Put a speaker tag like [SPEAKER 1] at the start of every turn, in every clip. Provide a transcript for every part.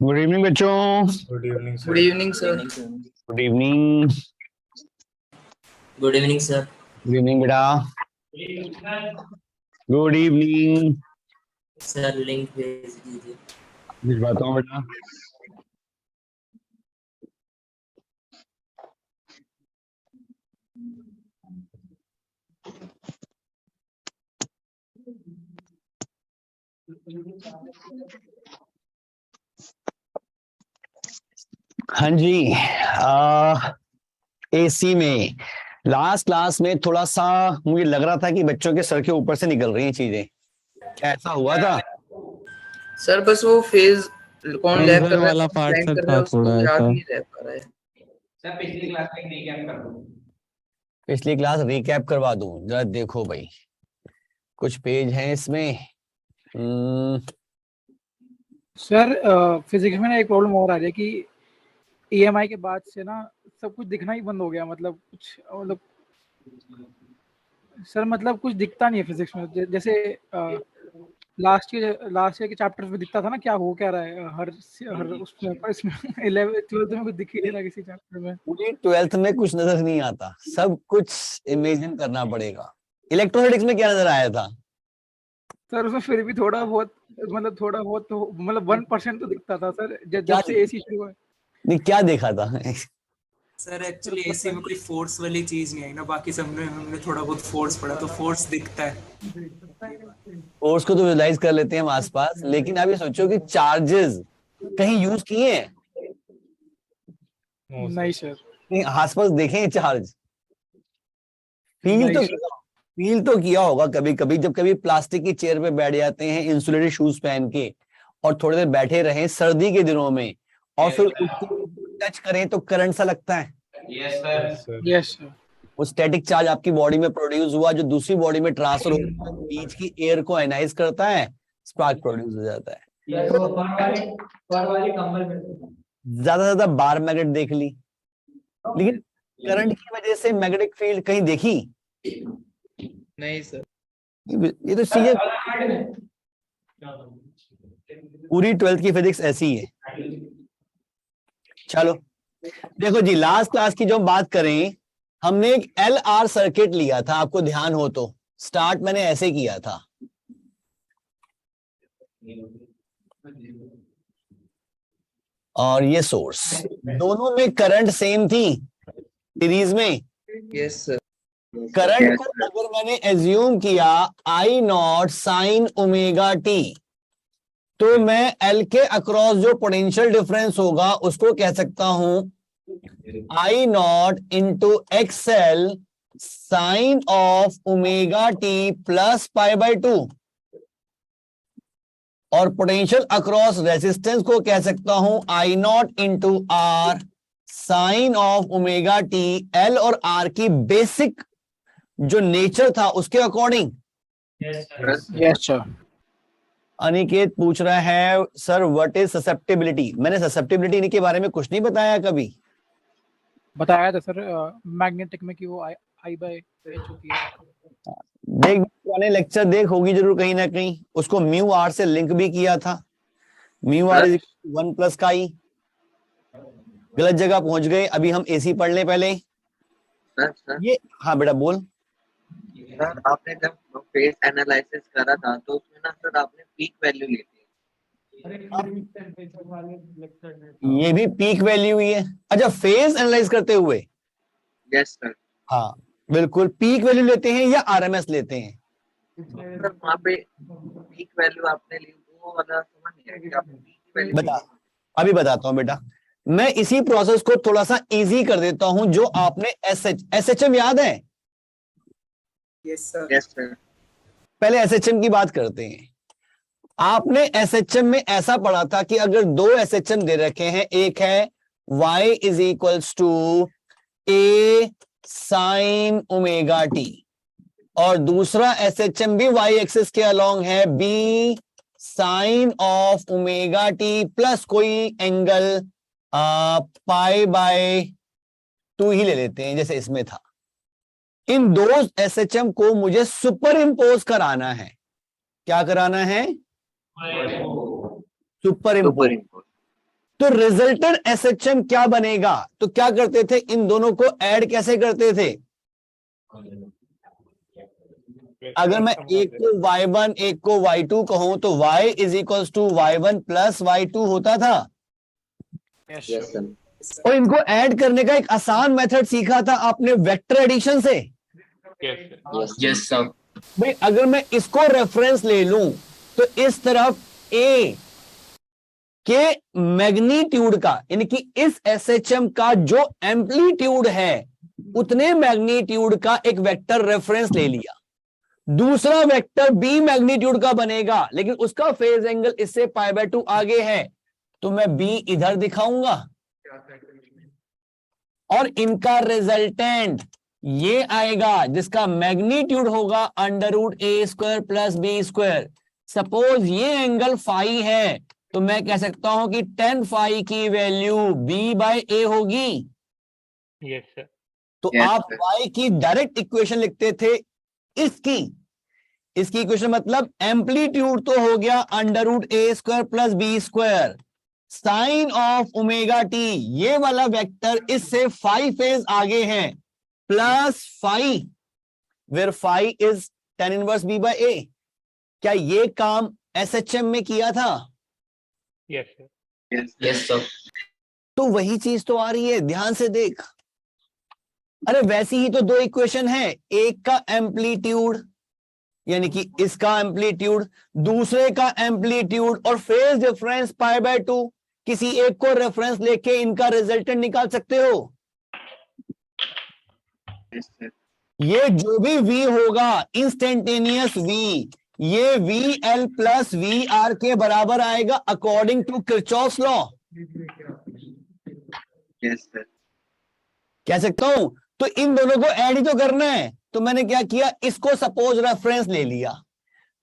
[SPEAKER 1] Good evening बच्चों।
[SPEAKER 2] Good evening
[SPEAKER 3] good
[SPEAKER 2] sir.
[SPEAKER 3] Evening sir.
[SPEAKER 1] Good evening.
[SPEAKER 3] Good evening sir.
[SPEAKER 1] Good evening बेटा। Good evening.
[SPEAKER 3] Sir link भेज दीजिए।
[SPEAKER 1] भिजवाता हूँ बेटा। हाँ जी। एसी में लास्ट क्लास में थोड़ा सा मुझे लग रहा था कि बच्चों के सर के ऊपर से निकल रही हैं चीजें। क्या ऐसा हुआ था?
[SPEAKER 3] सर बस वो फेज कौन लैग कर रहा है,
[SPEAKER 4] वाला पार्ट
[SPEAKER 3] लैग
[SPEAKER 4] सर
[SPEAKER 3] कर रहा
[SPEAKER 4] था
[SPEAKER 3] है, उसको
[SPEAKER 4] थोड़ा
[SPEAKER 3] याद
[SPEAKER 4] ऐसा।
[SPEAKER 3] नहीं रह पा रहा है।
[SPEAKER 5] सर पिछली क्लास में रीकैप कर दो।
[SPEAKER 1] पिछली क्लास रिकैप करवा दूं? जरा देखो भाई, कुछ पेज हैं इसमें।
[SPEAKER 6] सर फिजिक्स में ना एक प्रॉब्लम और आ रही है कि ईएमआई के बाद से ना सब कुछ दिखना ही बंद हो गया। मतलब कुछ सर मतलब कुछ दिखता नहीं है फिजिक्स में। जैसे लास्ट ईयर के चैप्टर्स में दिखता था ना क्या हो क्या रहा है हर उसमें, पर इसमें 11th 12th में कुछ दिख ही नहीं रहा किसी चैप्टर में।
[SPEAKER 1] पूरी 12th में कुछ नजर नहीं आता, सब कुछ इमेजिन करना पड़ेगा। इलेक्ट्रोस्टैटिक्स में क्या नजर आया था?
[SPEAKER 6] सर उसमें फिर भी थोड़ा बहुत तो मतलब 1% तो दिखता था सर जब से एसी शुरू हुआ।
[SPEAKER 1] नहीं, क्या देखा था?
[SPEAKER 7] सर एक्चुअली एसी में कोई फोर्स वाली चीज नहीं आई ना, बाकी सब में हमने थोड़ा बहुत फोर्स पढ़ा तो फोर्स दिखता है।
[SPEAKER 1] फोर्स को तो विजुलाइज कर लेते हैं हम आसपास, लेकिन आप ये सोचो कि चार्जेस कहीं यूज किए हैं?
[SPEAKER 6] नहीं सर।
[SPEAKER 1] कहीं आसपास देखे चार्ज? फील तो किया होगा कभी कभी, जब कभी प्लास्टिक की चेयर पे बैठ जाते हैं इंसुलेटेड शूज पहन के और थोड़ी देर बैठे रहें सर्दी के दिनों में और फिर टच करें तो करंट सा लगता है।
[SPEAKER 5] Yes sir.
[SPEAKER 6] Yes sir.
[SPEAKER 1] वो स्टैटिक चार्ज आपकी बॉडी में प्रोड्यूस हुआ जो दूसरी बॉडी में ट्रांसफर होता है, बीच की एयर को आयनाइज करता है, स्पार्क प्रोड्यूस हो जाता है।
[SPEAKER 5] पर वाली कंबल में
[SPEAKER 1] ज्यादा से ज्यादा बार मैग्नेट देख ली, लेकिन करंट की वजह से मैग्नेटिक फील्ड कहीं देखी?
[SPEAKER 3] नहीं सर।
[SPEAKER 1] ये तो चीजें पूरी 12th की फिजिक्स ऐसी ही है। चलो देखो जी, लास्ट क्लास की जो बात करें, हमने एक LR सर्किट लिया था, आपको ध्यान हो तो स्टार्ट मैंने ऐसे किया था। और ये सोर्स, दोनों में करंट सेम थी सीरीज में।
[SPEAKER 3] Yes sir.
[SPEAKER 1] करंट को अगर मैंने एज्यूम किया I not sine omega T, तो मैं L के अक्रॉस जो पोटेंशियल डिफरेंस होगा उसको कह सकता हूं I not into XL sine of omega t plus pi by 2, और पोटेंशियल अक्रॉस रेजिस्टेंस को कह सकता हूं I not into R sine of omega T L और R की बेसिक जो नेचर था उसके अकॉर्डिंग।
[SPEAKER 6] Yes sir.
[SPEAKER 1] अनिकेत पूछ रहा है सर व्हाट इज ससेप्टिबिलिटी? मैंने ससेप्टिबिलिटी के बारे में कुछ नहीं बताया कभी।
[SPEAKER 6] बताया था सर मैग्नेटिक में कि वो आई बाय एच होती है।
[SPEAKER 1] देख पुराने लेक्चर देख, होगी जरूर कहीं ना कहीं, उसको म्यू आर से लिंक भी किया था। म्यू आर इज 1 प्लस का ई। गलत जगह पहुंच गए, अभी हम एसी पढ़ लें पहले। ये हाँ बेटा बोल।
[SPEAKER 8] सर आपने जब फेज एनालिसिस करा था तो उसमें ना सर आपने पीक वैल्यू ली थी।
[SPEAKER 1] ये भी पीक वैल्यू ही है। अच्छा, फेज एनालाइज करते हुए?
[SPEAKER 8] Yes sir.
[SPEAKER 1] हाँ बिल्कुल, पीक वैल्यू लेते हैं या आरएमएस लेते हैं?
[SPEAKER 8] सर वहाँ पे पीक वैल्यू आपने ली, वो वाला समझ नहीं आया कि आपने पीक वैल्यू
[SPEAKER 1] बता, अभी बताता हूं बेटा। मैं इसी प्रोसेस को थोड़ा सा इजी कर देता हूं। जो आपने एसएचएम याद है?
[SPEAKER 7] Yes sir.
[SPEAKER 8] Yes sir.
[SPEAKER 1] पहले एसएचएम की बात करते हैं। आपने एसएचएम में ऐसा पढ़ा था कि अगर दो एसएचएम दे रखे हैं, एक है y is equals to a sine omega t और दूसरा एसएचएम भी y एक्सिस के अलोंग है b sine of omega t plus कोई एंगल पाई बाय 2 ही ले लेते हैं जैसे इसमें था। इन दो एसएचएम को मुझे सुपर इंपोज कराना है। क्या कराना है? Super impose. तो रिजल्टेंट एसएचएम क्या बनेगा? तो क्या करते थे, इन दोनों को ऐड कैसे करते थे? अगर मैं एक को y1 एक को y2 कहूं तो y is equal to y1 plus y2 होता था।
[SPEAKER 8] Yes sir.
[SPEAKER 1] और इनको ऐड करने का एक आसान मेथड सीखा था आपने, वेक्टर एडिशन से।
[SPEAKER 3] Yes sir.
[SPEAKER 1] भाई अगर मैं इसको रेफरेंस ले लूं तो इस तरफ a के मैग्नीट्यूड का, यानी कि इस एसएचएम का जो एम्पलीट्यूड है उतने मैग्नीट्यूड का एक वेक्टर रेफरेंस ले लिया। दूसरा वेक्टर b मैग्नीट्यूड का बनेगा, लेकिन उसका फेज एंगल इससे π/2 आगे है, तो मैं b इधर दिखाऊंगा और इनका रिजल्टेंट ये आएगा जिसका मैग्नीट्यूड होगा √a² प्लस b²। सपोज ये एंगल फाई है तो मैं कह सकता हूं कि tan फाई की वैल्यू b/a होगी।
[SPEAKER 2] Yes sir.
[SPEAKER 1] तो
[SPEAKER 8] Yes,
[SPEAKER 1] आप
[SPEAKER 8] sir.
[SPEAKER 1] y की डायरेक्ट इक्वेशन लिखते थे इसकी इक्वेशन, मतलब एम्पलीट्यूड तो हो गया √a² plus b², sine of omega t, ये वाला वेक्टर इससे फाई फेज आगे है, plus phi where phi is tan inverse b/a। क्या ये काम एसएचएम में किया था?
[SPEAKER 2] Yes sir.
[SPEAKER 3] Yes sir.
[SPEAKER 1] तो वही चीज तो आ रही है, ध्यान से देख। अरे वैसी ही तो दो इक्वेशन है, एक का एम्पलीट्यूड यानी कि इसका एम्पलीट्यूड, दूसरे का एम्पलीट्यूड और फेज डिफरेंस π/2, किसी एक को रेफरेंस लेके इनका रिजल्टेंट निकाल सकते हो।
[SPEAKER 8] Yes sir.
[SPEAKER 1] ये जो भी v होगा इंस्टेंटेनियस v, ये VL प्लस VR के बराबर आएगा according to Kirchhoff's law.
[SPEAKER 8] Yes sir.
[SPEAKER 1] कह सकता हूं, तो इन दोनों को ऐड ही तो करना है, तो मैंने क्या किया, इसको सपोज रेफरेंस ले लिया,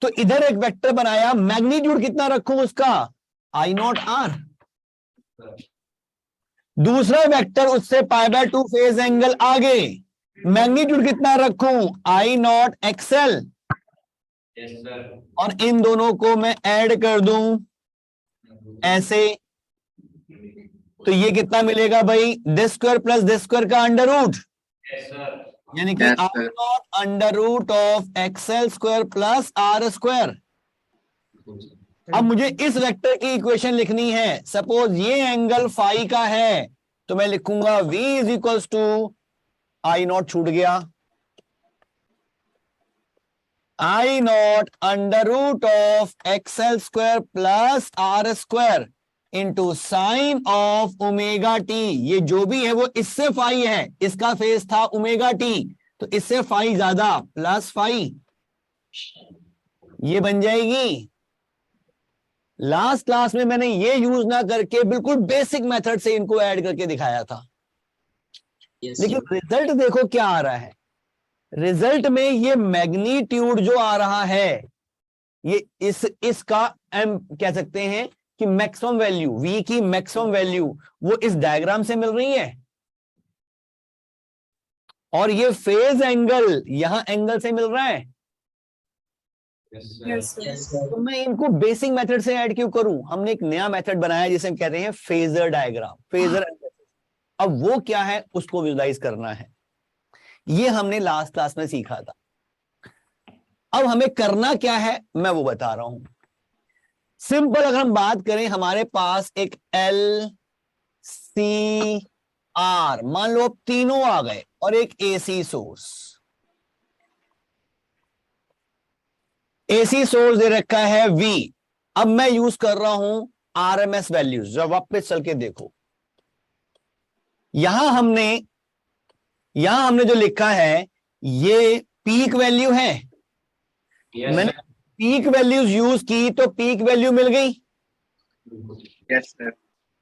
[SPEAKER 1] तो इधर एक वेक्टर बनाया, मैग्नीट्यूड कितना रखूं उसका, I0R। दूसरा वेक्टर उससे π/2 फेज एंगल आगे, मैग्नीट्यूड कितना रखूं, I0XL।
[SPEAKER 5] Yes sir.
[SPEAKER 1] और इन दोनों को मैं ऐड कर दूं ऐसे, तो ये कितना मिलेगा भाई, d² प्लस d² का अंडर रूट,
[SPEAKER 5] यस सर।
[SPEAKER 1] यानी कि
[SPEAKER 8] Yes, sir.
[SPEAKER 1] I0 √XL² plus R²। अब मुझे इस वेक्टर की इक्वेशन लिखनी है, सपोज ये एंगल फाई का है, तो मैं लिखूंगा v is equal to I0 छूट गया, I0 √XL² plus R² into sine of omega t. ये जो भी है वो इससे फाई है, इसका फेज था ओमेगा टी, तो इससे फाई ज्यादा प्लस फाई, ये बन जाएगी। लास्ट क्लास में मैंने ये यूज ना करके बिल्कुल बेसिक मेथड से इनको ऐड करके दिखाया था, लेकिन रिजल्ट देखो क्या आ रहा है। रिजल्ट में ये मैग्नीट्यूड जो आ रहा है, ये इसका कह सकते हैं कि मैक्सिमम वैल्यू, v की मैक्सिमम वैल्यू वो इस डायग्राम से मिल रही है, और ये फेज एंगल यहां एंगल से मिल रहा है। तो मैं इनको बेसिक मेथड से ऐड क्यों करूं, हमने एक नया मेथड बनाया जिसे हम कहते हैं फेजर डायग्राम, फेजर एनालिसिस। अब वो क्या है उसको विजुलाइज करना है, ये हमने लास्ट क्लास में सीखा था। अब हमें करना क्या है मैं वो बता रहा हूं। सिंपल अगर हम बात करें, हमारे पास एक L C R, मान लो अब तीनों आ गए, और एक AC सोर्स, AC सोर्स दे रखा है V। अब मैं यूज कर रहा हूं RMS वैल्यूज, जब वापस चल के देखो, यहां हमने जो लिखा है ये पीक वैल्यू है, मैंने पीक वैल्यूज यूज की तो पीक वैल्यू मिल गई।
[SPEAKER 8] Yes sir.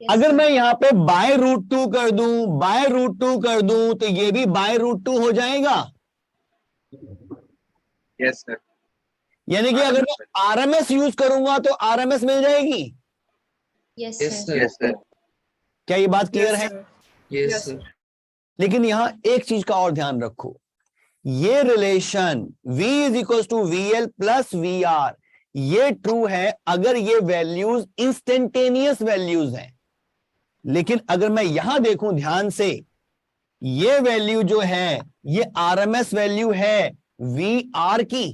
[SPEAKER 1] अगर मैं यहाँ पे /√2 कर दूं, /√2 कर दूं, तो ये भी /√2 हो जाएगा।
[SPEAKER 8] Yes sir.
[SPEAKER 1] यानी कि अगर मैं RMS यूज करूंगा तो RMS मिल जाएगी।
[SPEAKER 3] Yes
[SPEAKER 8] yes
[SPEAKER 3] sir.
[SPEAKER 8] सर।
[SPEAKER 1] क्या ये बात क्लियर है?
[SPEAKER 3] Yes sir.
[SPEAKER 1] लेकिन यहां एक चीज का और ध्यान रखो, ये relation V is equal to VL plus VR, ये ट्रू है अगर ये वैल्यूज इंस्टेंटेनियस वैल्यूज हैं। लेकिन अगर मैं यहां देखूं ध्यान से, ये वैल्यू जो है ये आरएमएस वैल्यू है वी आर की,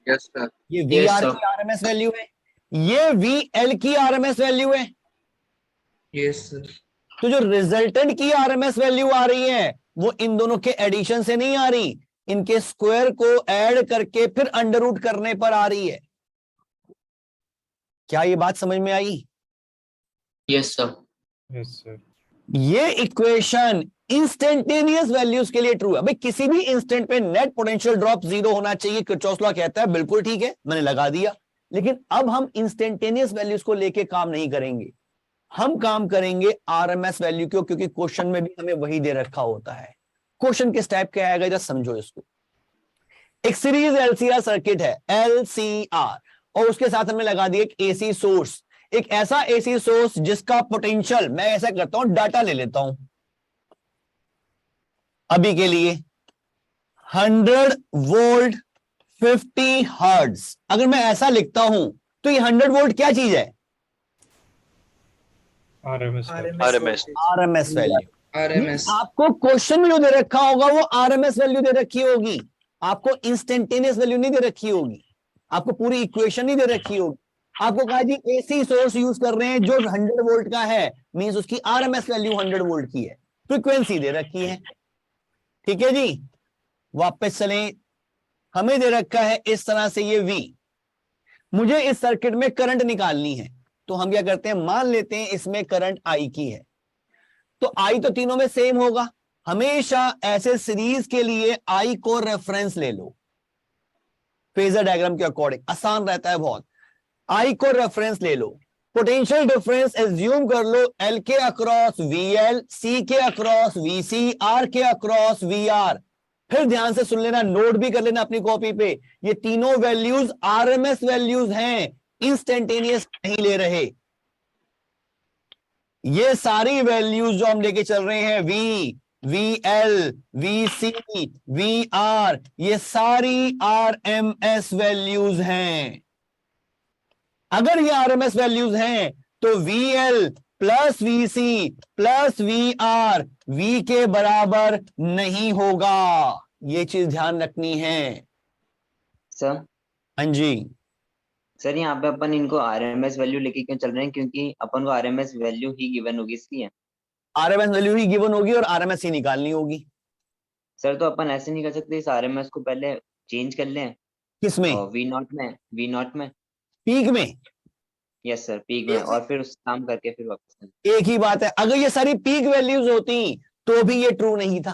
[SPEAKER 8] यस सर।
[SPEAKER 1] ये वी
[SPEAKER 3] Yes,
[SPEAKER 1] आर
[SPEAKER 3] sir.
[SPEAKER 1] की आरएमएस वैल्यू है, ये वी एल की आरएमएस वैल्यू है।
[SPEAKER 3] Yes sir.
[SPEAKER 1] तो जो रिजल्टेंट की आरएमएस वैल्यू आ रही है वो इन दोनों के एडिशन से नहीं आ रही, इनके स्क्वायर को ऐड करके फिर अंडर रूट करने पर आ रही है। क्या ये बात समझ में आई?
[SPEAKER 3] Yes sir.
[SPEAKER 2] Yes, sir.
[SPEAKER 1] ये इक्वेशन इंस्टेंटेनियस वैल्यूज के लिए ट्रू है। भाई किसी भी इंस्टेंट पे नेट पोटेंशियल ड्रॉप जीरो होना चाहिए, किरचॉफ लॉ कहता है, बिल्कुल ठीक है, मैंने लगा दिया। लेकिन अब हम इंस्टेंटेनियस वैल्यूज को लेके काम नहीं करेंगे, हम काम करेंगे आरएमएस वैल्यू को, क्योंकि क्वेश्चन में भी हमें वही दे रखा होता है। क्वेश्चन किस टाइप का आएगा जरा समझो इसको। एक सीरीज एलसीआर सर्किट है, एलसीआर, और उसके साथ हमने लगा दिया एक एसी सोर्स, एक ऐसा एसी सोर्स जिसका पोटेंशियल, मैं ऐसा करता हूं, डाटा ले लेता हूं अभी के लिए, 100 वोल्ट 50 हर्ट्ज। अगर मैं ऐसा लिखता हूं तो ये 100 वोल्ट क्या चीज है?
[SPEAKER 2] RMS.
[SPEAKER 1] RMS value.
[SPEAKER 3] आरएमएस।
[SPEAKER 1] आपको क्वेश्चन में जो दे रखा होगा वो आरएमएस वैल्यू दे रखी होगी, आपको इंस्टेंटेनियस वैल्यू नहीं दे रखी होगी, आपको पूरी इक्वेशन नहीं दे रखी होगी। आपको कहा जी एसी सोर्स यूज कर रहे हैं जो 100 वोल्ट का है, मींस उसकी आरएमएस वैल्यू 100 वोल्ट की है, फ्रीक्वेंसी दे रखी है। ठीक है जी, वापस चलें, हमें दे रखा है इस तरह से ये V, मुझे इस सर्किट में करंट निकालनी है, तो हम क्या करते हैं, मान लेते हैं इसमें करंट I की है, तो I तो तीनों में सेम होगा। हमेशा ऐसे सीरीज के लिए I को रेफरेंस ले लो, फेजर डायग्राम के अकॉर्डिंग आसान रहता है बहुत। I को रेफरेंस ले लो, पोटेंशियल डिफरेंस एज्यूम कर लो L के अक्रॉस VL, C के अक्रॉस VC, R के अक्रॉस VR। फिर ध्यान से सुन लेना, नोट भी कर लेना अपनी कॉपी पे, ये तीनों वैल्यूज आरएमएस वैल्यूज हैं, इंस्टेंटेनियस नहीं ले रहे। ये सारी वैल्यूज जो हम लेके चल रहे हैं, V, VL, VC, VR, ये सारी आरएमएस वैल्यूज हैं। अगर ये आरएमएस वैल्यूज हैं तो VL plus VC plus VR V के बराबर नहीं होगा, ये चीज ध्यान रखनी है।
[SPEAKER 4] सर
[SPEAKER 1] हाँ जी,
[SPEAKER 4] सर यहाँ पे अपन इनको आरएमएस वैल्यू लेके क्यों चल रहे हैं? क्योंकि अपन को आरएमएस वैल्यू ही गिवन होगी इसलिए।
[SPEAKER 1] आरएमएस वैल्यू ही गिवन होगी और आरएमएस ही निकालनी होगी।
[SPEAKER 4] सर तो अपन ऐसे नहीं कर सकते, इस आरएमएस को पहले चेंज कर लें
[SPEAKER 1] किसमें?
[SPEAKER 4] वी नॉट में
[SPEAKER 1] पीक में?
[SPEAKER 4] यस सर, पीक में, और फिर उस काम करके फिर वापस करें।
[SPEAKER 1] एक ही बात है, अगर ये सारी पीक वैल्यूज होती तो भी ये ट्रू नहीं था,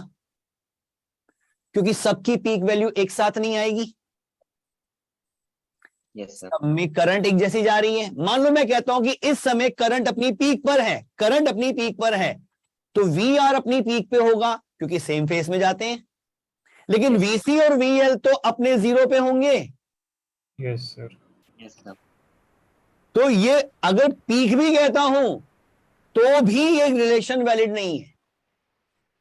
[SPEAKER 1] क्योंकि सबकी पीक वैल्यू एक साथ नहीं आएगी।
[SPEAKER 4] Yes sir.
[SPEAKER 1] सब में करंट एक जैसी जा रही है। मान लो मैं कहता हूं कि इस समय करंट अपनी पीक पर है, करंट अपनी पीक पर है, तो वी आर अपनी पीक पे होगा क्योंकि सेम फेस में जाते हैं, लेकिन वीसी और वीएल तो अपने जीरो पे होंगे।
[SPEAKER 2] Yes, sir.
[SPEAKER 4] Yes sir.
[SPEAKER 1] तो ये अगर पीक भी कहता हूं तो भी ये रिलेशन वैलिड नहीं है।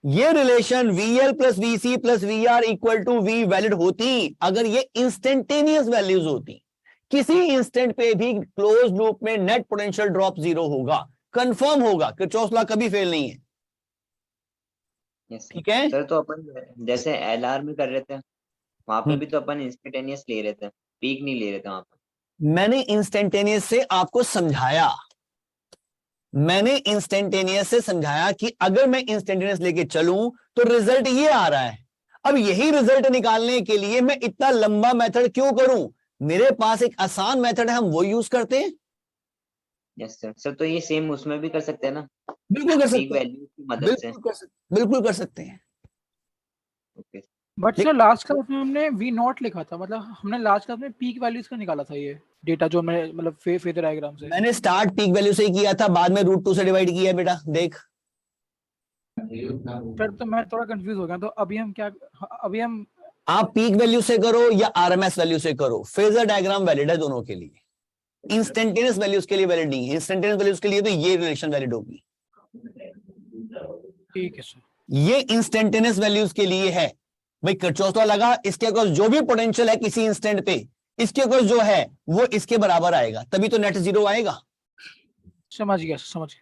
[SPEAKER 1] ये relation VL plus VC plus VR equal to V valid होती अगर ये इंस्टेंटेनियस वैल्यूज होती। किसी इंस्टेंट पे भी क्लोज लूप में नेट पोटेंशियल ड्रॉप जीरो होगा, कंफर्म होगा, किरचॉफ लॉ कभी फेल नहीं है।
[SPEAKER 4] यस
[SPEAKER 1] ठीक है
[SPEAKER 4] सर। तो अपन जैसे एलआर में कर रहे थे, वहां पे भी तो अपन इंस्टेंटेनियस ले रहे थे, पीक नहीं ले रहे थे वहां पे।
[SPEAKER 1] मैंने इंस्टेंटेनियस से आपको समझाया, मैंने इंस्टेंटेनियस से समझाया कि अगर मैं इंस्टेंटेनियस लेके चलूं तो रिजल्ट ये आ रहा है। अब यही रिजल्ट निकालने के लिए मैं इतना लंबा मेथड क्यों करूं? मेरे पास एक आसान मेथड है, हम वो यूज करते हैं।
[SPEAKER 4] Yes sir. सर तो ये सेम उसमें भी कर सकते हैं ना,
[SPEAKER 1] बिल्कुल कर
[SPEAKER 4] पीक
[SPEAKER 1] सकते हैं,
[SPEAKER 4] वैल्यू की मदद से।
[SPEAKER 1] बिल्कुल कर सकते हैं।
[SPEAKER 4] Okay.
[SPEAKER 6] But sir last class में हमने वी नॉट लिखा था, मतलब हमने लास्ट क्लास में पीक वैल्यूज का निकाला था ये डेटा, जो मैं मतलब फेजर डायग्राम से।
[SPEAKER 1] मैंने स्टार्ट पीक वैल्यू से ही किया था, बाद में √2 से डिवाइड किया बेटा, देख।
[SPEAKER 6] सर तो मैं थोड़ा कंफ्यूज हो गया, तो अभी हम क्या, अभी हम
[SPEAKER 1] आप पीक वैल्यू से करो या आरएमएस वैल्यू से करो, फेजर डायग्राम वैलिड है दोनों के लिए, इंस्टेंटेनियस वैल्यूज के लिए वैलिड नहीं है। इंस्टेंटेनियस वैल्यूज के लिए तो ये रिलेशन वैलिड होगी।
[SPEAKER 6] ठीक है सर।
[SPEAKER 1] ये इंस्टेंटेनियस वैल्यूज के लिए है। भाई किरचॉफ लॉ लगा, इसके अक्रॉस जो भी पोटेंशियल है किसी इंस्टेंट पे, इसके अक्रॉस जो है वो इसके बराबर आएगा, तभी तो नेट जीरो आएगा।
[SPEAKER 6] समझ गया सर, समझ गया।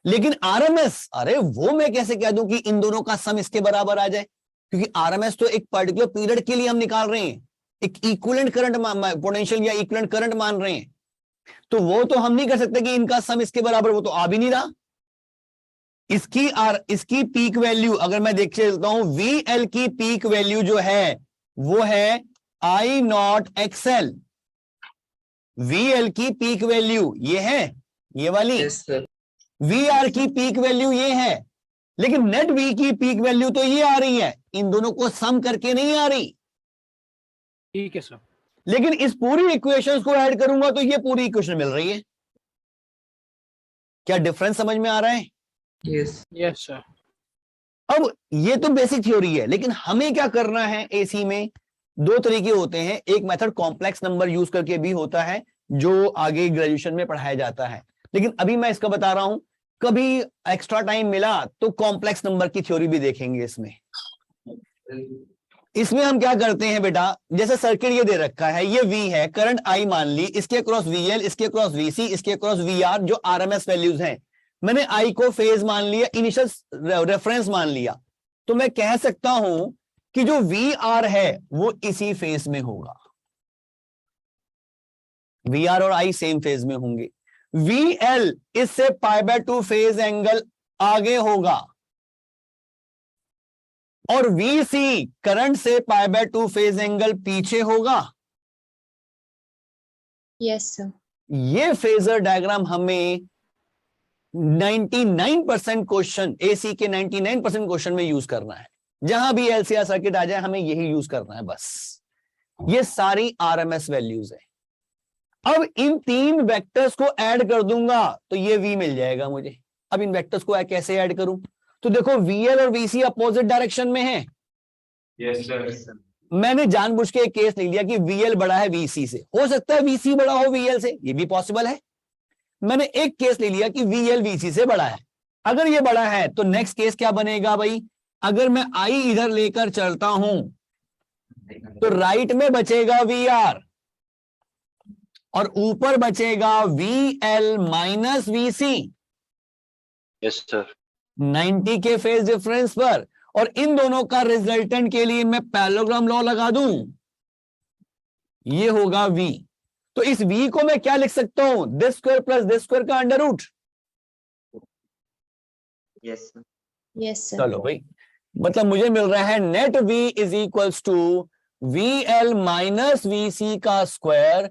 [SPEAKER 1] लेकिन आरएमएस, अरे वो मैं कैसे कह दूं कि इन दोनों का सम इसके बराबर आ जाए, क्योंकि आरएमएस तो एक पर्टिकुलर पीरियड के लिए हम निकाल रहे हैं, एक इक्विवेलेंट करंट पोटेंशियल या इक्विवेलेंट करंट मान रहे हैं, तो वो तो हम नहीं कर सकते कि इनका सम इसके बराबर, वो तो आ भी नहीं रहा। इसकी पीक वैल्यू अगर मैं देख चलता हूं, वीएल की पीक वैल्यू जो है वो है आई नॉट एक्सएल। वीएल की पीक वैल्यू ये है, ये वाली।
[SPEAKER 3] Yes sir.
[SPEAKER 1] वी आर की पीक वैल्यू ये है, लेकिन नेट वी की पीक वैल्यू तो ये आ रही है, इन दोनों को सम करके नहीं आ रही।
[SPEAKER 6] ठीक है सर।
[SPEAKER 1] लेकिन इस पूरी इक्वेशंस को ऐड करूंगा तो ये पूरी इक्वेशन मिल रही है। क्या डिफरेंस समझ में आ रहा है?
[SPEAKER 3] Yes
[SPEAKER 6] yes sir.
[SPEAKER 1] अब ये तो बेसिक थ्योरी है, लेकिन हमें क्या करना है एसी में? दो तरीके होते हैं, एक मेथड कॉम्प्लेक्स नंबर यूज करके भी होता है जो आगे ग्रेजुएशन में पढ़ाया जाता है, लेकिन अभी मैं इसका बता रहा हूं। कभी एक्स्ट्रा टाइम मिला तो कॉम्प्लेक्स नंबर की थ्योरी भी देखेंगे इसमें हम क्या करते हैं बेटा, जैसे सर्किट ये दे रखा है, ये V है, करंट I मान ली, इसके अक्रॉस VL, इसके अक्रॉस VC, इसके अक्रॉस VR जो RMS वैल्यूज हैं। मैंने I को फेज मान लिया, इनिशियल रेफरेंस मान लिया, तो मैं कह सकता हूं कि जो VR है वो इसी फेज में होगा। VR और I सेम फेज में होंगे। VL इससे π/2 फेज एंगल आगे होगा, और VC करंट से π/2 फेज एंगल पीछे होगा।
[SPEAKER 9] Yes sir.
[SPEAKER 1] ये फेजर डायग्राम हमें 99% क्वेश्चन, एसी के 99% क्वेश्चन में यूज करना है। जहां भी एलसीआर सर्किट आ जाए हमें यही यूज करना है बस। ये सारी आरएमएस वैल्यूज है। अब इन तीन वेक्टर्स को ऐड कर दूंगा तो ये V मिल जाएगा मुझे। अब इन वेक्टर्स को कैसे ऐड करूं? तो देखो VL और VC अपोजिट डायरेक्शन में है।
[SPEAKER 5] Yes sir.
[SPEAKER 1] मैंने जानबूझ के एक केस ले लिया कि VL बड़ा है VC से, हो सकता है VC बड़ा हो VL से, ये भी पॉसिबल है। मैंने एक केस ले लिया कि VL VC से बड़ा है। अगर ये बड़ा है तो नेक्स्ट केस क्या बनेगा भाई? अगर मैं I इधर लेकर चलता हूं तो राइट में बचेगा VR और ऊपर बचेगा VL minus VC।
[SPEAKER 8] Yes sir.
[SPEAKER 1] 90 के फेज डिफरेंस पर, और इन दोनों का रिजल्टेंट के लिए मैं पैरेललोग्राम लॉ लगा दूं, ये होगा V। तो इस V को मैं क्या लिख सकता हूं? This square plus this square का under root.
[SPEAKER 4] Yes sir.
[SPEAKER 9] Yes sir.
[SPEAKER 1] चलो भाई, मतलब मुझे मिल रहा है net V is equals to VL minus VC का स्क्वायर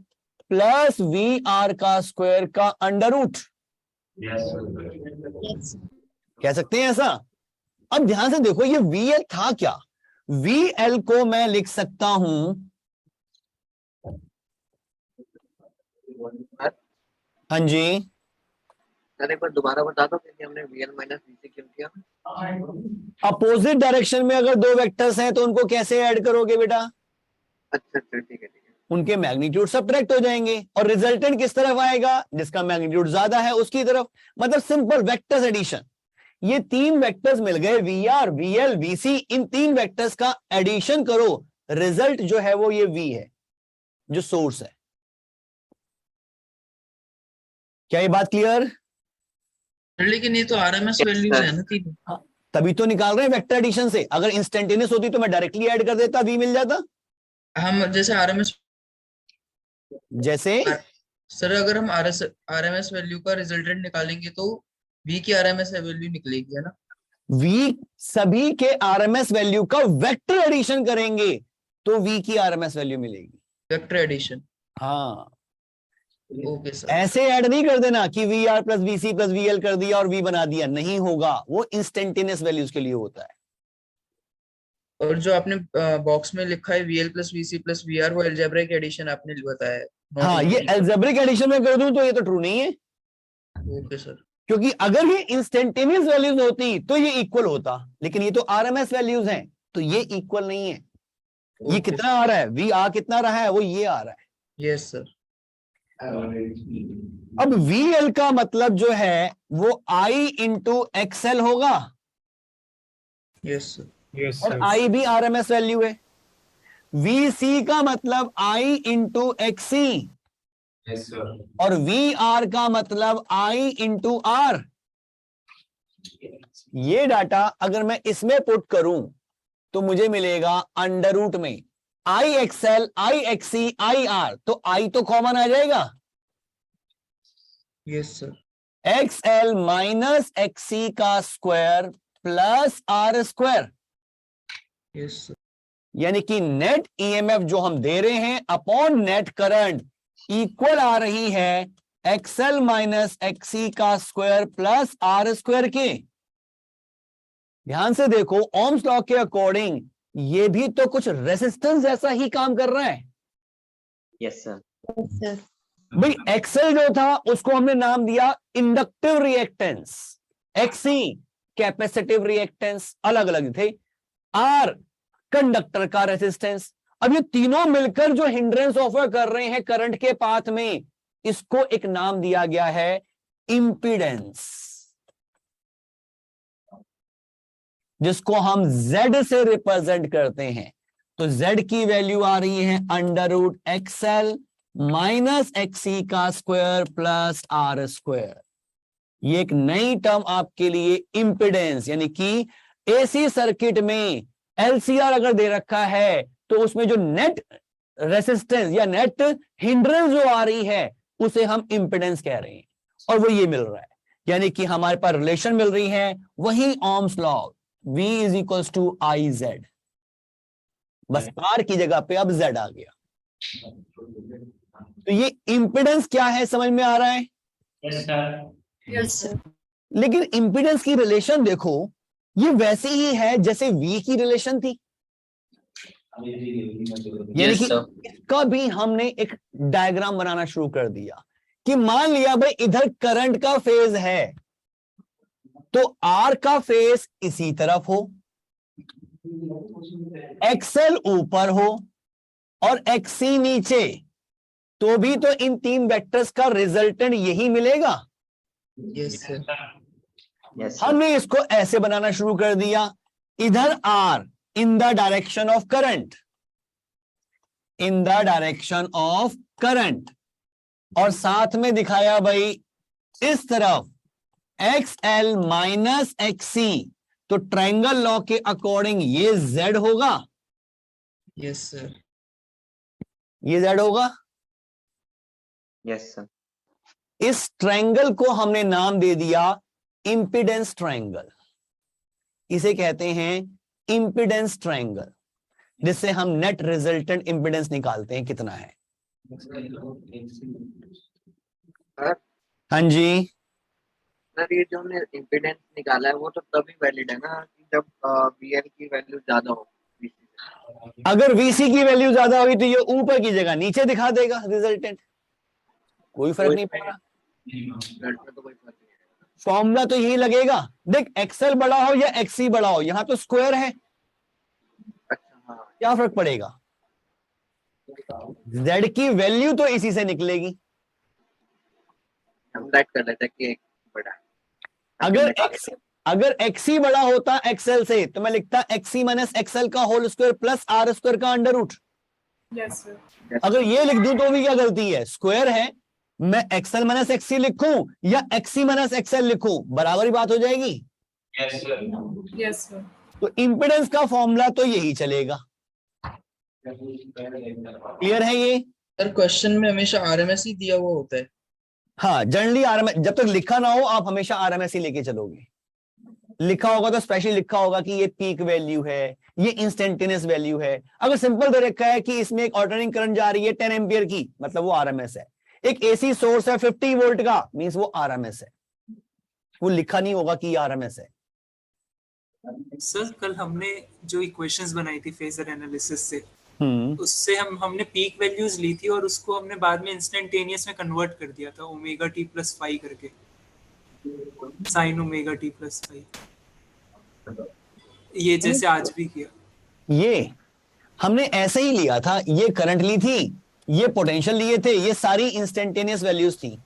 [SPEAKER 1] प्लस VR का स्क्वायर का under root.
[SPEAKER 5] Yes sir.
[SPEAKER 9] Yes.
[SPEAKER 1] कह सकते हैं ऐसा। अब ध्यान से देखो, ये VL था क्या? VL को मैं लिख सकता हूं, हाँ जी,
[SPEAKER 8] सर एक बार दोबारा बता दो कि हमने VL माइनस VC क्यों किया?
[SPEAKER 1] अपोजिट डायरेक्शन में अगर दो वेक्टर्स हैं तो उनको कैसे ऐड करोगे बेटा?
[SPEAKER 8] अच्छा अच्छा ठीक है।
[SPEAKER 1] उनके मैग्नीट्यूड सबट्रैक्ट हो जाएंगे और रिजल्टेंट किस तरफ आएगा? जिसका मैग्नीट्यूड ज्यादा है उसकी तरफ। मतलब सिंपल वेक्टर्स एडिशन। ये तीन वेक्टर्स मिल गए, VR, VL, VC। इन तीन वेक्टर्स का एडिशन करो, रिजल्ट जो है वो ये V है जो सोर्स है। क्या ये बात क्लियर?
[SPEAKER 3] लेकिन ये तो आरएमएस वैल्यूज है ना तीन।
[SPEAKER 1] तभी तो निकाल रहे हैं वेक्टर एडिशन से। अगर इंस्टेंटेनियस होती तो मैं डायरेक्टली ऐड कर देता, V मिल जाता।
[SPEAKER 3] हम जैसे आरएमएस,
[SPEAKER 1] जैसे
[SPEAKER 3] सर अगर हम आरएमएस वैल्यू का रिजल्टेंट निकालेंगे तो V की आरएमएस वैल्यू निकलेगी, है ना?
[SPEAKER 1] V सभी के आरएमएस वैल्यू का वेक्टर एडिशन करेंगे तो V की आरएमएस वैल्यू मिलेगी।
[SPEAKER 3] Vector addition.
[SPEAKER 1] हाँ,
[SPEAKER 3] ओके सर।
[SPEAKER 1] ऐसे ऐड नहीं कर देना कि VR plus VC plus VL कर दिया और V बना दिया, नहीं होगा। वो इंस्टेंटेनियस वैल्यूज के लिए होता है।
[SPEAKER 3] और जो आपने बॉक्स में लिखा है VL plus VC plus VR, वो अलजेब्रिक एडिशन आपने बताया है।
[SPEAKER 1] हाँ, ये अलजेब्रिक एडिशन में कर दूं तो ये तो ट्रू नहीं है,
[SPEAKER 3] ओके सर।
[SPEAKER 1] क्योंकि अगर ये इंस्टेंटेनियस वैल्यूज होती तो ये इक्वल होता, लेकिन ये तो आरएमएस वैल्यूज हैं तो ये इक्वल नहीं है। ये कितना आ रहा है? VR कितना रहा है? वो ये आ रहा है।
[SPEAKER 3] Yes sir.
[SPEAKER 1] अब VL का मतलब जो है वो I इंटू XL होगा,
[SPEAKER 3] यस सर।
[SPEAKER 2] यस
[SPEAKER 1] और
[SPEAKER 2] सर।
[SPEAKER 1] I भी आरएमएस वैल्यू है। VC का मतलब I into XC,
[SPEAKER 5] Yes, sir.
[SPEAKER 1] और वी आर का मतलब आई इंटू आर। ये डाटा अगर मैं इसमें पुट करूं तो मुझे मिलेगा अंडर रूट में I XL, I XC, I R, तो आई तो कॉमन आ जाएगा,
[SPEAKER 3] yes sir,
[SPEAKER 1] XL minus XC का square plus R square,
[SPEAKER 3] yes sir,
[SPEAKER 1] यानी कि नेट ईएमएफ जो हम दे रहे हैं अपॉन नेट करंट इक्वल आ रही है एक्सएल माइनस एक्सी का स्क्वायर प्लस आर स्क्वायर के। ध्यान से देखो, ओम्स लॉ के अकॉर्डिंग ये भी तो कुछ रेजिस्टेंस जैसा ही काम कर रहा है।
[SPEAKER 4] Yes sir.
[SPEAKER 1] भाई एक्सएल जो था उसको हमने नाम दिया inductive reactance, XC capacitive reactance, अलग अलग थे, आर कंडक्टर का रेजिस्टेंस। अब ये तीनों मिलकर जो हिंड्रेंस ऑफर कर रहे हैं करंट के पाथ में, इसको एक नाम दिया गया है इंपीडेंस, जिसको हम Z से रिप्रेजेंट करते हैं। तो Z की वैल्यू आ रही है under root XL minus XC का स्क्वायर प्लस आर स्क्वायर। ये एक नई टर्म आपके लिए इंपीडेंस, यानी कि एसी सर्किट में एलसीआर अगर दे रखा है तो उसमें जो नेट रेसिस्टेंस या नेट हिंड्रेंस जो आ रही है उसे हम इंपीडेंस कह रहे हैं, और वो ये मिल रहा है, यानी कि हमारे पास रिलेशन मिल रही है वही Ohm's law, V is equals to I Z, बस R की जगह पे अब Z आ गया। तो ये इंपीडेंस क्या है समझ में आ रहा है?
[SPEAKER 5] Yes, sir.
[SPEAKER 9] Yes sir.
[SPEAKER 1] लेकिन इंपीडेंस की रिलेशन देखो, ये वैसे ही है जैसे V की रिलेशन थी, यानी
[SPEAKER 3] Yes,
[SPEAKER 1] कि
[SPEAKER 3] sir.
[SPEAKER 1] इसका भी हमने एक डायग्राम बनाना शुरू कर दिया कि मान लिया भाई इधर करंट का फेज है तो R का फेज इसी तरफ हो, एक्सएल ऊपर हो और एक्सी नीचे, तो भी तो इन तीन वेक्टर्स का रिजल्टेंट यही मिलेगा।
[SPEAKER 3] यस सर,
[SPEAKER 4] यस
[SPEAKER 1] हमने इसको ऐसे बनाना शुरू कर दिया, इधर R in the direction of current, in the direction of current, और साथ में दिखाया भाई इस तरफ XL माइनस XC, तो ट्रायंगल लॉ के अकॉर्डिंग ये Z होगा,
[SPEAKER 3] यस सर,
[SPEAKER 1] ये Z होगा।
[SPEAKER 4] Yes sir.
[SPEAKER 1] इस ट्रायंगल को हमने नाम दे दिया इंपीडेंस ट्रायंगल, इसे कहते हैं इंपीडेंस ट्रायंगल, जिससे हम नेट रिजल्टेंट इंपीडेंस निकालते हैं कितना है। हाँ जी
[SPEAKER 8] सर, ये जो हमने इम्पीडेंस निकाला है वो तो तभी वैलिड है ना कि जब VL की वैल्यू ज्यादा हो VC से।
[SPEAKER 1] अगर VC की वैल्यू ज्यादा हुई तो ये ऊपर की जगह नीचे दिखा देगा रिजल्टेंट, कोई फर्क नहीं पड़ रहा,
[SPEAKER 8] ब्लड में तो कोई फर्क नहीं है।
[SPEAKER 1] फॉर्मूला तो यही लगेगा। देख एक्सएल बड़ा हो या एक्सी बड़ा हो, यहां तो स्क्वायर है,
[SPEAKER 8] अच्छा हाँ,
[SPEAKER 1] क्या फर्क पड़ेगा, Z की वैल्यू तो इसी से निकलेगी।
[SPEAKER 8] हम राइट कर लेते हैं कि एक बड़ा है।
[SPEAKER 1] अगर XC बड़ा होता XL से तो मैं लिखता XC माइनस XL का whole square plus R square का अंडर रूट।
[SPEAKER 9] Yes sir.
[SPEAKER 1] अगर ये लिख दूं तो भी क्या गलती है, स्क्वायर है, मैं XL माइनस XC लिखूं या XC माइनस XL लिखूं बराबर ही बात हो जाएगी।
[SPEAKER 5] Yes, sir.
[SPEAKER 9] Yes sir.
[SPEAKER 1] तो इंपीडेंस का फॉर्मूला तो यही चलेगा। क्लियर है ये?
[SPEAKER 3] सर क्वेश्चन में हमेशा आरएमएस ही दिया हुआ होता है।
[SPEAKER 1] हाँ, जनरली आरएमएस, जब तक लिखा ना हो आप हमेशा आरएमएस ही लेके चलोगे। लिखा होगा तो स्पेशली लिखा होगा कि ये पीक वैल्यू है, ये इंस्टेंटेनियस वैल्यू है। अगर सिंपल दे रखा है कि इसमें एक ऑल्टरनेटिंग करंट जा रही है 10 एम्पियर की, मतलब वो आरएमएस है। एक एसी सोर्स है 50 वोल्ट का, मींस वो आरएमएस है। वो लिखा नहीं होगा कि ये आरएमएस है।
[SPEAKER 7] सर कल हमने जो इक्वेशंस बनाई थी फेजर एनालिसिस से,
[SPEAKER 1] हम्म,
[SPEAKER 7] उससे हमने पीक वैल्यूज ली थी और उसको हमने बाद में इंस्टेंटेनियस में कन्वर्ट कर दिया था ओमेगा टी प्लस फाइव करके, sign omega t plus five, ये जैसे आज भी किया।
[SPEAKER 1] ये हमने ऐसे ही लिया था, ये करंट ली थी, ये पोटेंशियल लिए थे, ये सारी इंस्टेंटेनियस वैल्यूज थी।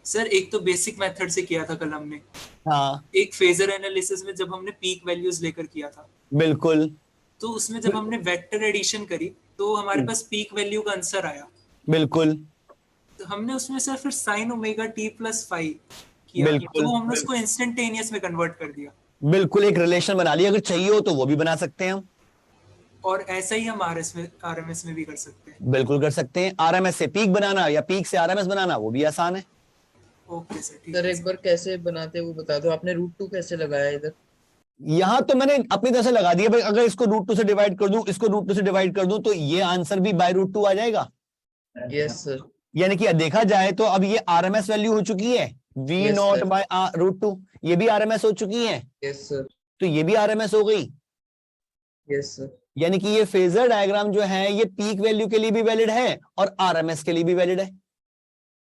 [SPEAKER 7] सर एक तो बेसिक मेथड से किया था कल हमने,
[SPEAKER 1] हाँ
[SPEAKER 7] एक फेजर एनालिसिस में जब हमने पीक वैल्यूज लेकर किया था,
[SPEAKER 1] बिल्कुल
[SPEAKER 7] तो उसमें जब हमने वेक्टर एडिशन करी तो हमारे पास पीक वैल्यू का आंसर आया।
[SPEAKER 1] बिल्कुल।
[SPEAKER 7] तो हमने उसमें सर फिर sign omega t plus five किया,
[SPEAKER 1] बिल्कुल।
[SPEAKER 7] तो हमने उसको इंस्टेंटेनियस में कन्वर्ट कर दिया,
[SPEAKER 1] बिल्कुल एक रिलेशन बना लिया, अगर चाहिए हो तो वो भी बना सकते हैं हम,
[SPEAKER 7] और ऐसा ही हम आरएमएस में भी कर सकते हैं।
[SPEAKER 1] बिल्कुल कर सकते हैं। आरएमएस से पीक बनाना या पीक से आरएमएस बनाना वो भी आसान है।
[SPEAKER 7] ओके सर, ठीक
[SPEAKER 3] सर
[SPEAKER 7] है
[SPEAKER 3] एक बार कैसे बनाते हैं वो बता दो, आपने √2 कैसे लगाया इधर?
[SPEAKER 1] यहां तो मैंने अपनी तरह से लगा दिया भाई, अगर इसको √2 से डिवाइड कर दूं, इसको √2 से डिवाइड कर दूं, तो ये आंसर भी बाय √2 आ जाएगा।
[SPEAKER 3] Yes sir.
[SPEAKER 1] यानी कि देखा जाए तो अब ये आरएमएस वैल्यू हो चुकी है V
[SPEAKER 3] Yes,
[SPEAKER 1] not
[SPEAKER 3] sir.
[SPEAKER 1] By √2, ये भी आरएमएस हो चुकी है,
[SPEAKER 3] यस सर।
[SPEAKER 1] तो ये भी आरएमएस हो गई।
[SPEAKER 3] Yes sir.
[SPEAKER 1] यानी कि ये फेजर डायग्राम जो है ये पीक वैल्यू के लिए भी वैलिड है और आरएमएस के लिए भी वैलिड है।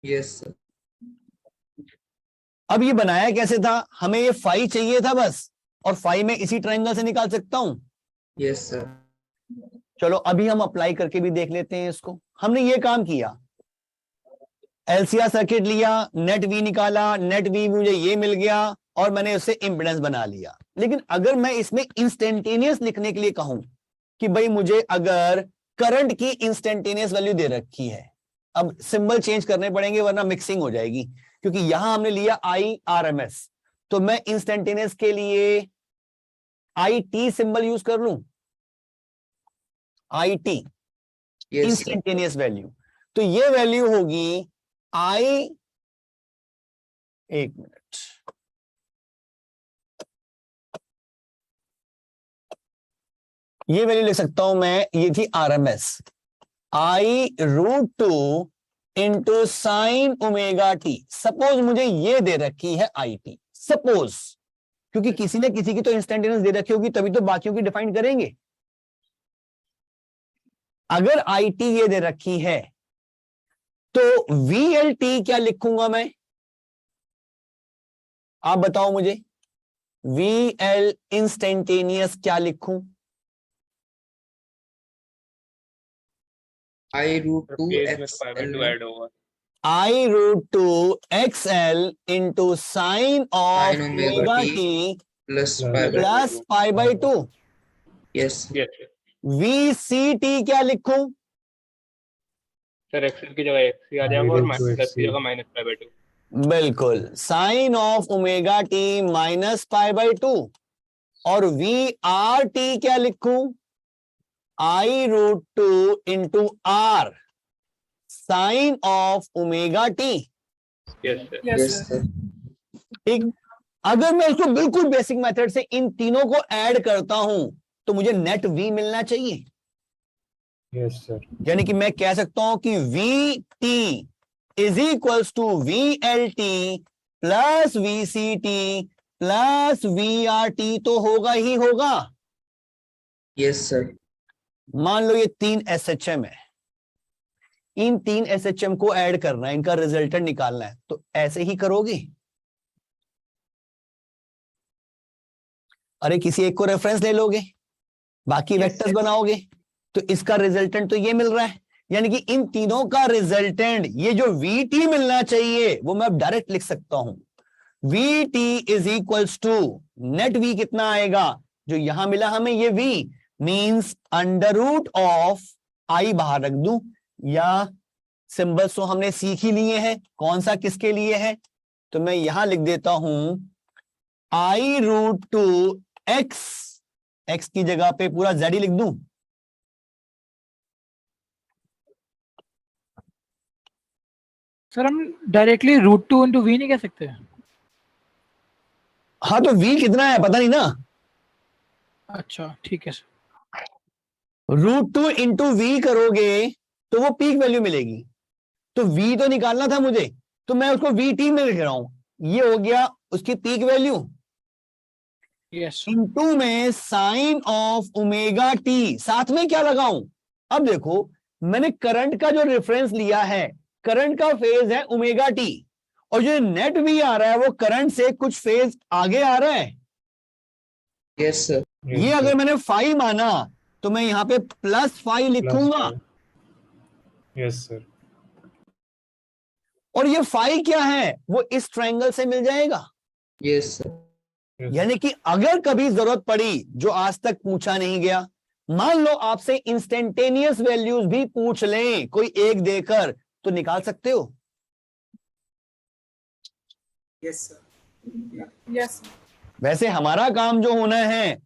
[SPEAKER 3] Yes sir.
[SPEAKER 1] अब ये बनाया कैसे था, हमें ये फाई चाहिए था बस, और फाई में इसी ट्रायंगल से निकाल सकता हूं।
[SPEAKER 3] Yes sir.
[SPEAKER 1] चलो अभी हम अप्लाई करके भी देख लेते हैं इसको। हमने ये काम किया, एलसीआर सर्किट लिया, नेट वी निकाला, नेट वी मुझे ये मिल गया और मैंने उससे इंपेडेंस बना लिया। लेकिन अगर मैं इसमें इंस्टेंटेनियस लिखने के लिए कहूं कि भाई मुझे अगर करंट की इंस्टेंटेनियस वैल्यू दे रखी है, अब सिंबल चेंज करने पड़ेंगे वरना मिक्सिंग हो जाएगी, क्योंकि यहां हमने लिया आई आरएमएस, तो मैं इंस्टेंटेनियस के लिए आई टी सिंबल यूज कर लूं, I T
[SPEAKER 3] yes sir.
[SPEAKER 1] Instantaneous value. तो ये वैल्यू होगी आई, एक मिनट, ये वैल्यू लिख सकता हूं मैं, ये थी आरएमएस, आई √2 into sine omega T. Suppose मुझे ये दे रखी है आई टी, सपोज, क्योंकि किसी ने किसी की तो इंस्टेंटेनियस दे रखी होगी तभी तो बाकियों की डिफाइन करेंगे। अगर आई टी ये दे रखी है तो VLT क्या लिखूंगा मैं, आप बताओ मुझे, VL इंस्टेंटेनियस क्या लिखूं?
[SPEAKER 3] आई √2
[SPEAKER 2] फेज में
[SPEAKER 3] XL
[SPEAKER 2] 5/2 ऐड होगा।
[SPEAKER 1] I √2 XL into sine of
[SPEAKER 3] Sin omega
[SPEAKER 1] omega
[SPEAKER 3] t
[SPEAKER 1] टी
[SPEAKER 3] प्लस
[SPEAKER 1] प्लस π/2।
[SPEAKER 3] यस।
[SPEAKER 2] यस
[SPEAKER 1] VCT क्या लिखूं?
[SPEAKER 2] सर, एक्सेल की जगह XC आ जाएगा और
[SPEAKER 6] -2
[SPEAKER 2] प्लस की जगह -π/2।
[SPEAKER 1] बिल्कुल, sine of omega t minus π/2। और VRT क्या लिखूं? I √2 into R sine of omega t.
[SPEAKER 2] Yes sir.
[SPEAKER 9] Yes,
[SPEAKER 3] yes
[SPEAKER 9] sir.
[SPEAKER 3] Sir.
[SPEAKER 1] ठीक, अगर मैं उसको बिल्कुल बेसिक मेथड से इन तीनों को ऐड करता हूं तो मुझे नेट V मिलना चाहिए।
[SPEAKER 2] Yes sir.
[SPEAKER 1] यानी कि मैं कह सकता हूं कि VT is equals to VLT plus VCT plus VRT तो होगा ही होगा।
[SPEAKER 3] Yes sir.
[SPEAKER 1] मान लो ये 3 SHM है, इन 3 SHM को ऐड करना है, इनका रिजल्टेंट निकालना है, तो ऐसे ही करोगे। अरे किसी एक को रेफरेंस ले लोगे, बाकी वेक्टर्स बनाओगे, तो इसका रिजल्टेंट तो ये मिल रहा है। यानी कि इन तीनों का रिजल्टेंट, ये जो VT मिलना चाहिए वो मैं अब डायरेक्ट लिख सकता हूं। VT is equals to net V कितना आएगा, जो यहां मिला हमें ये V मींस √ ऑफ आई बाहर रख दूं, या सिंबल्स तो हमने सीख ही लिए हैं कौन सा किसके लिए है, तो मैं यहां लिख देता हूं आई √2 x की जगह पे पूरा Z ही लिख दूं।
[SPEAKER 6] सर हम डायरेक्टली √2 इंटू वी नहीं कह सकते?
[SPEAKER 1] हाँ तो V कितना है पता नहीं ना,
[SPEAKER 6] अच्छा ठीक है सर।
[SPEAKER 1] √2 इंटू वी करोगे तो वो पीक वैल्यू मिलेगी, तो V तो निकालना था मुझे, तो मैं उसको VT में लिख रहा हूं, ये हो गया उसकी पीक वैल्यू।
[SPEAKER 6] यस
[SPEAKER 1] इंटू में साइन ऑफ ओमेगा टी, साथ में क्या लगाऊं? अब देखो मैंने करंट का जो रेफरेंस लिया है, करंट का फेज है ओमेगा टी, और जो नेट भी आ रहा है वो करंट से कुछ फेज आगे आ रहा है।
[SPEAKER 3] Yes sir.
[SPEAKER 1] ये अगर मैंने फाई माना तो मैं यहां पे प्लस फाई लिखूंगा,
[SPEAKER 2] यस सर।
[SPEAKER 1] और ये फाई क्या है वो इस ट्रायंगल से मिल जाएगा।
[SPEAKER 3] Yes sir.
[SPEAKER 1] यानी कि अगर कभी जरूरत पड़ी, जो आज तक पूछा नहीं गया, मान लो आपसे इंस्टेंटेनियस वैल्यूज भी पूछ लें कोई एक देकर, तो निकाल सकते हो?
[SPEAKER 7] Yes sir.
[SPEAKER 9] Yes, sir.
[SPEAKER 1] वैसे हमारा काम जो होना है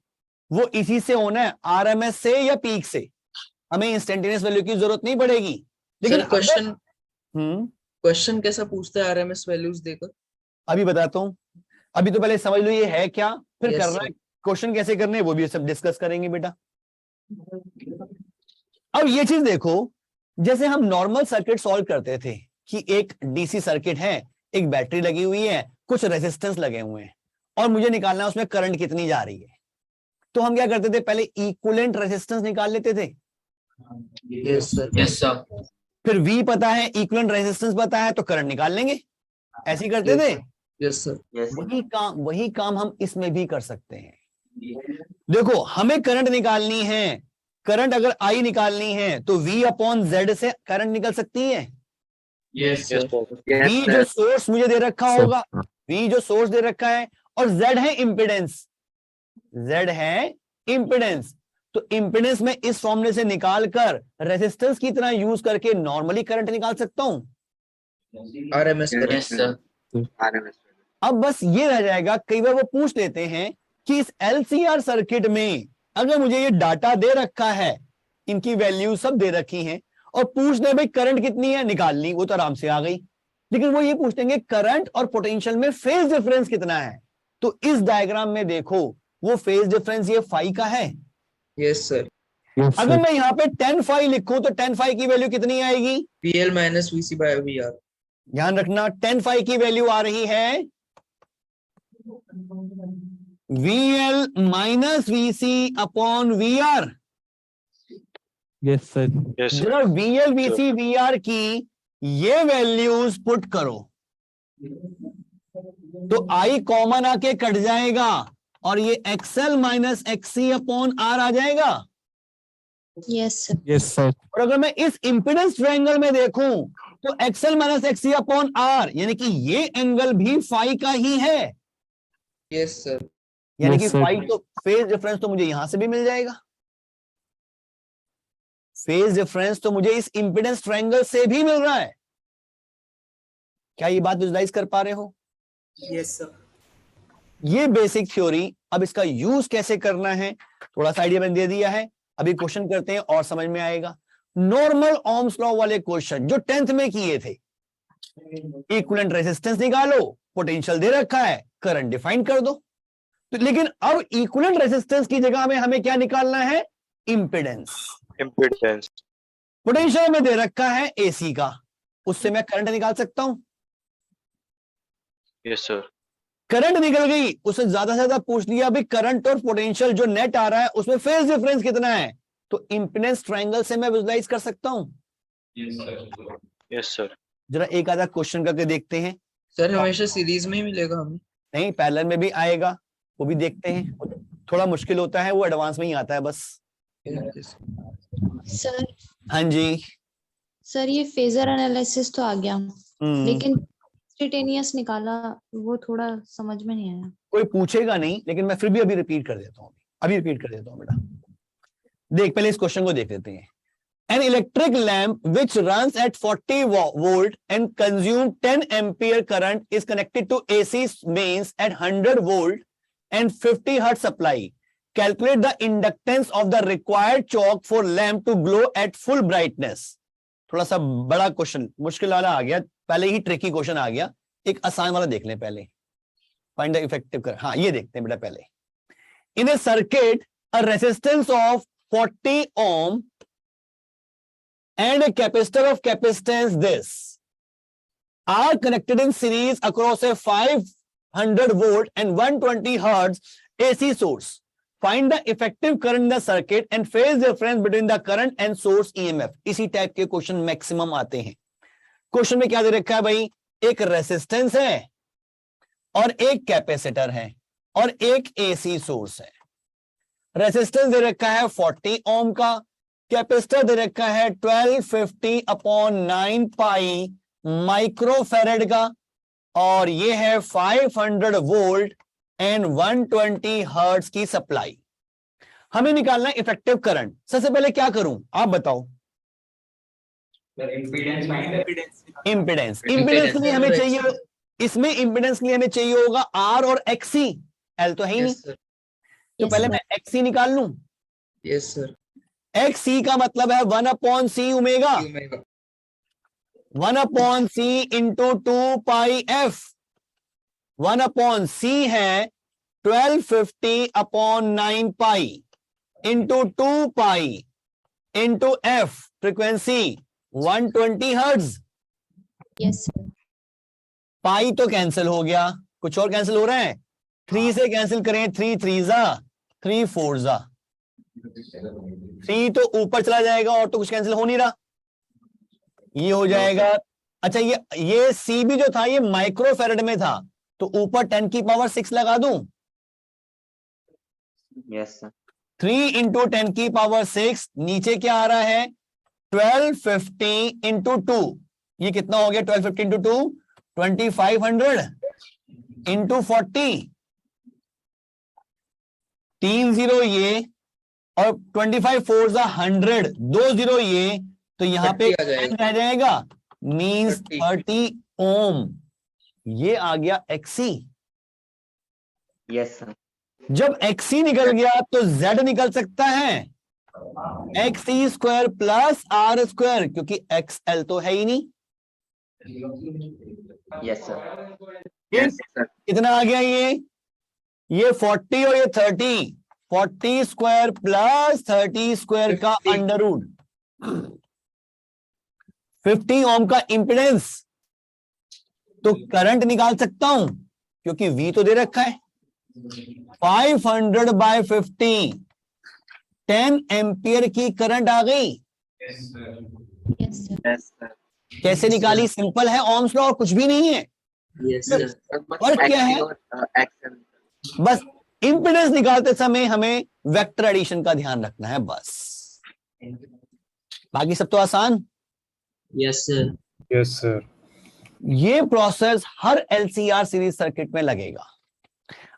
[SPEAKER 1] वो इसी से होना है, आरएमएस से या पीक से। हमें इंस्टेंटेनियस वैल्यू की जरूरत नहीं पड़ेगी। लेकिन
[SPEAKER 3] सर क्वेश्चन
[SPEAKER 1] हम्म
[SPEAKER 3] क्वेश्चन कैसा पूछता है आरएमएस वैल्यूज देकर?
[SPEAKER 1] अभी बताता हूं। अभी तो पहले समझ लो ये है क्या, फिर
[SPEAKER 3] Yes,
[SPEAKER 1] करना है।
[SPEAKER 3] sir.
[SPEAKER 1] क्वेश्चन कैसे करने हैं वो भी सब डिस्कस करेंगे बेटा। अब ये चीज देखो, जैसे हम नॉर्मल सर्किट सॉल्व करते थे कि एक डीसी सर्किट है, एक बैटरी लगी हुई है, कुछ रेजिस्टेंस लगे हुए हैं और मुझे निकालना है उसमें करंट कितनी जा रही है। तो हम क्या करते थे, पहले इक्विवेलेंट रेजिस्टेंस निकाल लेते थे।
[SPEAKER 3] Yes sir.
[SPEAKER 5] Yes sir.
[SPEAKER 1] फिर V पता है, इक्विवेलेंट रेजिस्टेंस पता है, तो करंट निकाल लेंगे। ऐसे ही करते थे।
[SPEAKER 3] Yes sir.
[SPEAKER 1] वही काम हम इसमें भी कर सकते हैं। देखो हमें करंट निकालनी है, करंट अगर I निकालनी है तो V/Z से करंट निकल सकती है।
[SPEAKER 5] Yes sir.
[SPEAKER 1] V जो सोर्स मुझे दे रखा होगा, V जो सोर्स दे रखा है, और Z है इंपेडेंस, Z है इंपेडेंस। तो इंपेडेंस में इस फॉर्मूले से निकालकर रेजिस्टेंस की तरह यूज करके नॉर्मली करंट निकाल सकता हूं।
[SPEAKER 3] RMS
[SPEAKER 5] yes sir.
[SPEAKER 1] अब बस ये रह जाएगा, कई बार वो पूछ लेते हैं कि इस एलसीआर सर्किट में अगर मुझे ये डाटा दे रखा है, इनकी वैल्यू सब दे रखी हैं, और पूछ ले भाई करंट कितनी है, निकाल ली, वो तो आराम से आ गई। लेकिन वो ये पूछेंगे करंट और पोटेंशियल में फेज डिफरेंस कितना है। तो इस डायग्राम में देखो वो फेज डिफरेंस ये फाई का है।
[SPEAKER 3] Yes sir.
[SPEAKER 1] अगर मैं यहाँ पे 10 फाई लिखूं तो 10 फाई की वैल्यू कितनी आएगी?
[SPEAKER 3] VL minus VC by VR।
[SPEAKER 1] ध्यान रखना 10 फाई की वैल्यू आ रही है VL minus VC upon VR।
[SPEAKER 10] Yes sir.
[SPEAKER 1] जरा VL VC VR की ये वैल्यूज पुट करो तो I कॉमन आके कट जाएगा और ये XL minus XC upon R आ जाएगा।
[SPEAKER 9] Yes, sir.
[SPEAKER 10] Yes sir.
[SPEAKER 1] और अगर मैं इस इंपेडेंस ट्रायंगल में देखूं तो XL minus XC upon R, यानी कि ये एंगल भी फाई का ही है।
[SPEAKER 3] Yes sir.
[SPEAKER 1] यानी
[SPEAKER 10] Yes,
[SPEAKER 1] कि
[SPEAKER 10] sir.
[SPEAKER 1] फाई तो फेज डिफरेंस तो मुझे यहां से भी मिल जाएगा, फेज डिफरेंस तो मुझे इस इंपेडेंस ट्रायंगल से भी मिल रहा है। क्या ये बात विजुलाइज कर पा रहे हो?
[SPEAKER 7] Yes sir.
[SPEAKER 1] ये बेसिक थ्योरी। अब इसका यूज कैसे करना है थोड़ा सा आइडिया मैंने दे दिया है। अभी क्वेश्चन करते हैं और समझ में आएगा। नॉर्मल ओम्स लॉ वाले क्वेश्चन जो 10th में किए थे, इक्विवेलेंट रेजिस्टेंस निकालो, पोटेंशियल दे रखा है, करंट डिफाइन कर दो। तो लेकिन अब इक्विवेलेंट रेजिस्टेंस की जगह में हमें क्या निकालना है? इंपेडेंस। पोटेंशियल में दे रखा है AC का, उससे मैं करंट निकाल सकता हूं।
[SPEAKER 2] Yes sir.
[SPEAKER 1] करंट निकल गई, उससे ज्यादा से ज्यादा पूछ लिया भाई करंट और पोटेंशियल जो नेट आ रहा है उसमें फेज डिफरेंस कितना है, तो इंपेडेंस ट्रायंगल से मैं विजुलाइज कर सकता हूं।
[SPEAKER 2] Yes sir.
[SPEAKER 1] जरा एक आधा क्वेश्चन करके देखते हैं।
[SPEAKER 3] सर हमेशा सीरीज में ही मिलेगा हमें?
[SPEAKER 1] नहीं, पैरेलल में भी आएगा, वो भी देखते हैं। थोड़ा मुश्किल होता है, वो एडवांस में ही आता है बस।
[SPEAKER 9] सर
[SPEAKER 1] हाँ जी।
[SPEAKER 9] सर ये फेजर एनालिसिस तो आ गया, लेकिन इंस्टेंटेनियस निकाला वो थोड़ा समझ में नहीं आया।
[SPEAKER 1] कोई पूछेगा नहीं, लेकिन मैं फिर भी अभी रिपीट कर देता हूँ। अभी रिपीट कर देता हूँ बेटा। देख पहले इस क्वेश्चन को देख लेते हैं। An electric lamp which runs at 40 volt and consumes 10 ampere current is connected to AC mains at 100 volt and 50 hertz supply. Calculate the inductance of the required chalk for lamp to glow at full brightness. थोड़ा सा बड़ा question, मुश्किल वाला आ गया, पहले ही tricky question आ गया। एक आसान वाला देख लें पहले। Find the effective current. हाँ ये देखते हैं बेटा पहले। In a circuit, a resistance of 40 ohm and a capacitor of capacitance this are connected in series across a 500 volt and 120 hertz AC source. Find the effective current in the circuit and phase difference between the current and source EMF. इसी type के question maximum आते हैं। Question में क्या दे रखा है भाई? एक रेसिस्टेंस है और एक कैपेसिटर है और एक AC सोर्स है। रेसिस्टेंस दे रखा है 40 ओम का, कैपेसिटर दे रखा है 1250 अपॉन 9 पाई माइक्रोफेरेड का, और ये है 500 वोल्ट एंड 120 हर्ट्ज की सप्लाई। हमें निकालना है इफेक्टिव करंट। सबसे पहले क्या करूं आप बताओ?
[SPEAKER 5] इम्पीडेंस
[SPEAKER 7] इम्पीडेंस
[SPEAKER 1] इम्पीडेंस के लिए हमें
[SPEAKER 3] Impedance.
[SPEAKER 1] चाहिए, इसमें इम्पीडेंस के लिए हमें चाहिए होगा आर और एक्सी, एल तो है ही नहीं,
[SPEAKER 3] Yes, sir.
[SPEAKER 1] तो
[SPEAKER 9] Yes,
[SPEAKER 1] पहले
[SPEAKER 9] sir.
[SPEAKER 1] मैं एक्सी निकाल लूं।
[SPEAKER 3] Yes, sir.
[SPEAKER 1] एक्सी का मतलब है 1/c omega,
[SPEAKER 3] Omega.
[SPEAKER 1] 1/c into 2πf, 1/c है 1250/9 pi into 2 pi into F, frequency 120 hertz.
[SPEAKER 9] Yes, sir.
[SPEAKER 1] पाई तो कैंसिल हो गया, कुछ और कैंसिल हो रहा है, 3 से कैंसिल करें, 3 3 3 4 3 तो ऊपर चला जाएगा और तो कुछ कैंसिल हो नहीं रहा, ये हो जाएगा। अच्छा ये सी भी जो था ये माइक्रो फेरेड में था, तो ऊपर 10⁶ लगा दूं,
[SPEAKER 4] यस सर
[SPEAKER 1] 3 इंटू 10⁶, नीचे क्या आ रहा है 1250 इंटू 2, ये कितना हो गया 1250 इंटू 2 2500 इंटू 40, 3 0 ये और 25 4 100, 2 0 ये, तो यहां पे
[SPEAKER 3] 30 आ जाएगा।
[SPEAKER 1] रह जाएगा, मींस
[SPEAKER 3] 30
[SPEAKER 1] 30 ओम, ये आ गया एक्सी।
[SPEAKER 4] यस सर
[SPEAKER 1] जब एक्सी निकल गया तो जेड निकल सकता है, XC square plus R square, क्योंकि एक्स एल तो है ही नहीं।
[SPEAKER 4] Yes sir
[SPEAKER 3] Yes, sir.
[SPEAKER 1] कितना आ गया ये 40 और ये 30, 40 स्क्वायर प्लस 30 स्क्वायर का
[SPEAKER 3] 50.
[SPEAKER 1] अंडर रूट, 50 ओम का इंपिडेंस, तो करंट निकाल सकता हूं क्योंकि V तो दे रखा है, 500/50 10 एम्पियर की करंट आ गई।
[SPEAKER 9] Yes, sir.
[SPEAKER 8] यस सर
[SPEAKER 1] कैसे निकाली, सिंपल है, ओम्स लॉ और कुछ भी नहीं है,
[SPEAKER 8] यस
[SPEAKER 1] सर,
[SPEAKER 8] सर
[SPEAKER 1] फर्क क्या है?
[SPEAKER 8] एक्सेल
[SPEAKER 1] बस इंपिडेंस निकालते समय हमें वेक्टर एडिशन का ध्यान रखना है बस, बाकी सब तो आसान।
[SPEAKER 8] यस सर
[SPEAKER 5] यस सर
[SPEAKER 1] ये प्रोसेस हर एलसीआर सीरीज सर्किट में लगेगा।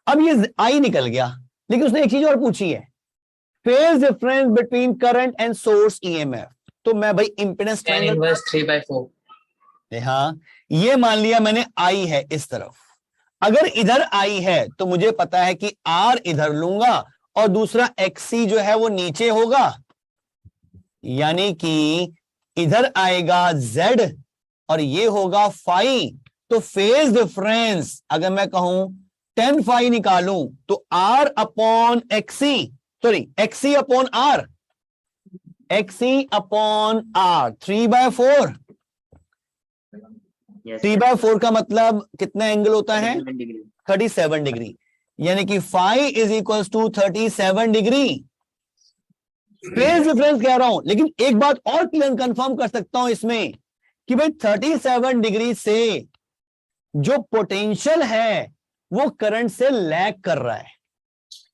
[SPEAKER 1] अब ये आई निकल गया, लेकिन उसने एक चीज और पूछी है, phase difference between current and source EMF, तो मैं भाई इंपिडेंस
[SPEAKER 8] tan
[SPEAKER 1] ट्रायंगल,
[SPEAKER 8] inverse 3/4
[SPEAKER 1] हाँ ये मान लिया मैंने आई है इस तरफ, अगर इधर आई है तो मुझे पता है कि आर इधर लूंगा और दूसरा एक्सी जो है वो नीचे होगा, यानी कि इधर आएगा जेड और ये होगा फाई, तो फेज डिफरेंस अगर मैं कहूं 10 फाई निकालूं तो R upon XC, sorry XC upon R, XC upon R 3/4,
[SPEAKER 4] yes
[SPEAKER 1] 3/4 का मतलब कितना एंगल होता है
[SPEAKER 4] डिग्री
[SPEAKER 1] 37 डिग्री, यानी कि phi is equal to 37 degree. Phase difference कह रहा हूं, लेकिन एक बात और क्लियर कंफर्म कर सकता हूं इसमें कि भाई 37 डिग्री से जो पोटेंशियल है वो करंट से लैग कर रहा है,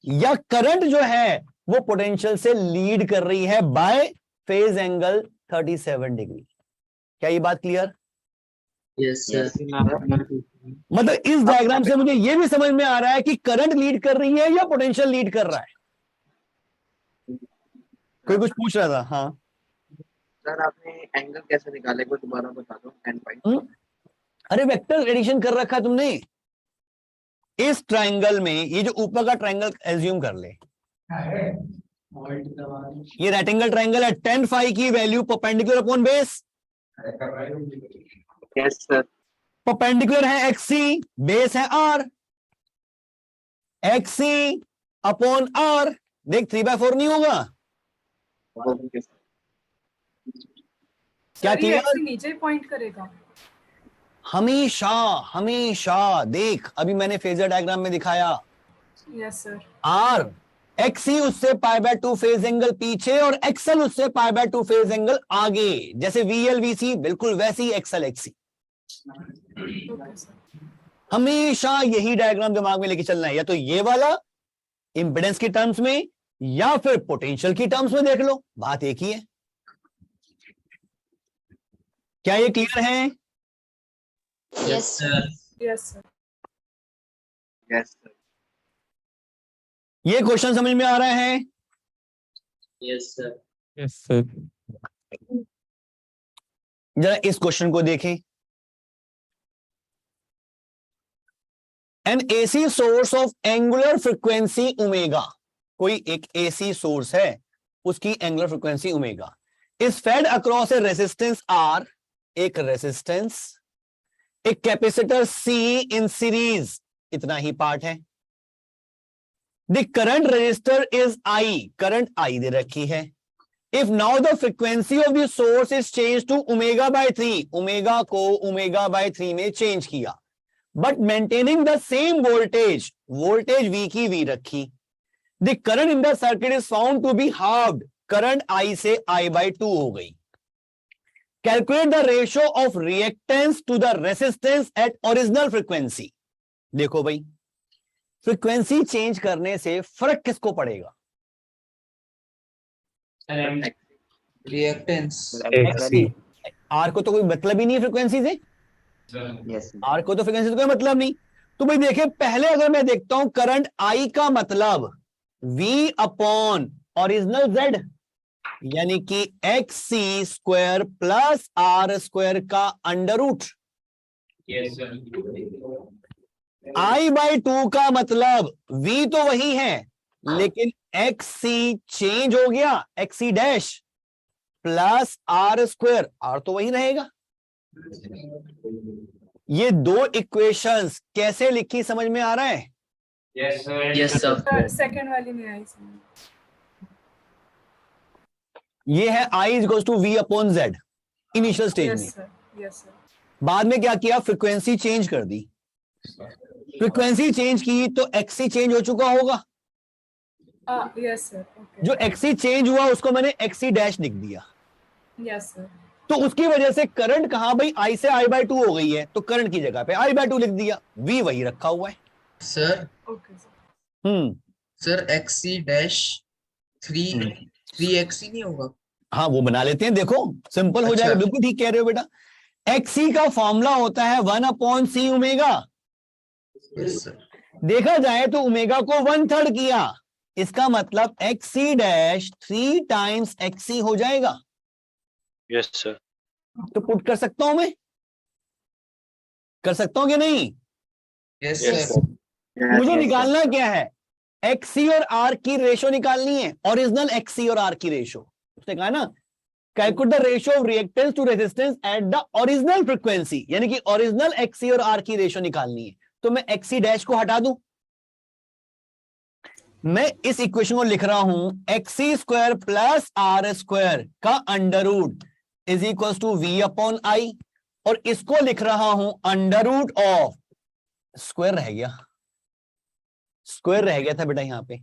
[SPEAKER 1] या करंट जो है वो पोटेंशियल से लीड कर रही है बाय फेज एंगल 37 डिग्री। क्या ये बात क्लियर?
[SPEAKER 8] यस सर
[SPEAKER 1] मतलब इस डायग्राम से मुझे ये भी समझ में आ रहा है कि करंट लीड कर रही है या पोटेंशियल लीड कर रहा है। कोई कुछ पूछ रहा था? हाँ
[SPEAKER 8] सर आपने एंगल कैसे निकाले को दोबारा बता दो 10
[SPEAKER 1] अरे वेक्टर एडिशन कर रखा है तुमने, इस ट्रायंगल में ये जो ऊपर का ट्रायंगल एज्यूम कर ले, ये रेक्टेंगल ट्रायंगल है, 10 फाई की value perpendicular upon base,
[SPEAKER 8] yes sir
[SPEAKER 1] perpendicular है एक्सी, बेस है आर, एक्सी अपॉन आर, देख 3/4 नहीं होगा क्या? क्लियर?
[SPEAKER 11] नीचे पॉइंट करेगा
[SPEAKER 1] हमेशा हमेशा देख, अभी मैंने फेजर डायग्राम में दिखाया,
[SPEAKER 11] यस सर
[SPEAKER 1] आर एक्सी उससे π/2 फेज एंगल पीछे और एक्सएल उससे π/2 फेज एंगल आगे, जैसे वीएल वीसी बिल्कुल वैसी एक्सएल एक्सी,
[SPEAKER 11] ओके सर
[SPEAKER 1] हमेशा यही डायग्राम दिमाग में लेके चलना है, या तो ये वाला इंपेडेंस की टर्म्स में या फिर पोटेंशियल की टर्म्स में, देख लो बात एक ही है। क्या ये क्लियर है?
[SPEAKER 9] Yes, sir.
[SPEAKER 11] Yes sir
[SPEAKER 8] yes sir
[SPEAKER 1] ये क्वेश्चन समझ में आ रहा है?
[SPEAKER 8] Yes sir
[SPEAKER 10] Yes, sir.
[SPEAKER 1] जरा इस क्वेश्चन को देखें। An AC source of angular frequency omega, कोई एक एसी सोर्स है, उसकी angular frequency omega is fed across a resistance R, एक रेजिस्टेंस, एक कैपेसिटर सी इन सीरीज, इतना ही पार्ट है। The current register is I, current I दे रखी है। If now the frequency of the source is change to omega by 3, omega को omega by 3 में चेंज किया, but maintaining the same voltage, voltage V की V रखी। The current in the circuit is found to be halved, current I से I by 2 हो गई। Calculate the ratio of reactance to the resistance at original frequency. देखो भाई, frequency change करने से फर्क किसको पड़ेगा?
[SPEAKER 3] रिएक्टेंस।
[SPEAKER 1] आर को तो कोई मतलब ही नहीं है फ्रीक्वेंसी से, आर को तो फ्रीक्वेंसी से कोई मतलब नहीं। तो भाई देखें, पहले अगर मैं देखता हूं करंट आई का मतलब V अपॉन ओरिजिनल Z, यानी कि X C square plus R square का अंडर रूट। आई बाई 2 का मतलब V तो वही है, लेकिन एक्स सी चेंज हो गया, X C dash plus R square, R तो वही रहेगा। ये दो इक्वेशंस कैसे लिखी समझ में आ रहा है?
[SPEAKER 5] Yes sir.
[SPEAKER 11] सेकंड वाली में आई समझ।
[SPEAKER 1] ये है I is to V upon Z initial stage में।
[SPEAKER 11] Yes sir.
[SPEAKER 1] बाद में क्या किया, फ्रीक्वेंसी चेंज कर दी। फ्रीक्वेंसी चेंज की तो XC चेंज हो चुका होगा।
[SPEAKER 11] Yes sir.
[SPEAKER 1] जो XC चेंज हुआ उसको मैंने XC डैश लिख दिया।
[SPEAKER 11] Yes sir.
[SPEAKER 1] तो उसकी वजह से करंट कहां भाई, I से I बाय 2 हो गई है, तो करंट की जगह पे I बाय 2 लिख दिया, V वही रखा हुआ है।
[SPEAKER 3] Sir
[SPEAKER 11] okay sir.
[SPEAKER 3] Sir XC dash 3XC नहीं होगा?
[SPEAKER 1] हाँ वो बना लेते हैं, देखो सिंपल हो जाएगा। बिल्कुल ठीक कह रहे हो बेटा। XC का फॉर्मूला होता है 1 अपॉन C ओमेगा। देखा जाए तो ओमेगा को 1/3 किया, इसका मतलब XC डैश 3 टाइम्स XC हो जाएगा।
[SPEAKER 2] Yes sir.
[SPEAKER 1] तो पुट कर सकता हूं मैं, कर सकता हूं कि नहीं?
[SPEAKER 3] Yes sir.
[SPEAKER 1] मुझे निकालना क्या है, XC और R की रेशो निकालनी है, ओरिजिनल XC और R की रेशो। उसने कहा ना, calculate the ratio of reactance to resistance at the original frequency, यानी कि ओरिजिनल XC और R की रेशो निकालनी है। तो मैं XC डैश को हटा दूं, मैं इस इक्वेशन को लिख रहा हूं XC square plus R square का under root is equal to V upon I, और इसको लिख रहा हूं अंडर रूट ऑफ, स्क्वायर रह गया, स्क्वायर रह गया था बेटा यहां पे,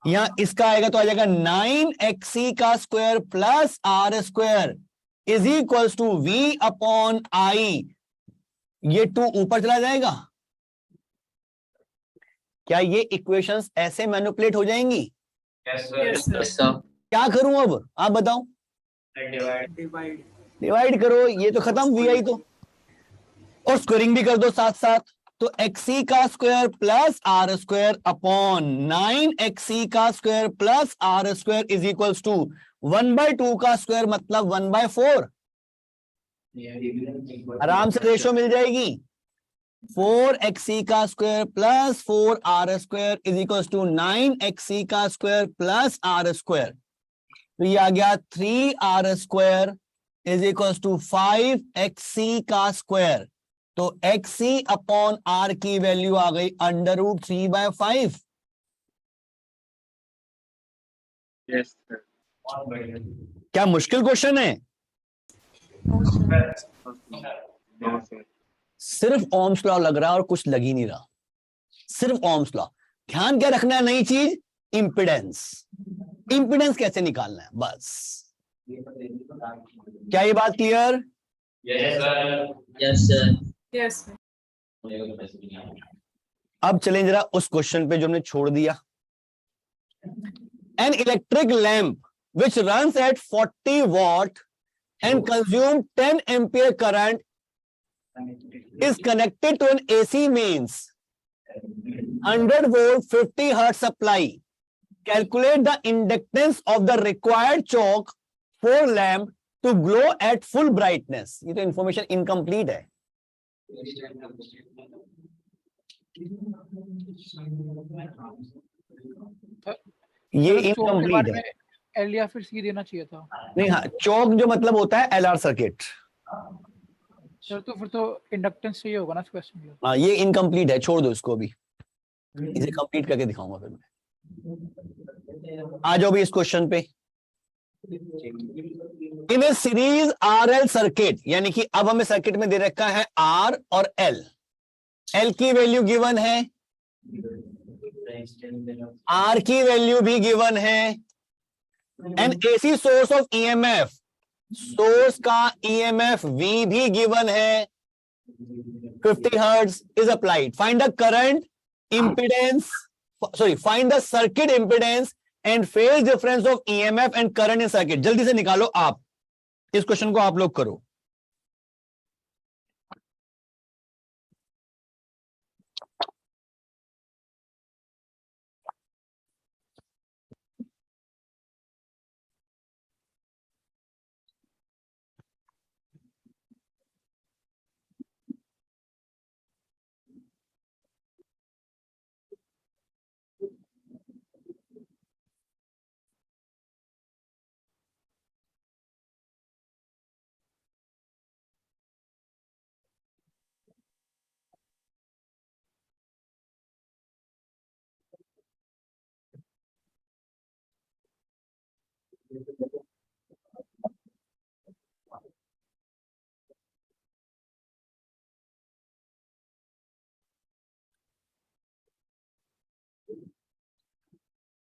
[SPEAKER 1] यहां इसका आएगा तो आ जाएगा 9XC का square plus R square is equal to V upon I। ये 2 ऊपर चला जाएगा। क्या ये इक्वेशंस ऐसे मैनिपुलेट हो जाएंगी?
[SPEAKER 5] Yes
[SPEAKER 11] sir.
[SPEAKER 1] क्या करूं अब आप बताओ? डिवाइड करो, ये तो खत्म VI तो, और स्क्वायरिंग भी कर दो साथ साथ। तो XC का square plus R square upon 9XC का square plus R square is equals to 1/2 का स्क्वायर मतलब 1/4। आराम से रेशो मिल जाएगी। 4XC का square plus 4R square is equals to 9XC का स्क्वायर प्लस R स्क्वायर। तो ये आ गया 3R square is equals to 5XC का स्क्वायर। तो XC अपॉन R की वैल्यू आ गई अंडर रूट 3/5।
[SPEAKER 8] Yes sir.
[SPEAKER 1] क्या मुश्किल क्वेश्चन है? सिर्फ ओम्स लॉ लग रहा है और कुछ लग ही नहीं रहा, सिर्फ ओम्स लॉ। ध्यान क्या रखना है, नई चीज इंपिडेंस। इंपिडेंस कैसे निकालना है बस। क्या ये बात clear?
[SPEAKER 5] Yes sir.
[SPEAKER 11] Yes sir.
[SPEAKER 1] अब चलें जरा उस क्वेश्चन पे जो हमने छोड़ दिया। An electric lamp which runs at 40 what and consume 10 ampere current is connected to an AC mains 100 volt 50 hertz supply. Calculate the inductance of the required choke for lamp to glow at full brightness. ये तो information incomplete है। ये incomplete है।
[SPEAKER 6] L या फिर सी देना चाहिए था।
[SPEAKER 1] नहीं, हाँ, चौक जो मतलब होता है LR सर्किट।
[SPEAKER 6] सर तो फिर तो इंडक्टेंस चाहिए होगा ना इस क्वेश्चन में।
[SPEAKER 1] हाँ, ये इनकम्प्लीट है, छोड़ दो इसको अभी, इसे कंप्लीट करके दिखाऊंगा फिर मैं। आ जाओ भी इस क्वेश्चन पे। इन ए सीरीज RL सर्किट, यानी कि अब हमें सर्किट में दे रखा है R और L। L की वैल्यू गिवन है, R की वैल्यू भी गिवन है, and AC source of EMF, source का EMF V भी गिवन है, 50 hertz is applied. Find the current impedance, find the circuit impedance and phase difference of EMF and current in circuit। जल्दी से निकालो आप, इस क्वेश्चन को आप लोग करो।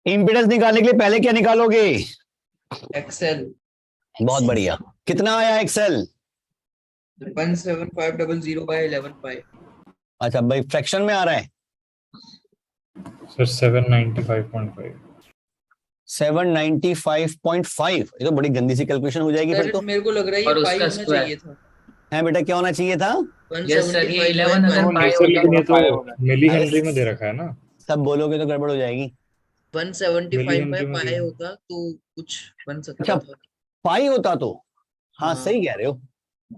[SPEAKER 1] इंपीडेंस निकालने के लिए पहले क्या निकालोगे?
[SPEAKER 3] एक्सेल।
[SPEAKER 1] बहुत बढ़िया। कितना आया एक्सेल?
[SPEAKER 3] 17500 by 11 pi।
[SPEAKER 1] अच्छा भाई, फ्रैक्शन में आ रहा है
[SPEAKER 2] सर 795.5।
[SPEAKER 1] 795.5। ये तो बड़ी गंदी सी कैलकुलेशन हो जाएगी फिर तो।
[SPEAKER 3] मेरे को लग रहा है ये पाई होना चाहिए था।
[SPEAKER 1] है बेटा, क्या होना चाहिए था?
[SPEAKER 3] यस सर, ये 11 अगर पाई होता
[SPEAKER 2] मिली हेनरी में दे रखा है ना।
[SPEAKER 1] सब बोलोगे तो गड़बड़ हो जाएगी।
[SPEAKER 3] 175 में पाई होता तो कुछ बन सकता था।
[SPEAKER 1] पाई होता तो हाँ, सही कह रहे हो,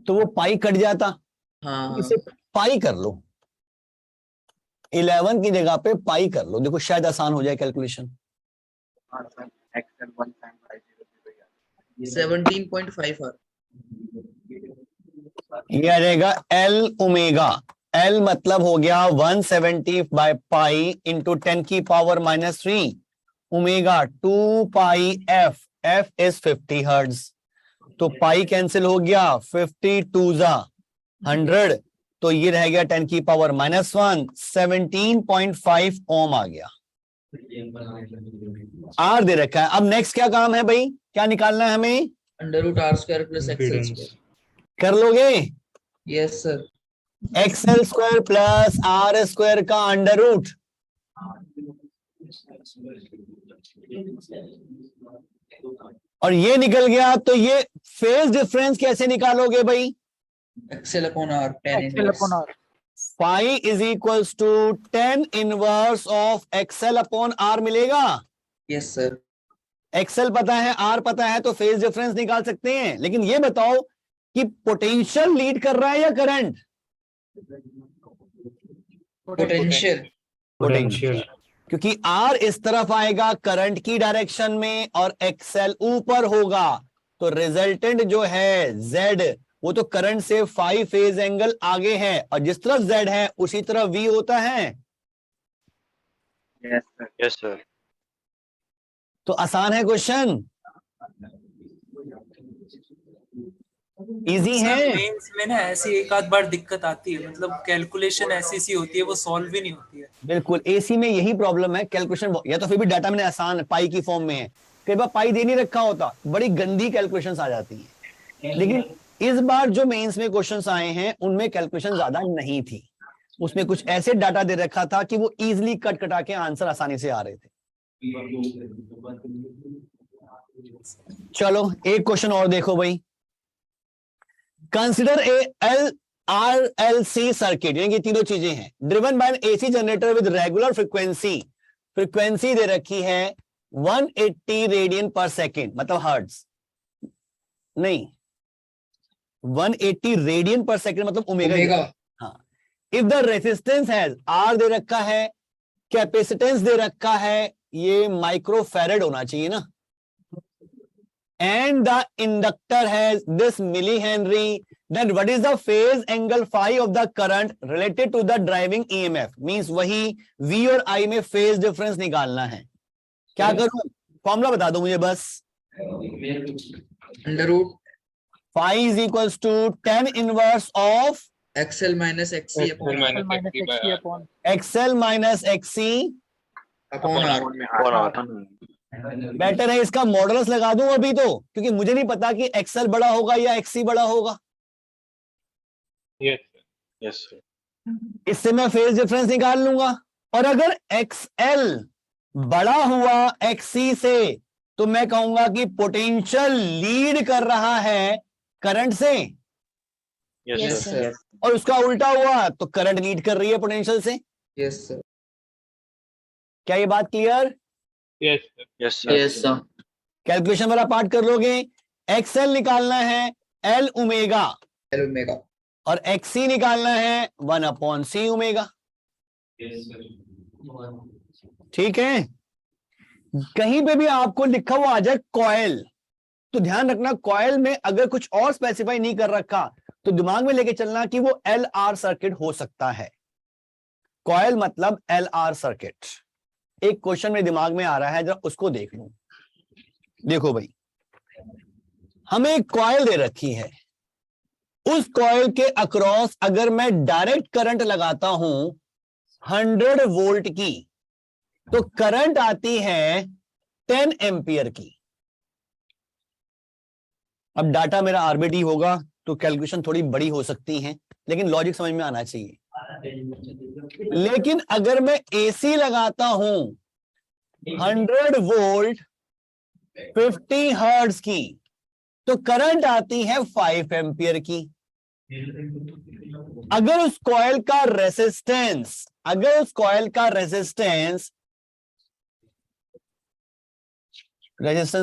[SPEAKER 1] तो वो पाई कट जाता।
[SPEAKER 3] हाँ,
[SPEAKER 1] इसे पाई कर लो, 11 की जगह पे पाई कर लो, देखो शायद आसान हो जाए कैलकुलेशन।
[SPEAKER 3] 17.5
[SPEAKER 1] ये आ जाएगा L ओमेगा। L मतलब हो गया 170 बाय पाई इंटू 10 की power -3 omega 2 pi F। F is 50 hertz, तो पाई कैंसिल हो गया, 50 2 जा 100, तो ये रह गया 10 की पावर -1, 17.5 ओम आ गया। R दे रखा है। अब नेक्स्ट क्या काम है भाई, क्या निकालना है हमें?
[SPEAKER 3] √R² + XL²।
[SPEAKER 1] कर लोगे?
[SPEAKER 3] Yes sir.
[SPEAKER 1] XL² + R² का √। और ये निकल गया, तो ये फेज डिफरेंस कैसे निकालोगे भाई?
[SPEAKER 3] XL/R, 10
[SPEAKER 6] XL/R।
[SPEAKER 1] Pi is equals to 10 inverse of XL/R मिलेगा।
[SPEAKER 3] Yes sir.
[SPEAKER 1] XL पता है, R पता है, तो फेज डिफरेंस निकाल सकते हैं। लेकिन ये बताओ कि पोटेंशियल लीड कर रहा है या करंट?
[SPEAKER 3] पोटेंशियल।
[SPEAKER 1] क्योंकि R इस तरफ आएगा करंट की डायरेक्शन में और XL ऊपर होगा, तो रिजल्टेंट जो है Z वो तो करंट से 5 फेज एंगल आगे है, और जिस तरफ Z है उसी तरफ V होता है।
[SPEAKER 5] Yes sir.
[SPEAKER 1] तो आसान है क्वेश्चन, इजी है।
[SPEAKER 7] मेंस में ना ऐसी एक आध बार दिक्कत आती है, मतलब कैलकुलेशन ऐसी सी होती है वो सॉल्व ही नहीं होती है।
[SPEAKER 1] बिल्कुल, AC में यही प्रॉब्लम है, कैलकुलेशन या तो फिर भी डाटा मैंने आसान पाई की फॉर्म में है, कई बार पाई दे नहीं रखा होता, बड़ी गंदी कैलकुलेशंस आ जाती हैं। लेकिन इस बार जो मेंस में क्वेश्चंस आए हैं उनमें कैलकुलेशन ज्यादा नहीं थी, उसमें कुछ ऐसे डाटा दे रखा था कि वो इजीली कट कटा के आंसर आसानी से आ रहे थे। चलो एक क्वेश्चन और देखो भाई। कंसिडर ए RLC सर्किट, यानी कि तीनों चीजें हैं, driven by an AC generator with regular frequency. Frequency दे रखी है 180 रेडियन पर सेकेंड, मतलब हर्ट्ज नहीं, 180 रेडियन पर सेकंड मतलब ओमेगा।
[SPEAKER 3] ओमेगा।
[SPEAKER 1] हाँ, if the resistance has R दे रखा है, कैपेसिटेंस दे रखा है, ये माइक्रोफैरेड होना चाहिए ना, and the inductor has this milli henry, then what is the phase angle phi of the current related to the driving EMF? means वही V और I में phase difference निकालना है। क्या करूं? फॉर्मूला बता दो मुझे बस।
[SPEAKER 3] Under root
[SPEAKER 1] phi is equals to tan inverse of
[SPEAKER 3] XL minus XC upon
[SPEAKER 1] XL minus XC
[SPEAKER 3] R।
[SPEAKER 1] Better है इसका मॉडुलस लगा दूं अभी तो, क्योंकि मुझे नहीं पता कि XL बड़ा होगा या XC बड़ा होगा।
[SPEAKER 2] Yes sir.
[SPEAKER 1] इससे मैं फेज डिफरेंस निकाल लूंगा, और अगर XL बड़ा हुआ XC से तो मैं कहूंगा कि पोटेंशियल लीड कर रहा है करंट से।
[SPEAKER 3] Yes sir.
[SPEAKER 1] और उसका उल्टा हुआ तो करंट लीड कर रही है पोटेंशियल से।
[SPEAKER 3] Yes sir.
[SPEAKER 1] क्या ये बात क्लियर?
[SPEAKER 2] Yes
[SPEAKER 11] sir.
[SPEAKER 1] कैलकुलेशन वाला पार्ट कर लोगे। XL निकालना है L ओमेगा,
[SPEAKER 3] L ओमेगा,
[SPEAKER 1] और XC निकालना है 1/C ओमेगा। ठीक है, कहीं पे भी आपको लिखा हुआ आ जाए कॉइल, तो ध्यान रखना कॉइल में अगर कुछ और स्पेसिफाई नहीं कर रखा तो दिमाग में लेके चलना कि वो LR सर्किट हो सकता है। कॉइल मतलब LR सर्किट। एक क्वेश्चन मेरे दिमाग में आ रहा है, जरा उसको देख लूं। देखो भाई, हमें एक कॉइल दे रखी है, उस कॉइल के अक्रॉस अगर मैं डायरेक्ट करंट लगाता हूं 100 वोल्ट की, तो करंट आती है 10 एम्पियर की। अब डाटा मेरा आरबीटी होगा तो कैलकुलेशन थोड़ी बड़ी हो सकती है, लेकिन लॉजिक समझ में आना चाहिए। लेकिन अगर मैं एसी लगाता हूं 100 वोल्ट 50 हर्ट्ज की, तो करंट आती है 5 एम्पियर की। अगर उस कॉइल का रेजिस्टेंस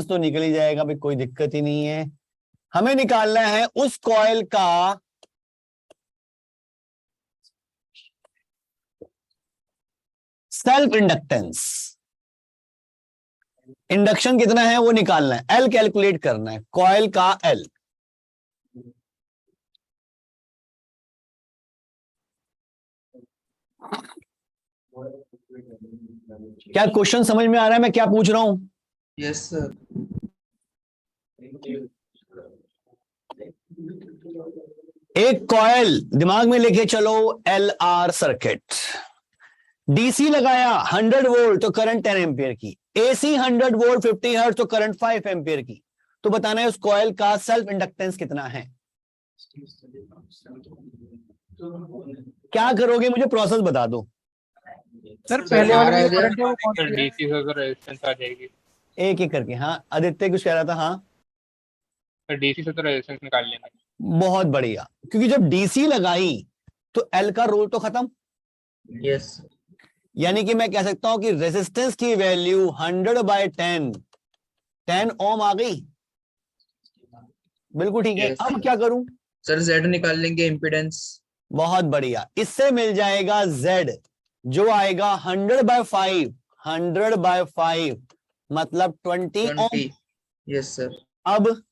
[SPEAKER 1] तो निकल ही जाएगा भाई, कोई दिक्कत ही नहीं है। हमें निकालना है उस कॉइल का सेल्फ इंडक्टेंस। इंडक्शन कितना है वो निकालना है, एल कैलकुलेट करना है, कॉइल का एल। क्या क्वेश्चन समझ में आ रहा है मैं क्या पूछ रहा हूं?
[SPEAKER 3] Yes sir.
[SPEAKER 1] एक कॉइल दिमाग में लेके चलो, LR सर्किट। डीसी लगाया 100 वोल्ट तो करंट 10 एम्पियर की, एसी 100 वोल्ट 50 हर्ट्ज तो करंट 5 एम्पियर की। तो बताना है उस कॉइल का सेल्फ इंडक्टेंस कितना है। क्या करोगे मुझे प्रोसेस बता दो
[SPEAKER 6] सर। पहले वाला जो करंट है वो कौन सा है?
[SPEAKER 2] डीसी से तो रेजिस्टेंस आ जाएगी।
[SPEAKER 1] एक एक करके। हाँ आदित्य कुछ कह रहा था। हाँ
[SPEAKER 2] तो डीसी से तो रेजिस्टेंस निकाल लेना।
[SPEAKER 1] बहुत बढ़िया, क्योंकि जब डीसी लगाई तो एल का रोल तो खत्म।
[SPEAKER 3] यस।
[SPEAKER 1] यानी कि मैं कह सकता हूं कि रेजिस्टेंस की वैल्यू 100/10 ओम आ गई। बिल्कुल ठीक है।
[SPEAKER 3] Yes.
[SPEAKER 1] अब क्या करूं?
[SPEAKER 3] सर Z निकाल लेंगे, इम्पीडेंस।
[SPEAKER 1] बहुत बढ़िया, इससे मिल जाएगा Z जो आएगा 100/5 100/5 मतलब 20 ओम।
[SPEAKER 3] Yes sir.
[SPEAKER 1] अब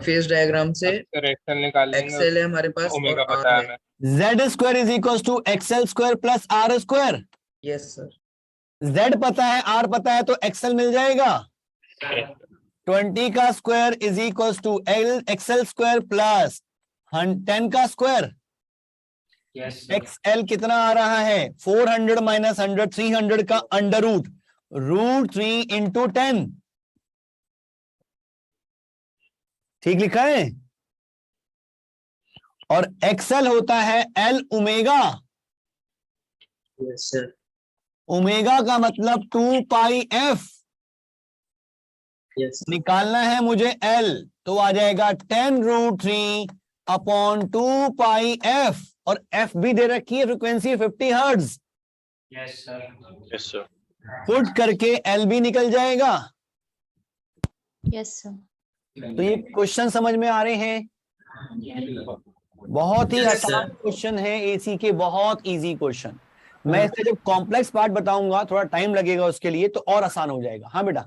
[SPEAKER 3] फेज डायग्राम से
[SPEAKER 2] सर एक्सेल निकाल लेंगे।
[SPEAKER 3] एक्सेल है हमारे पास
[SPEAKER 2] ओमेगा
[SPEAKER 3] और
[SPEAKER 2] पता
[SPEAKER 3] R
[SPEAKER 2] है
[SPEAKER 3] है।
[SPEAKER 1] Z² is equal to XL² plus R²।
[SPEAKER 3] Yes sir.
[SPEAKER 1] Z पता है, R पता है, तो XL मिल जाएगा। 20 का square is equal to XL² plus 10 का स्क्वायर। XL कितना आ रहा है? 400 माइनस 100 300 का अंडर रूट 3 इंटू 10। ठीक लिखा है। और XL होता है L omega.
[SPEAKER 3] Yes sir.
[SPEAKER 1] Omega का मतलब 2πf।
[SPEAKER 3] यस।
[SPEAKER 1] निकालना है मुझे L, तो आ जाएगा 10√3/2πf। और F भी दे रखी है, frequency 50 hertz.
[SPEAKER 5] Yes sir.
[SPEAKER 1] Put करके L भी निकल जाएगा।
[SPEAKER 9] Yes sir.
[SPEAKER 1] तो ये क्वेश्चन समझ में आ रहे हैं। बहुत ही
[SPEAKER 11] Yes,
[SPEAKER 1] आसान
[SPEAKER 11] sir.
[SPEAKER 1] क्वेश्चन है एसी के, बहुत इजी क्वेश्चन। मैं इसका जब कॉम्प्लेक्स पार्ट बताऊंगा, थोड़ा टाइम लगेगा उसके लिए, तो और आसान हो जाएगा। हाँ बेटा।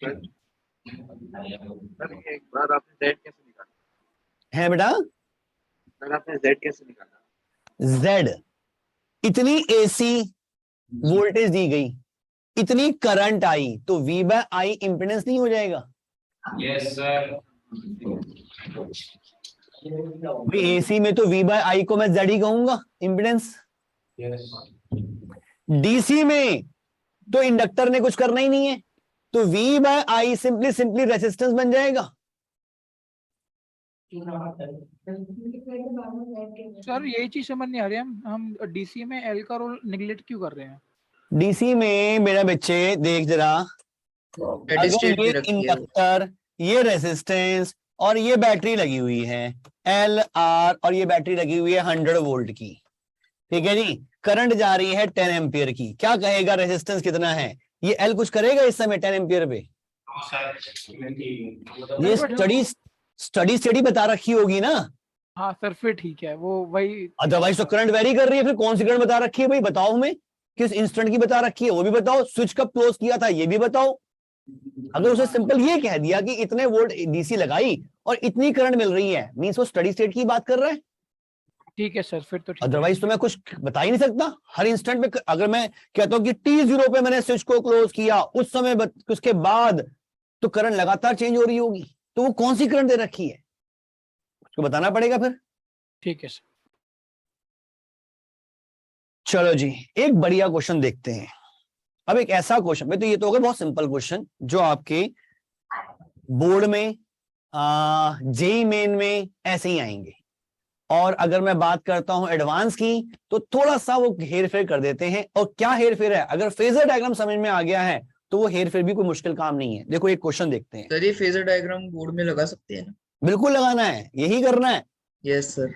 [SPEAKER 8] सर एक बार आपने Z कैसे निकाला?
[SPEAKER 1] है बेटा।
[SPEAKER 8] सर आपने Z कैसे निकाला?
[SPEAKER 1] जेड, इतनी एसी वोल्टेज दी गई, इतनी करंट आई, तो V बाय आई इम्पीडेंस नहीं हो जाएगा?
[SPEAKER 5] Yes, sir.
[SPEAKER 1] एसी में तो V बाय आई को मैं जेड ही कहूंगा इम्पीडेंस।
[SPEAKER 5] Yes.
[SPEAKER 1] डीसी में तो इंडक्टर ने कुछ करना ही नहीं है, तो V by I simply resistance बन जाएगा।
[SPEAKER 6] सर यही चीज समझ नहीं आ रही, हम डीसी में एल का रोल निगलेक्ट क्यों कर रहे हैं?
[SPEAKER 1] डीसी में मेरा बच्चे देख जरा, अगर
[SPEAKER 3] स्टेट
[SPEAKER 1] ये
[SPEAKER 3] भी रखी है वो।
[SPEAKER 1] इंडक्टर, ये रेसिस्टेंस और ये बैटरी लगी हुई है एल आर, और ये बैटरी लगी हुई है 100 वोल्ट की, ठीक है जी। करंट जा रही है 10 एम्पियर की। क्या कहेगा रेजिस्टेंस कितना है? ये एल कुछ करेगा इस समय 10 एम्पियर पे? ये स्टडी स्टडी बता रखी होगी ना।
[SPEAKER 6] हाँ सर फिर ठीक है, वो वही।
[SPEAKER 1] अदरवाइज तो करंट वेरी कर रही है। फिर कौन सी करंट बता रखी है भाई, बताओ हमें। किस इंस्टेंट की बता रखी है वो भी बताओ। स्विच कब क्लोज किया था ये भी बताओ। अगर उसे सिंपल ये कह दिया कि इतने वोल्ट डीसी लगाई और इतनी करंट मिल रही है, मींस वो स्टडी स्टेट की बात कर रहा है।
[SPEAKER 6] ठीक है सर, फिर तो ठीक है।
[SPEAKER 1] अदरवाइज तो मैं कुछ बता ही नहीं सकता। हर इंस्टेंट में अगर मैं कहता हूं कि T0 पे मैंने स्विच को क्लोज किया, उस समय उसके बाद तो करंट लगातार चेंज हो रही होगी, तो वो कौन सी करंट दे रखी है उसको बताना पड़ेगा फिर।
[SPEAKER 6] ठीक है सर।
[SPEAKER 1] चलो जी, एक बढ़िया क्वेश्चन देखते हैं। अब एक ऐसा क्वेश्चन, भाई तो ये तो होगा बहुत सिंपल क्वेश्चन जो आपके बोर्ड में जेई मेन में ऐसे ही आएंगे। और अगर मैं बात करता हूं एडवांस की, तो थोड़ा सा वो हेर फेर कर देते हैं। और क्या हेर फेर है? अगर फेजर डायग्राम समझ में आ गया है तो वो हेर फेर भी कोई मुश्किल काम नहीं है। देखो एक क्वेश्चन देखते हैं।
[SPEAKER 3] सर ये फेजर डायग्राम बोर्ड में लगा सकते हैं ना?
[SPEAKER 1] बिल्कुल लगाना है, यही करना है।
[SPEAKER 3] Yes sir.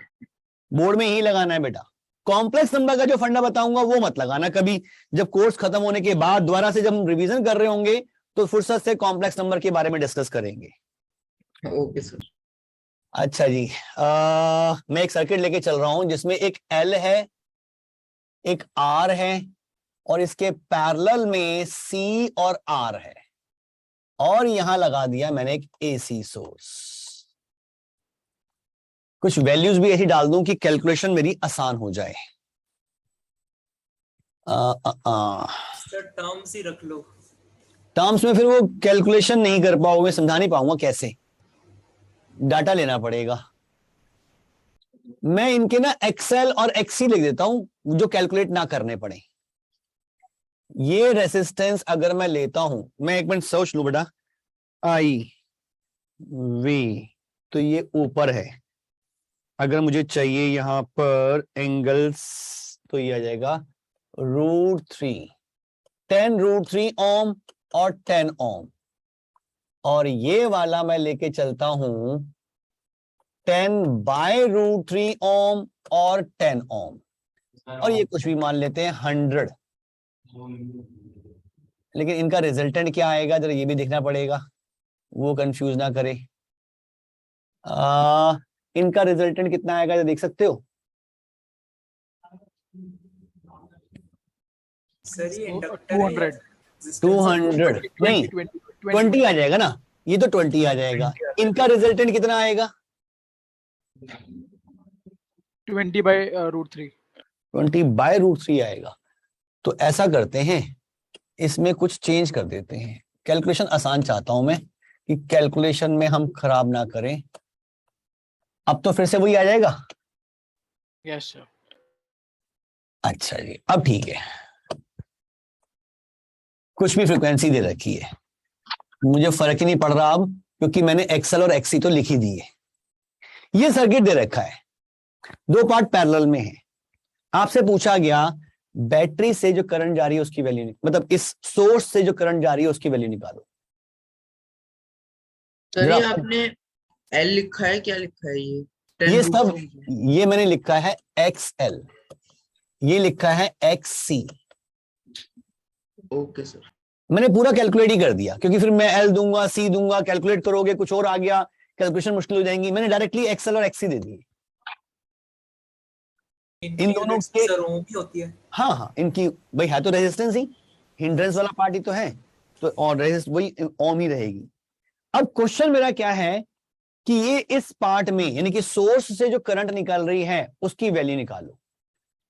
[SPEAKER 1] बोर्ड में यही लगाना है बेटा। कॉम्प्लेक्स नंबर का जो फंडा बताऊंगा वो मत लगाना कभी। जब कोर्स खत्म होने के बाद दोबारा से जब हम रिवीजन कर रहे होंगे तो फुर्सत से कॉम्प्लेक्स नंबर के बारे में डिस्कस करेंगे।
[SPEAKER 3] Okay sir.
[SPEAKER 1] अच्छा जी, मैं एक सर्किट लेके चल रहा हूं जिसमें एक L है, एक R है, और इसके पैरेलल में C और R है, और यहां लगा दिया मैंने एक AC सोर्स। कुछ वैल्यूज भी ऐसी डाल दूं कि कैलकुलेशन मेरी आसान हो जाए।
[SPEAKER 7] सर टर्म्स ही रख लो।
[SPEAKER 1] टर्म्स में फिर वो कैलकुलेशन नहीं कर पाओगे, समझा नहीं पाऊंगा कैसे, डाटा लेना पड़ेगा। मैं इनके ना एक्सएल और एक्सी लिख देता हूं जो कैलकुलेट ना करने पड़े। ये रेसिस्टेंस अगर मैं लेता हूं, मैं एक मिनट सोच लूं बेटा, आई वी, तो ये ऊपर है। अगर मुझे चाहिए यहां पर एंगल्स, तो ये आ जाएगा √3, 10√3 ओम और 10 ओम। और ये वाला मैं लेके चलता हूं 10/√3 ओम और 10 ओम, और ये कुछ भी मान लेते हैं 100। लेकिन इनका रिजल्टेंट क्या आएगा जरा ये भी देखना पड़ेगा, वो कंफ्यूज ना करे। इनका रिजल्टेंट कितना आएगा जरा देख सकते हो?
[SPEAKER 7] सर ये इंडक्टर
[SPEAKER 6] 200
[SPEAKER 1] 200 नहीं 20 आ जाएगा ना, ये तो 20 आ जाएगा। इनका रिजल्टेंट कितना आएगा?
[SPEAKER 6] 20/√3
[SPEAKER 1] 20/√3 आएगा। तो ऐसा करते हैं, इसमें कुछ चेंज कर देते हैं। कैलकुलेशन आसान चाहता हूं मैं कि कैलकुलेशन में हम खराब ना करें। अब तो फिर से वही आ जाएगा।
[SPEAKER 6] Yes sir.
[SPEAKER 1] अच्छा जी, अब ठीक है। कुछ भी फ्रीक्वेंसी दे रखी है, मुझे फर्क ही नहीं पड़ रहा अब, क्योंकि मैंने एक्सएल और एक्सी तो लिख ही दी है। ये सर्किट दे रखा है, दो पार्ट पैरेलल में है। आपसे पूछा गया बैटरी से जो करंट जा रही है उसकी वैल्यू, मतलब इस सोर्स से जो करंट जा रही है उसकी वैल्यू निकालो।
[SPEAKER 3] सर ये आपने एल लिखा है, क्या लिखा है ये?
[SPEAKER 1] ये सब ये मैंने लिखा है XL, ये लिखा है XC।
[SPEAKER 3] Okay sir.
[SPEAKER 1] मैंने पूरा कैलकुलेट ही कर दिया, क्योंकि फिर मैं L दूंगा, C दूंगा, कैलकुलेट करोगे कुछ और आ गया, कैलकुलेशन मुश्किल हो जाएंगी। मैंने डायरेक्टली एक्सएल और एक्सी दे दिए। इन दोनों के
[SPEAKER 7] सर ओम भी होती है।
[SPEAKER 1] हाँ हाँ, इनकी भाई है तो रेजिस्टेंस ही, हिंड्रेंस वाला पार्ट ही तो है, तो और रेजिस्ट वही ओम ही रहेगी। अब क्वेश्चन मेरा क्या है कि ये इस पार्ट में यानी कि सोर्स से जो करंट निकल रही है उसकी वैल्यू निकालो।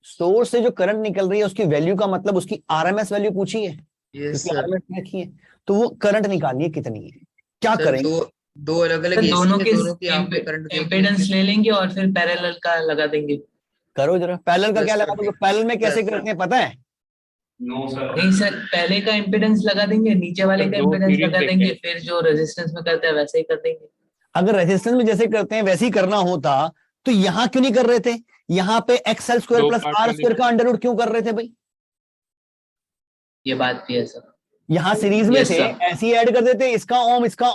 [SPEAKER 1] सोर्स से जो करंट निकल रही है उसकी वैल्यू का मतलब उसकी आरएमएस वैल्यू पूछी है,
[SPEAKER 3] यस
[SPEAKER 1] क्योंकि
[SPEAKER 3] सर।
[SPEAKER 1] आरएमएस रखी है, तो वो करंट निकालनी है कितनी है, क्या
[SPEAKER 3] सर
[SPEAKER 1] करेंगे?
[SPEAKER 3] दो अलग अलग
[SPEAKER 11] दोनों के
[SPEAKER 3] दोनों की आप करंट
[SPEAKER 11] इम्पीडेंस ले लेंगे और फिर पैरेलल का लगा देंगे।
[SPEAKER 1] करो जरा, पैरेलल का
[SPEAKER 3] Yes,
[SPEAKER 1] क्या
[SPEAKER 3] sir.
[SPEAKER 1] लगा दोगे? पैरेलल में कैसे
[SPEAKER 3] Yes, sir.
[SPEAKER 1] करते हैं पता है?
[SPEAKER 5] No sir.
[SPEAKER 11] नहीं सर, पहले का इम्पीडेंस लगा देंगे, नीचे वाले
[SPEAKER 2] सर,
[SPEAKER 11] का
[SPEAKER 2] दो
[SPEAKER 11] इम्पीडेंस
[SPEAKER 2] सीरीज
[SPEAKER 11] लगा
[SPEAKER 2] देखते
[SPEAKER 11] देंगे,
[SPEAKER 2] हैं।
[SPEAKER 11] फिर जो रेजिस्टेंस में करते हैं वैसे ही कर देंगे।
[SPEAKER 1] अगर रेजिस्टेंस में जैसे करते हैं वैसे ही करना होता तो यहां क्यों नहीं कर रहे थे? यहां पे एक्सएल स्क्वायर
[SPEAKER 2] दो
[SPEAKER 1] प्लस
[SPEAKER 2] part
[SPEAKER 1] आर
[SPEAKER 2] में
[SPEAKER 1] स्क्वायर का अंडर रूट क्यों कर रहे थे भाई?
[SPEAKER 11] ये बात भी है सर।
[SPEAKER 1] यहां सीरीज में
[SPEAKER 11] Yes,
[SPEAKER 1] थे,
[SPEAKER 11] sir.
[SPEAKER 1] ऐसे ही ऐड कर देते, इसका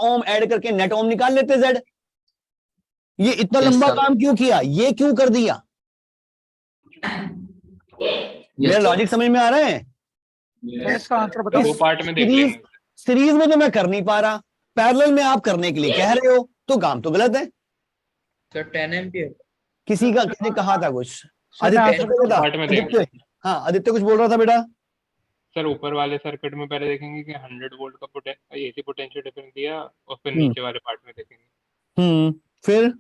[SPEAKER 1] ओम ऐड करके नेट ओम निकाल लेते जेड। ये इतना
[SPEAKER 11] Yes,
[SPEAKER 1] लंबा
[SPEAKER 11] sir.
[SPEAKER 1] काम क्यों किया? ये क्यों कर दिया? मेरा
[SPEAKER 11] sir.
[SPEAKER 1] लॉजिक समझ में आ रहा है?
[SPEAKER 6] सर इसका आंसर
[SPEAKER 2] तो
[SPEAKER 6] बताओ।
[SPEAKER 2] दो पार्ट में देख
[SPEAKER 1] सीरीज
[SPEAKER 2] लेंगे।
[SPEAKER 1] सीरीज में तो मैं कर नहीं पा रहा, पैरेलल में आप करने के लिए कह रहे हो, तो काम तो गलत है।
[SPEAKER 3] Sir 10 ampere.
[SPEAKER 1] किसने कहा था कुछ?
[SPEAKER 6] सर,
[SPEAKER 1] आदित्य
[SPEAKER 6] आंसर
[SPEAKER 1] कुछ बोल रहा था?
[SPEAKER 2] पार्ट में देंगे।
[SPEAKER 1] आदित्य, हाँ आदित्य कुछ बोल रहा था बेटा।
[SPEAKER 2] सर ऊपर वाले सर्किट में पहले देखेंगे कि 100 वोल्ट का एसी पोटेंशियल डिफरेंस दिया, और फिर नीचे वाले पार्ट में देखेंगे।
[SPEAKER 1] फिर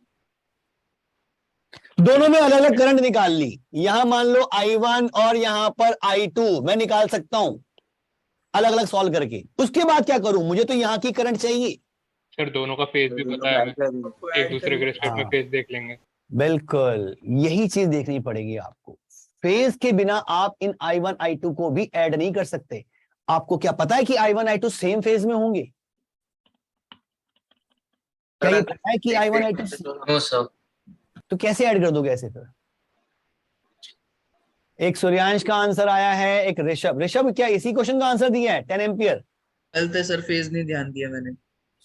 [SPEAKER 1] दोनों में अलग अलग करंट निकाल ली। यहां मान लो I1 और यहां पर I2 मैं निकाल सकता हूं अलग अलग सॉल्व करके। उसके बाद क्या करूं? मुझे तो यहां की करंट चाहिए।
[SPEAKER 2] सर दोनों का फेज भी पता है हमें, एक दूसरे के रिस्पेक्ट में
[SPEAKER 1] हाँ।
[SPEAKER 2] फेज देख लेंगे।
[SPEAKER 1] बिल्कुल, यही चीज देखनी पड़ेगी आपको। फेज के बिना आप इन I1 I2 को भी ऐड नहीं कर सकते। आपको क्या पता है कि I1 I2 सेम फेज में होंगे? क्या ये पता है कि I1 I2
[SPEAKER 11] नो सर।
[SPEAKER 1] तो कैसे ऐड कर दोगे ऐसे? फिर एक सूर्यांश का आंसर आया है, एक ऋषभ क्या इसी क्वेश्चन का आंसर दिया है 10 एम्पियर?
[SPEAKER 3] गलत है सर, फेज नहीं ध्यान दिया मैंने।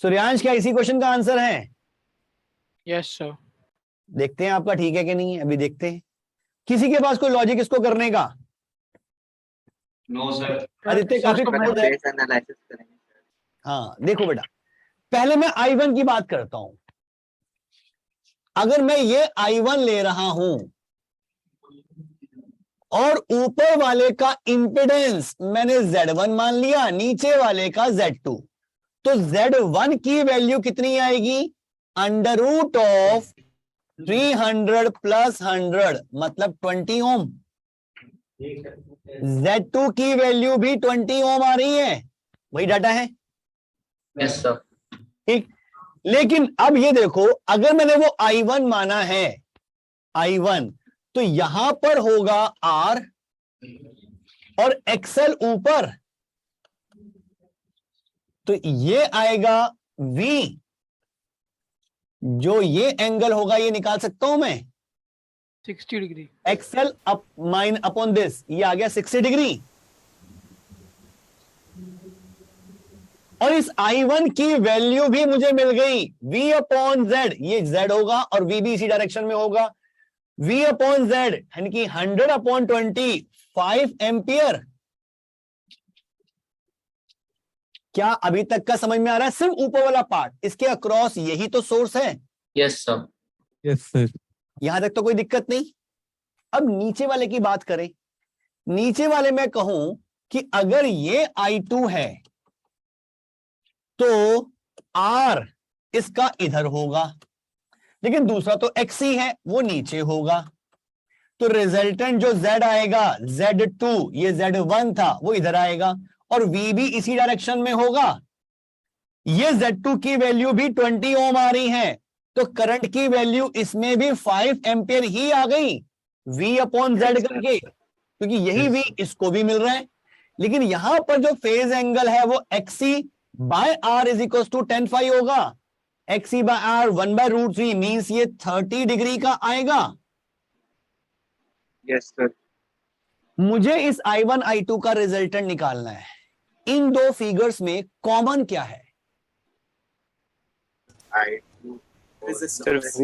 [SPEAKER 1] सूर्यांश क्या इसी क्वेश्चन का आंसर है?
[SPEAKER 6] Yes sir.
[SPEAKER 1] देखते हैं आपका ठीक है कि नहीं है, अभी देखते हैं। किसी के पास कोई लॉजिक इसको करने का?
[SPEAKER 5] No sir.
[SPEAKER 1] आदित्य काफी क्लोज है।
[SPEAKER 8] फेज एनालिसिस करेंगे।
[SPEAKER 1] हाँ देखो बेटा, पहले मैं I1 की बात करता हूं। अगर मैं ये I1 ले रहा हूं और ऊपर वाले का इंपेडेंस मैंने Z1 मान लिया, नीचे वाले का Z2, तो Z1 की वैल्यू कितनी आएगी? अंडर रूट ऑफ 300 प्लस 100 मतलब 20 ओम। Z2 की वैल्यू भी 20 ओम आ रही है, वही डाटा है।
[SPEAKER 11] Yes sir.
[SPEAKER 1] ठीक, लेकिन अब ये देखो, अगर मैंने वो I1 माना है I1, तो यहां पर होगा R और XL ऊपर, तो ये आएगा V। जो ये एंगल होगा ये निकाल सकता हूं मैं
[SPEAKER 6] 60 degree.
[SPEAKER 1] XL up mine upon this, ये आ गया 60 डिग्री। और इस I1 की वैल्यू भी मुझे मिल गई V अपॉन Z, ये Z होगा और V भी इसी डायरेक्शन में होगा। V अपॉन Z यानी कि 100 अपॉन 20 5 एम्पियर। क्या अभी तक का समझ में आ रहा है? सिर्फ ऊपर वाला पार्ट, इसके अक्रॉस यही तो सोर्स है।
[SPEAKER 11] Yes sir.
[SPEAKER 10] Yes sir.
[SPEAKER 1] यहां तक तो कोई दिक्कत नहीं। अब नीचे वाले की बात करें। नीचे वाले में कहूं कि अगर ये I2 है तो R इसका इधर होगा, लेकिन दूसरा तो XC है वो नीचे होगा, तो रिजल्टेंट जो Z आएगा Z2, ये Z1 था वो इधर आएगा और V भी इसी डायरेक्शन में होगा। ये Z2 की वैल्यू भी 20 ओम आ रही है, तो करंट की वैल्यू इसमें भी 5 एम्पियर ही आ गई V अपॉन Z करके, क्योंकि यही V इसको भी मिल रहा है। लेकिन यहां पर जो फेज एंगल है वो XC by R is equal to 10 phi होगा। XC बाय R 1/√3 मीन्स ये 30 डिग्री का आएगा।
[SPEAKER 8] Yes sir.
[SPEAKER 1] मुझे इस I1 I2 का रिजल्टेंट निकालना है। इन दो फिगर्स में कॉमन क्या है? रेजिस्टेंस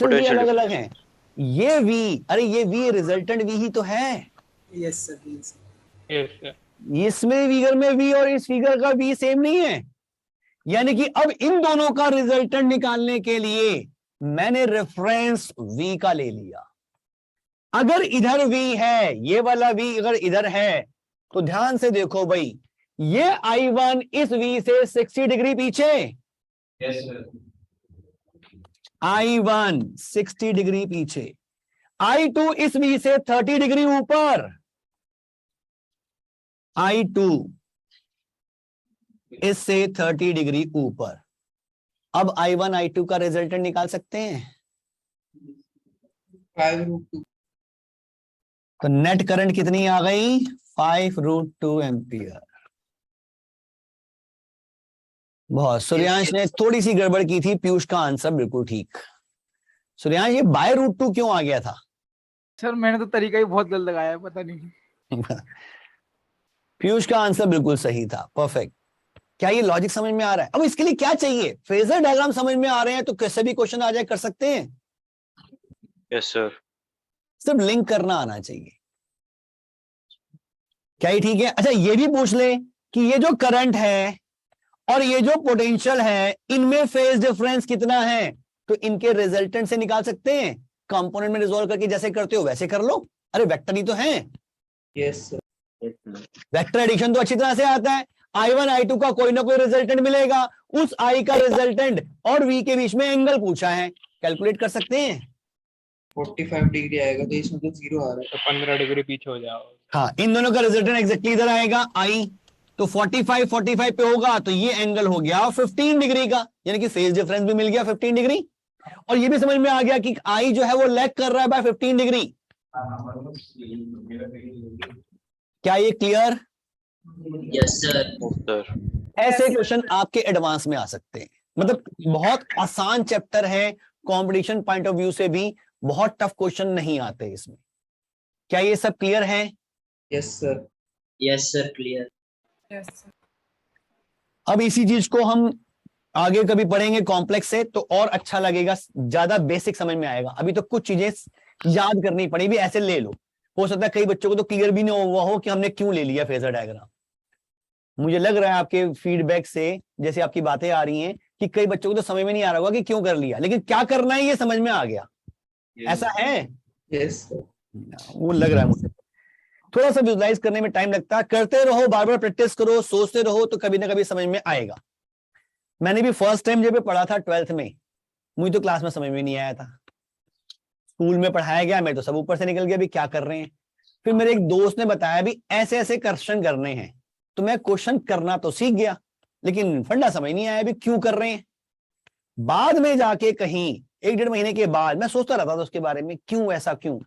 [SPEAKER 1] भी अलग अलग है। ये V, अरे ये V रिजल्टेंट V ही तो है।
[SPEAKER 7] Yes sir.
[SPEAKER 2] Yes sir.
[SPEAKER 1] इसमें फिगर में V और इस फिगर का V सेम नहीं है। यानी कि अब इन दोनों का रिजल्टेंट निकालने के लिए मैंने रेफरेंस V का ले लिया। अगर इधर V है, ये वाला V अगर इधर है, तो ध्यान से देखो भाई, ये I1 इस V से 60 डिग्री पीछे,
[SPEAKER 5] Yes, sir.
[SPEAKER 1] I1 60 डिग्री पीछे, I2 इस V से 30 डिग्री ऊपर, I2 इससे 30 डिग्री ऊपर। अब I1 I2 का रिजल्टेंट निकाल सकते हैं।
[SPEAKER 3] 5√2।
[SPEAKER 1] तो नेट करंट कितनी आ गई? 5√2 एम्पियर। बहुत, सूर्यांश ने थोड़ी सी गड़बड़ की थी, पीयूष का आंसर बिल्कुल ठीक। सूर्यांश, ये बाय√2 क्यों आ गया था?
[SPEAKER 6] सर मैंने तो तरीका ही बहुत गलत लगाया है, पता नहीं।
[SPEAKER 1] पीयूष का आंसर बिल्कुल सही था, परफेक्ट। क्या ये लॉजिक समझ में आ रहा है? अब इसके लिए क्या चाहिए? फेजर डायग्राम समझ में आ रहे हैं तो कैसे भी क्वेश्चन आ जाए, कर सकते हैं।
[SPEAKER 12] Yes sir.
[SPEAKER 1] सिर्फ लिंक करना आना चाहिए। क्या ये ठीक है? अच्छा, ये भी पूछ ले कि ये जो करंट है और ये जो पोटेंशियल है, इनमें फेज डिफरेंस कितना है? तो इनके रिजल्टेंट से निकाल सकते हैं। कंपोनेंट में रिजॉल्व करके जैसे करते हो वैसे कर लो। अरे वेक्टर ही तो है।
[SPEAKER 3] Yes sir.
[SPEAKER 1] वेक्टर एडिशन तो अच्छी तरह से आता है। I1 I2 का कोई ना कोई रिजल्टेंट मिलेगा, उस I का रिजल्टेंट और V के बीच में एंगल पूछा है, कैलकुलेट कर सकते हैं।
[SPEAKER 3] 45 डिग्री आएगा, तो इसमें तो 0 आ रहा है,
[SPEAKER 2] तो 15 डिग्री पीछे हो जाओ।
[SPEAKER 1] हाँ, इन दोनों का रिजल्टेंट एग्जैक्टली इधर आएगा I, तो 45 पे होगा, तो ये एंगल हो गया 15 डिग्री का, यानी कि फेज डिफरेंस भी मिल गया 15 डिग्री। और ये भी समझ में आ गया कि I जो है वो लैग कर रहा है बाय 15 डिग्री। क्या ये क्लियर?
[SPEAKER 11] Yes sir.
[SPEAKER 1] ऐसे क्वेश्चन आपके एडवांस में आ सकते हैं। मतलब बहुत आसान चैप्टर है, कंपटीशन पॉइंट ऑफ व्यू से भी बहुत टफ क्वेश्चन नहीं आते इसमें। क्या ये सब क्लियर है?
[SPEAKER 3] Yes sir.
[SPEAKER 11] Yes sir, clear.
[SPEAKER 6] Yes sir.
[SPEAKER 1] अब इसी चीज को हम आगे कभी पढ़ेंगे कॉम्प्लेक्स से, तो और अच्छा लगेगा, ज्यादा बेसिक समझ में आएगा। अभी तो कुछ चीजें याद करनी पड़ेगी, ऐसे ले लो। हो सकता है कई बच्चों को तो क्लियर भी नहीं हुआ हो कि हमने क्यों ले लिया फेजर डायग्राम। मुझे लग रहा है आपके फीडबैक से, जैसे आपकी बातें आ रही हैं, कि कई बच्चों को तो समझ में नहीं आ रहा होगा कि क्यों कर लिया, लेकिन क्या करना है ये समझ में आ गया। ऐसा है?
[SPEAKER 3] यस।
[SPEAKER 1] वो लग रहा है मुझे। थोड़ा सा विजुलाइज करने में टाइम लगता है, करते रहो, बार बार प्रैक्टिस करो, सोचते रहो, तो कभी ना कभी समझ में आएगा। मैंने भी फर्स्ट टाइम जब पढ़ा था 12th में, मुझे तो क्लास में समझ में नहीं आया था। स्कूल में पढ़ाया गया, मैं तो सब ऊपर से निकल गया, भी क्या कर रहे हैं। फिर मेरे एक दोस्त ने बताया भी ऐसे ऐसे क्वेश्चन करने हैं, तो मैं क्वेश्चन करना तो सीख गया, लेकिन फंडा समझ नहीं आया भी क्यों कर रहे हैं। बाद में जाके कहीं 1-1.5 महीने के बाद मैं सोचता रहता था उसके बारे में, क्यों ऐसा, क्यों।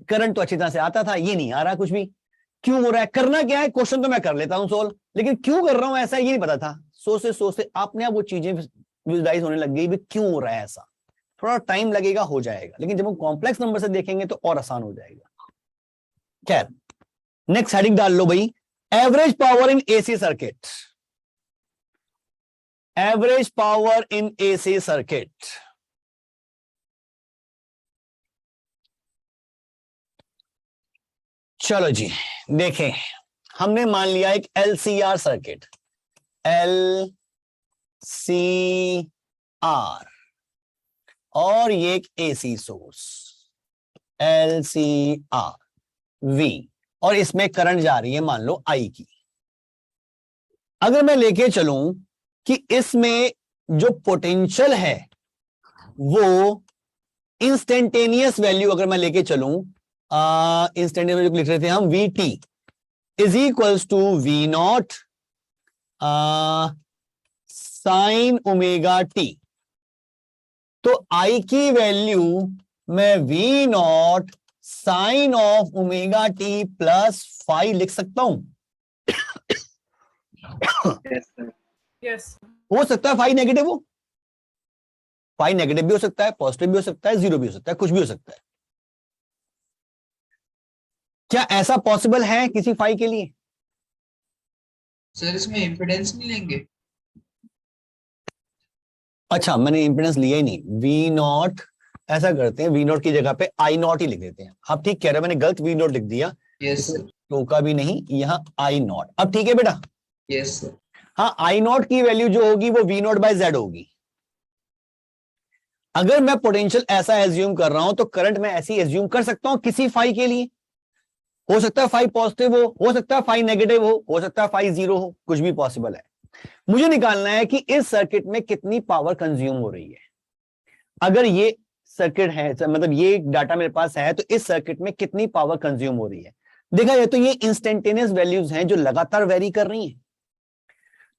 [SPEAKER 1] करंट तो अच्छी तरह से आता था, ये नहीं आ रहा कुछ भी, क्यों हो रहा है, करना क्या है। क्वेश्चन तो मैं कर लेता हूं सोल्व, लेकिन क्यों कर रहा हूं ऐसा ये नहीं पता था। सोचते सोचते आपने आप वो चीजें विजुलाइज होने लग गई भी क्यों हो रहा है ऐसा। थोड़ा टाइम लगेगा, हो जाएगा, लेकिन जब हम कॉम्प्लेक्स नंबर से देखेंगे तो और आसान हो जाएगा। खैर, नेक्स्ट हेडिंग डाल लो भाई, average power in AC circuit. Average power in AC circuit. चलो जी, देखें, हमने मान लिया एक LCR सर्किट, LCR, और ये एक AC सोर्स LCRV, और इसमें करंट जा रही है मान लो I की। अगर मैं लेके चलूं कि इसमें जो पोटेंशियल है वो इंस्टेंटेनियस वैल्यू, अगर मैं लेके चलूं, इंस्टेंटेनियस वैल्यू लिख रहे थे हम, VT is equals to V0 sine omega T। तो I की वैल्यू मैं V0 sine of omega T plus 5 लिख सकता हूं।
[SPEAKER 6] यस।
[SPEAKER 1] हो सकता है 5 नेगेटिव हो, 5 नेगेटिव भी हो सकता है, पॉजिटिव भी हो सकता है, 0 भी हो सकता है, कुछ भी हो सकता है। क्या ऐसा पॉसिबल है किसी 5 के लिए?
[SPEAKER 3] सर इसमें इंपेडेंस नहीं लेंगे?
[SPEAKER 1] अच्छा, मैंने इंपेडेंस लिया ही नहीं। V0, ऐसा करते हैं, V0 की जगह पे I0 ही लिख देते हैं। आप ठीक कह रहे हो, मैंने गलत V0 लिख दिया।
[SPEAKER 3] Yes sir.
[SPEAKER 1] टोका भी नहीं, यहाँ I0। अब ठीक है बेटा?
[SPEAKER 3] Yes sir.
[SPEAKER 1] हाँ, आई नॉट की वैल्यू जो होगी वो वी नॉट बाय जेड होगी। अगर मैं पोटेंशियल ऐसा एज्यूम कर रहा हूं तो करंट मैं ऐसी एज्यूम कर सकता हूं किसी फाई के लिए। हो सकता है फाई पॉजिटिव हो सकता है फाई नेगेटिव हो सकता है फाई जीरो हो, कुछ भी पॉसिबल है। मुझे निकालना है कि इस सर्किट में कितनी पावर कंज्यूम हो रही है। अगर ये सर्किट है, मतलब ये डाटा मेरे पास है, तो इस सर्किट में कितनी पावर कंज्यूम हो रही है। देखा जाए तो ये इंस्टेंटेनियस वैल्यूज हैं जो लगातार वेरी कर रही हैं।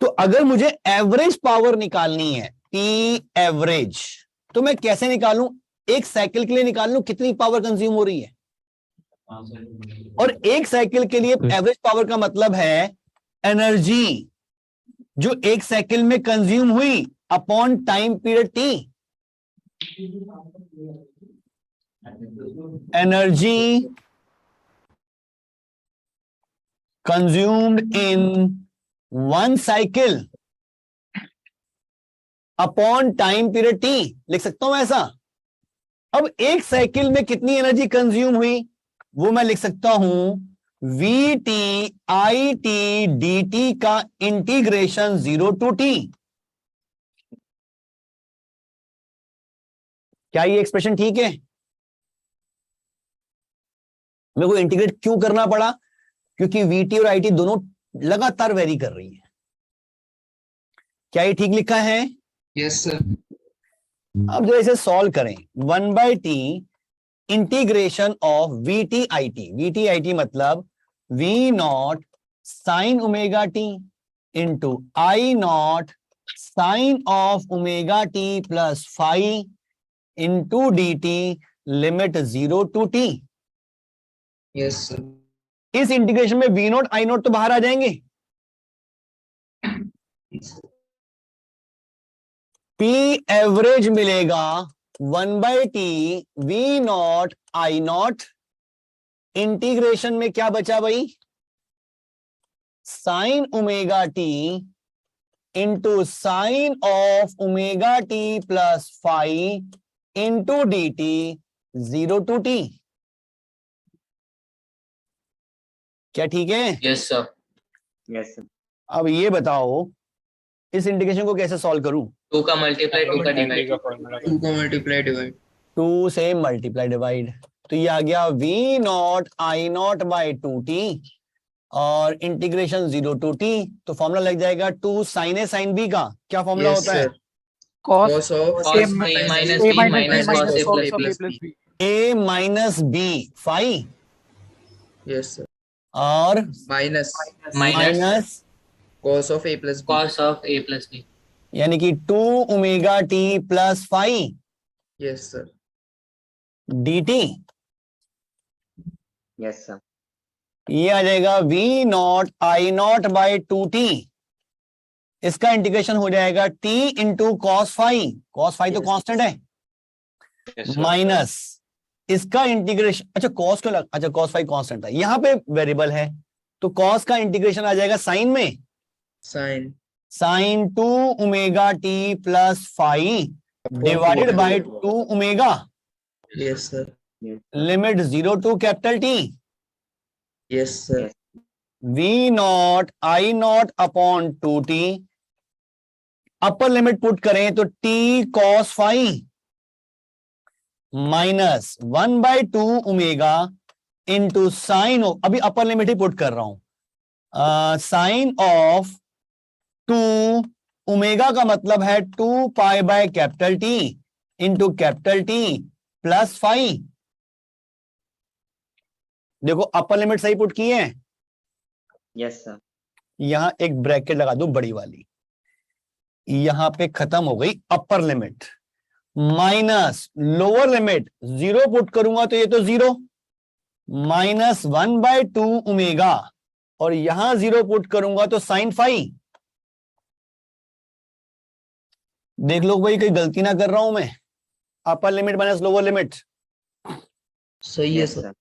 [SPEAKER 1] तो अगर मुझे एवरेज पावर निकालनी है, पी एवरेज, तो मैं कैसे निकालूं? एक साइकिल के लिए निकाल लूं कितनी पावर कंज्यूम हो रही है। और एक साइकिल के लिए एवरेज पावर का मतलब है एनर्जी जो एक साइकिल में कंज्यूम हुई upon time period T. Energy consumed in one cycle upon time period T, लिख सकता हूं ऐसा। अब एक साइकिल में कितनी एनर्जी कंज्यूम हुई वो मैं लिख सकता हूं we T I T D T का इंटीग्रेशन 0 to t। क्या ये एक्सप्रेशन ठीक है? मेरे को इंटीग्रेट क्यों करना पड़ा? क्योंकि वीटी और आईटी दोनों लगातार वेरी कर रही है। क्या ये ठीक लिखा है?
[SPEAKER 3] Yes sir.
[SPEAKER 1] अब जो इसे सॉल्व करें, 1/t integration of VT I t मतलब V not sine omega t into I not sine of omega t plus phi into D t limit 0 to t।
[SPEAKER 3] Yes sir.
[SPEAKER 1] इस integration में V not I not तो बाहर आ जाएंगे। P average मिलेगा 1/t V not I not, integration में क्या बचा भाई? Sine omega t into sine of omega t plus phi into D T 0 to t। क्या ठीक है?
[SPEAKER 11] Yes sir.
[SPEAKER 4] Yes sir.
[SPEAKER 1] अब ये बताओ इस इंटीग्रेशन को कैसे सॉल्व करूं?
[SPEAKER 11] 2 का मल्टीप्लाई 2 का डिवाइड।
[SPEAKER 3] 2 का मल्टीप्लाई डिवाइड।
[SPEAKER 1] 2 से मल्टीप्लाई डिवाइड, तो ये आ गया V not I not by 2t और इंटीग्रेशन 0 to t। तो फॉर्मूला लग जाएगा 2 साइन ए साइन बी का। क्या फॉर्मूला होता है?
[SPEAKER 3] cos of
[SPEAKER 11] a minus b minus cos a plus b।
[SPEAKER 1] a minus b phi
[SPEAKER 3] yes sir.
[SPEAKER 1] और
[SPEAKER 3] minus
[SPEAKER 1] minus
[SPEAKER 3] cos of a plus b।
[SPEAKER 11] cos of a plus b।
[SPEAKER 1] यानी कि 2 omega t plus phi
[SPEAKER 3] yes sir.
[SPEAKER 1] D T.
[SPEAKER 4] Yes sir.
[SPEAKER 1] ये आ जाएगा V not I not by 2t। इसका integration हो जाएगा t into cos phi तो constant है,
[SPEAKER 12] Yes, sir.
[SPEAKER 1] माइनस इसका इंटीग्रेशन, अच्छा कॉस क्यों लग, अच्छा कॉस फाई कांस्टेंट था, यहाँ पे वेरिएबल है तो कॉस का इंटीग्रेशन आ जाएगा साइन में, sine 2 omega t plus phi divided by 2 omega.
[SPEAKER 3] Yes sir.
[SPEAKER 1] Limit 0 to capital T.
[SPEAKER 3] Yes sir.
[SPEAKER 1] V not I not upon 2t, upper limit put करें तो t cos phi minus 1/2 omega into sine of, अभी upper limit ही put कर रहा हूं, sign of 2 omega का मतलब है 2 pi by capital T into capital T plus phi. देखो अपर लिमिट सही पुट की है।
[SPEAKER 4] Yes sir.
[SPEAKER 1] यहां एक ब्रैकेट लगा दूं बड़ी वाली, यहां पे खत्म हो गई upper limit, minus lower limit 0 put करूंगा तो ये तो 0 माइनस 1/2 ओमेगा और यहां 0 पुट करूंगा तो साइन फाई। देख लो भाई कहीं गलती ना कर रहा हूं मैं, upper limit minus lower limit
[SPEAKER 3] सही है सर।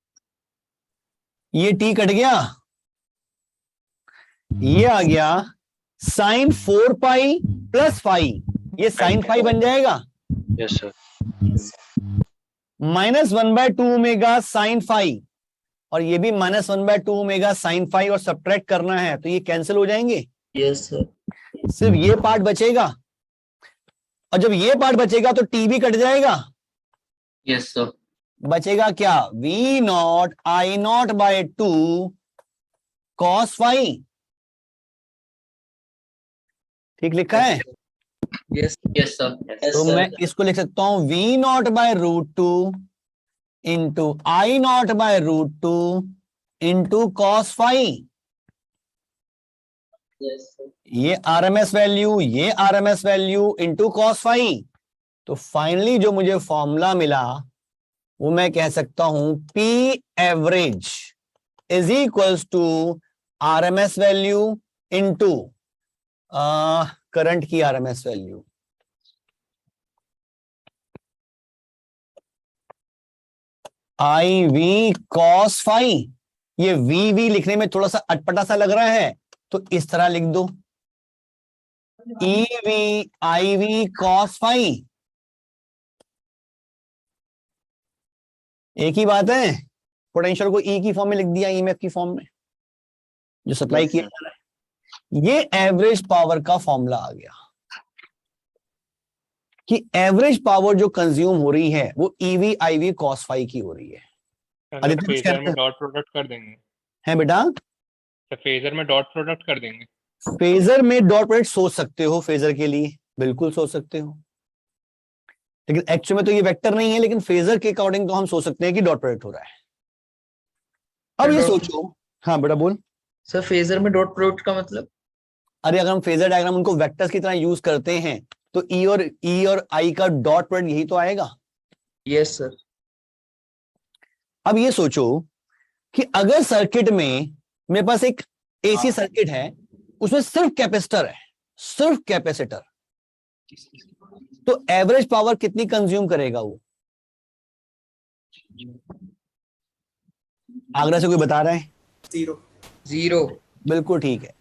[SPEAKER 1] ये t कट गया, ये आ गया साइन 4 पाई प्लस फाई, ये साइन फाई बन जाएगा।
[SPEAKER 12] Yes, sir.
[SPEAKER 1] Minus 1/2 omega sine phi और ये भी माइनस 1/2 ओमेगा साइन फाई और सब्ट्रैक्ट करना है तो ये कैंसिल हो जाएंगे।
[SPEAKER 3] Yes sir.
[SPEAKER 1] सिर्फ ये पार्ट बचेगा, और जब ये पार्ट बचेगा तो टी भी कट जाएगा।
[SPEAKER 11] Yes sir.
[SPEAKER 1] बचेगा क्या? V not I not by 2 cos phi. ठीक लिखा है?
[SPEAKER 3] Yes
[SPEAKER 11] yes sir.
[SPEAKER 1] तो मैं इसको लिख सकता हूं V not by √2 into I not by √2 into cos phi. ये आरएमएस वैल्यू, ये RMS value into cos phi. तो फाइनली जो मुझे फॉर्मूला मिला वो मैं कह सकता हूं P average is equals to RMS value into current की RMS value. I V cos phi. ये वी लिखने में थोड़ा सा अटपटा सा लग रहा है, तो इस तरह लिख दो EV IV cos फाई। एक ही बात है, पोटेंशियल को E की फॉर्म में लिख दिया, EMF की फॉर्म में जो सप्लाई किया जा रहा है। ये एवरेज पावर का फॉर्मूला आ गया कि एवरेज पावर जो कंज्यूम हो रही है वो EV IV cos फाई की हो रही है। आदित्य कुछ
[SPEAKER 2] फेजर
[SPEAKER 1] कहते
[SPEAKER 2] में डॉट प्रोडक्ट कर देंगे।
[SPEAKER 1] हैं बेटा?
[SPEAKER 2] तो फेजर में डॉट प्रोडक्ट कर देंगे।
[SPEAKER 1] फेजर में डॉट प्रोडक्ट सोच सकते हो, फेजर के लिए बिल्कुल सोच सकते हो, लेकिन एक्चुअल में तो ये वेक्टर नहीं है, लेकिन फेजर के अकॉर्डिंग तो हम सोच सकते हैं कि डॉट प्रोडक्ट हो रहा है। अब ये सोचो, हाँ बेटा बोल।
[SPEAKER 3] सर फेजर में डॉट प्रोडक्ट का मतलब?
[SPEAKER 1] अरे अगर हम फेजर डायग्राम उनको वेक्टर्स की तरह यूज करते हैं तो ई और आई का डॉट प्रोडक्ट यही तो आएगा।
[SPEAKER 3] Yes sir.
[SPEAKER 1] अब ये सोचो कि अगर सर्किट में मेरे पास एक एसी सर्किट है, उसमें सिर्फ कैपेसिटर है, सिर्फ कैपेसिटर, तो एवरेज पावर कितनी कंज्यूम करेगा वो? आगरा से कोई बता रहा है?
[SPEAKER 3] 0।
[SPEAKER 1] बिल्कुल ठीक है,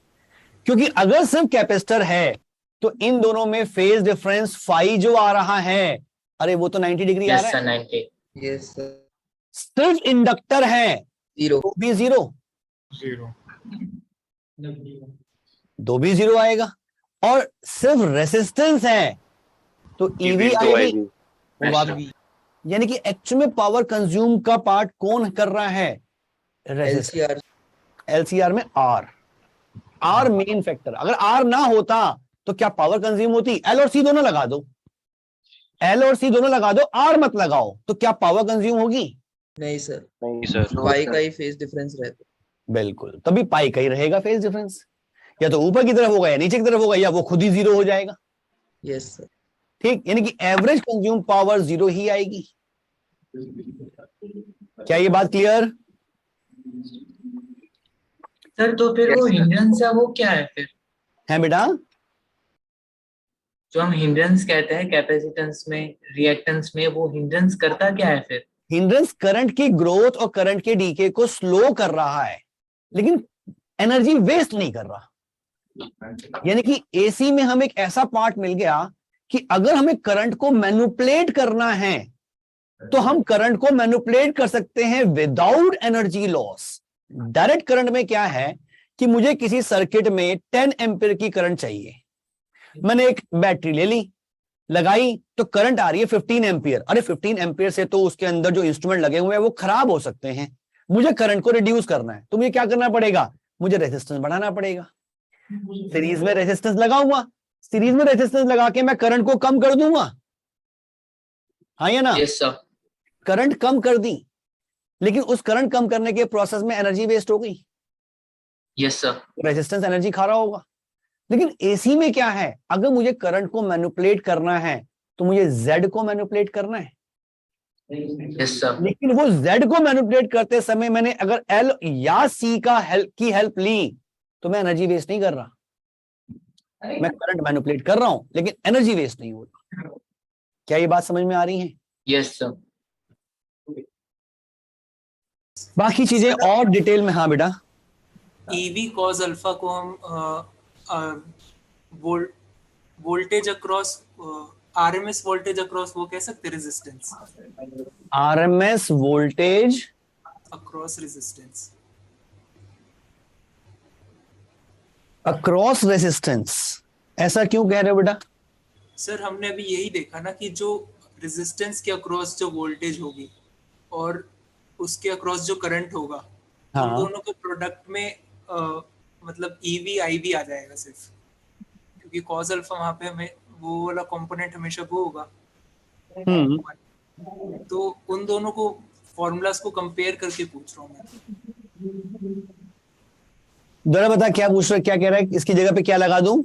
[SPEAKER 1] क्योंकि अगर सिर्फ कैपेसिटर है तो इन दोनों में फेज डिफरेंस फाई जो आ रहा है, अरे वो तो 90 डिग्री आ रहा है।
[SPEAKER 3] Yes sir.
[SPEAKER 1] सिर्फ इंडक्टर है
[SPEAKER 3] 0,
[SPEAKER 1] तो भी 0,
[SPEAKER 2] 0
[SPEAKER 1] दो भी 0 आएगा, और सिर्फ रेसिस्टेंस है तो ईवी आएगी। यानी कि एक्चुअल में पावर कंज्यूम का पार्ट कौन कर रहा है? रेसिस्टेंस। एलसीआर में आर मेन फैक्टर। अगर आर ना होता तो क्या पावर कंज्यूम होती? एल और सी दोनों लगा दो, एल और सी दोनों लगा दो, आर मत लगाओ, तो क्या पावर कंज्यूम होगी?
[SPEAKER 3] नहीं सर।
[SPEAKER 12] नहीं सर।
[SPEAKER 3] पाई का ही फेज डिफरेंस रहता है।
[SPEAKER 1] बिल्कुल, तभी पाई का ही रहेगा फेज डिफरेंस, या तो ऊपर की तरफ होगा या नीचे की तरफ होगा, या वो खुद ही 0 हो जाएगा।
[SPEAKER 3] Yes sir.
[SPEAKER 1] ठीक, यानी कि एवरेज कंज्यूम पावर 0 ही आएगी। क्या ये बात क्लियर?
[SPEAKER 11] सर तो फिर वो हिंड्रेंस है वो क्या है फिर?
[SPEAKER 1] है बेटा?
[SPEAKER 11] जो हम हिंड्रेंस कहते हैं कैपेसिटेंस में, रिएक्टेंस में, वो हिंड्रेंस करता क्या है फिर?
[SPEAKER 1] हिंड्रेंस करंट की ग्रोथ और करंट के डीके को स्लो कर रहा है, लेकिन एनर्जी वेस्ट नहीं कर रहा। यानी कि एसी में हमें एक ऐसा पार्ट मिल गया कि अगर हमें करंट को मैनिपुलेट करना है तो हम करंट को मैनिपुलेट कर सकते हैं without energy loss. Direct current में क्या है कि मुझे किसी सर्किट में 10 एम्पीयर की करंट चाहिए, मैंने एक बैटरी ले ली, लगाई, तो करंट आ रही है 15 एम्पीयर। अरे 15 एम्पीयर से तो उसके अंदर जो इंस्ट्रूमेंट लगे हुए हैं वो खराब हो सकते हैं, मुझे करंट को रिड्यूस करना है, तो मुझे क्या करना पड़ेगा? मुझे रेजिस्टेंस बढ़ाना पड़ेगा। सीरीज में रेजिस्टेंस लगाऊंगा, सीरीज में रेजिस्टेंस लगा के मैं करंट को कम कर दूंगा, हाँ या ना?
[SPEAKER 11] Yes sir.
[SPEAKER 1] करंट कम कर दी, लेकिन उस करंट कम करने के प्रोसेस में एनर्जी वेस्ट हो गई।
[SPEAKER 11] Yes sir.
[SPEAKER 1] रेजिस्टेंस एनर्जी खा रहा होगा। लेकिन एसी में क्या है, अगर मुझे करंट को मैनिपुलेट करना है तो मुझे जेड को मैनिपुलेट करना है।
[SPEAKER 11] Yes sir.
[SPEAKER 1] लेकिन वो जेड को मैनिपुलेट करते समय मैंने अगर एल या सी का हेल्प ली तो मैं एनर्जी वेस्ट नहीं कर रहा, मैं करंट मैनिपुलेट कर रहा हूं, लेकिन एनर्जी वेस्ट नहीं हो रही। क्या ये बात समझ में आ रही है?
[SPEAKER 11] Yes sir.
[SPEAKER 1] बाकी चीजें और डिटेल में। हाँ बेटा।
[SPEAKER 7] ईवी कॉस अल्फा को हम voltage across, RMS voltage across वो कह सकते हैं, resistance
[SPEAKER 1] RMS voltage
[SPEAKER 7] across resistance.
[SPEAKER 1] Across resistance, ऐसा क्यों कह रहे हो बेटा?
[SPEAKER 7] सर हमने अभी यही देखा ना कि जो रेजिस्टेंस के अक्रॉस जो वोल्टेज होगी और उसके अक्रॉस जो करंट होगा, उन
[SPEAKER 1] हाँ
[SPEAKER 7] दोनों के प्रोडक्ट में मतलब ईवी आईवी आ जाएगा सिर्फ, क्योंकि कॉस अल्फा वहां पे हमें वो वाला कंपोनेंट हमेशा वो होगा। तो उन दोनों को फॉर्मूलाज को कंपेयर करके पूछ रहा हूँ मैं।
[SPEAKER 1] दोबारा बता क्या पूछ रहा है, क्या कह रहा है, इसकी जगह पे क्या लगा दूं?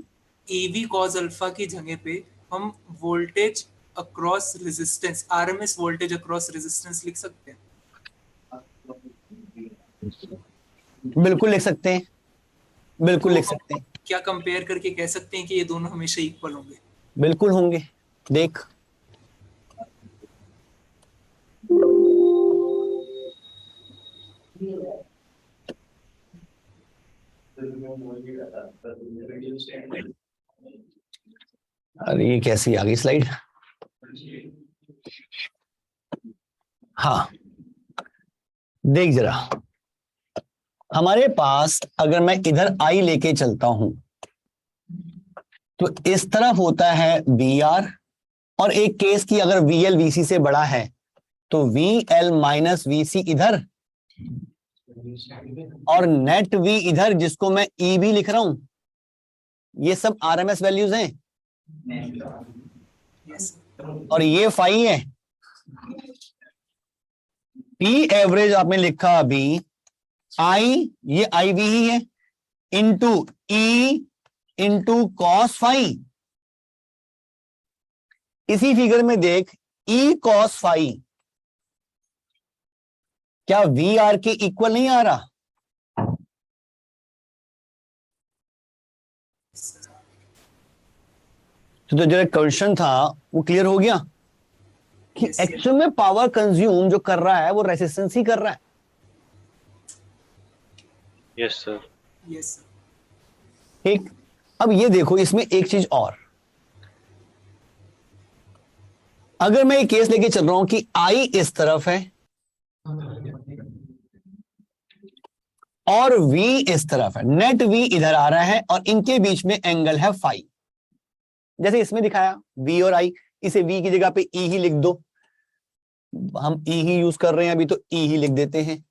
[SPEAKER 7] ईवी कॉस अल्फा की जगह पे हम voltage across resistance, RMS voltage across resistance लिख सकते हैं।
[SPEAKER 1] बिल्कुल लिख सकते हैं, बिल्कुल लिख सकते हैं।
[SPEAKER 7] क्या कंपेयर करके कह सकते हैं कि ये दोनों हमेशा इक्वल होंगे?
[SPEAKER 1] बिल्कुल होंगे, देख। अरे ये कैसी आ गई स्लाइड? हाँ देख जरा, हमारे पास अगर मैं इधर आई लेके चलता हूं तो इस तरफ होता है VR, और एक केस की अगर VL VC से बड़ा है तो VL माइनस VC इधर और नेट V इधर, जिसको मैं EB लिख रहा हूं। ये सब RMS वैल्यूज हैं और ये फाई है। P एवरेज आपने लिखा अभी, I ये IV ही है, into E into cos phi. इसी फिगर में देख, E कॉस फाई क्या VR के इक्वल नहीं आ रहा? तो जो क्वेश्चन था वो क्लियर हो गया कि एक्चुअल में पावर कंज्यूम जो कर रहा है वो रेजिस्टेंस ही कर रहा है।
[SPEAKER 12] Yes sir.
[SPEAKER 7] Yes sir.
[SPEAKER 1] ठीक, अब ये देखो इसमें एक चीज और, अगर मैं एक केस लेके चल रहा हूं कि I इस तरफ है और V इस तरफ है, नेट V इधर आ रहा है और इनके बीच में एंगल है फाई, जैसे इसमें दिखाया V और I। इसे V की जगह पे E ही लिख दो, हम E ही यूज कर रहे हैं अभी तो E ही लिख देते हैं।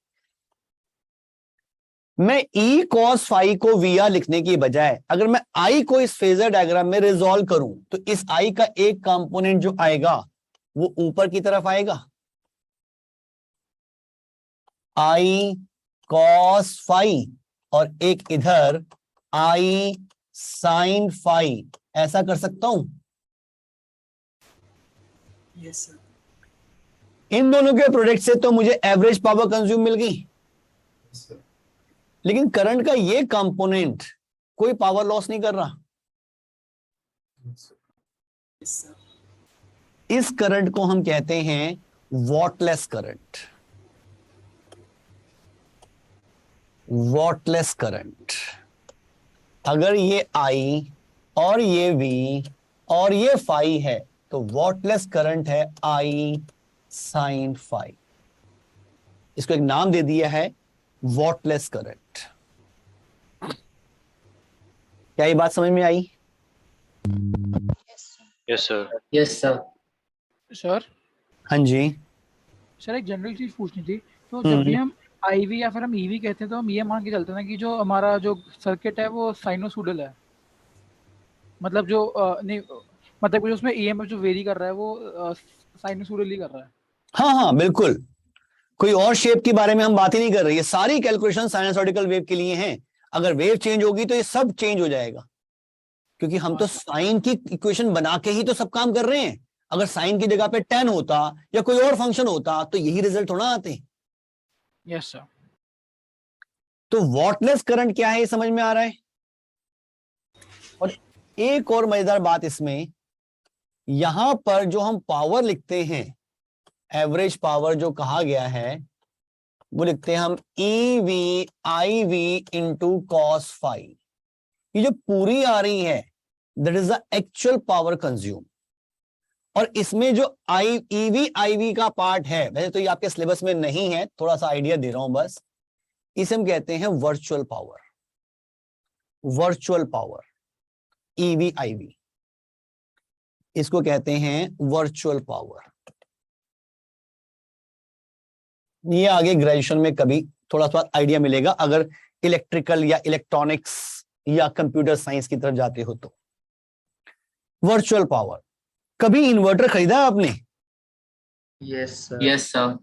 [SPEAKER 1] मैं E cos फाई को VR लिखने की बजाय अगर मैं I को इस फेजर डायग्राम में रिजॉल्व करूं तो इस I का एक कंपोनेंट जो आएगा वो ऊपर की तरफ आएगा, I cos फाई, और एक इधर I sin फाई। ऐसा कर सकता हूं?
[SPEAKER 7] Yes sir.
[SPEAKER 1] इन दोनों के प्रोडक्ट से तो मुझे एवरेज पावर कंज्यूम मिल गई, लेकिन करंट का ये कंपोनेंट कोई पावर लॉस नहीं कर रहा। इस करंट को हम कहते हैं वॉटलेस करंट। Wattless current. अगर ये I और ये V और ये फाई है तो वॉटलेस करंट है I sin फाई। इसको एक नाम दे दिया है वॉटलेस करंट। क्या ये बात समझ में आई?
[SPEAKER 12] Yes sir.
[SPEAKER 11] Yes sir.
[SPEAKER 6] Sir
[SPEAKER 1] हाँ जी
[SPEAKER 6] सर, एक जनरल चीज पूछनी थी। तो जब भी हम IV या फिर हम EV कहते हैं तो हम ये मान के चलते हैं ना कि जो हमारा जो सर्किट है वो साइनोसॉइडल है, मतलब जो नहीं, मतलब कि उसमें EMF जो वेरी कर रहा है वो साइनोसॉइडल ही कर रहा है।
[SPEAKER 1] हाँ हाँ बिल्कुल, कोई और शेप के बारे में हम बात ही नहीं कर रहे। ये सारी कैलकुलेशन साइनसॉइडल वेव के लिए हैं। अगर वेव चेंज होगी तो ये सब चेंज हो जाएगा, क्योंकि हम तो साइन की इक्वेशन बना के ही तो सब काम कर रहे हैं। अगर साइन की जगह पे tan होता या कोई और फंक्शन होता तो यही रिजल्ट थोड़ा आते।
[SPEAKER 6] Yes sir.
[SPEAKER 1] तो वॉटलेस करंट क्या है ये समझ में आ रहा है। और एक और मजेदार बात इसमें, यहां पर जो हम पावर लिखते हैं, एवरेज पावर जो कहा गया है वो लिखते हैं हम EV IV into cos phi. ये जो पूरी आ रही है that is the actual power consume. और इसमें जो EV IV का पार्ट है, वैसे तो ये आपके सिलेबस में नहीं है, थोड़ा सा आइडिया दे रहा हूं बस, इसे हम कहते हैं virtual power. Virtual power EV IV, इसको कहते हैं वर्चुअल पावर। ये आगे ग्रेजुएशन में कभी थोड़ा सा आइडिया मिलेगा अगर इलेक्ट्रिकल या इलेक्ट्रॉनिक्स या कंप्यूटर साइंस की तरफ जाते हो तो। वर्चुअल पावर, कभी इन्वर्टर खरीदा है आपने?
[SPEAKER 3] Yes sir.
[SPEAKER 11] Yes sir.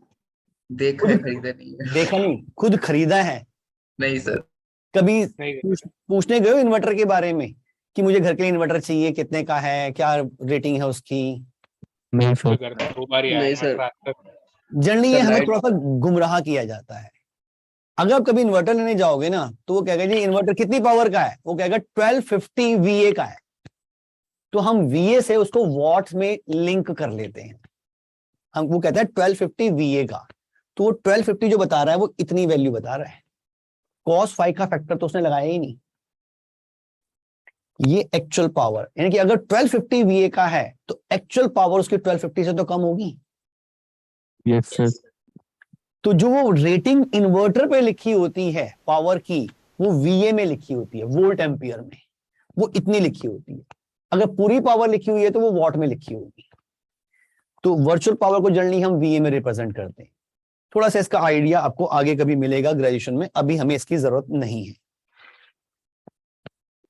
[SPEAKER 3] देखा है, खरीदा नहीं है।
[SPEAKER 1] देखा नहीं, खुद खरीदा है?
[SPEAKER 3] नहीं सर।
[SPEAKER 1] कभी
[SPEAKER 2] नहीं
[SPEAKER 1] पूछने गए हो इन्वर्टर के बारे में कि मुझे घर के लिए इन्वर्टर चाहिए, कितने का है, क्या रेटिंग है उसकी?
[SPEAKER 10] नहीं
[SPEAKER 2] तो
[SPEAKER 10] सर।
[SPEAKER 2] घर पे 2 बार ही आया
[SPEAKER 3] नहीं
[SPEAKER 2] है
[SPEAKER 3] सर।
[SPEAKER 2] आज तक।
[SPEAKER 1] जनरली ये
[SPEAKER 3] सर,
[SPEAKER 1] हमें
[SPEAKER 3] लाइट-
[SPEAKER 1] थोड़ा सा गुमराह किया जाता है। अगर आप कभी इन्वर्टर लेने जाओगे ना तो वो कहेगा जी इन्वर्टर कितनी पावर का है, वो कहेगा 1250 VA का है। तो हम VA से उसको वॉट्स में लिंक कर लेते हैं। हम वो कहता है 1250 VA का, तो वो 1250 जो बता रहा है वो इतनी वैल्यू बता रहा है। cos फाई का फैक्टर तो उसने लगाया ही नहीं। ये एक्चुअल पावर, यानी कि अगर 1250 VA का है तो एक्चुअल पावर उसकी 1250 से तो कम होगी।
[SPEAKER 10] Yes sir.
[SPEAKER 1] तो जो वो रेटिंग इन्वर्टर पे लिखी होती है पावर की, वो VA में लिखी होती है, वोल्ट एम्पियर में, वो इतनी लिखी होती है। अगर पूरी पावर लिखी हुई है तो वो वॉट में लिखी होगी। तो वर्चुअल पावर को जनरली हम VA में रिप्रेजेंट करते हैं। थोड़ा सा इसका आइडिया आपको आगे कभी मिलेगा ग्रेजुएशन में, अभी हमें इसकी जरूरत नहीं है।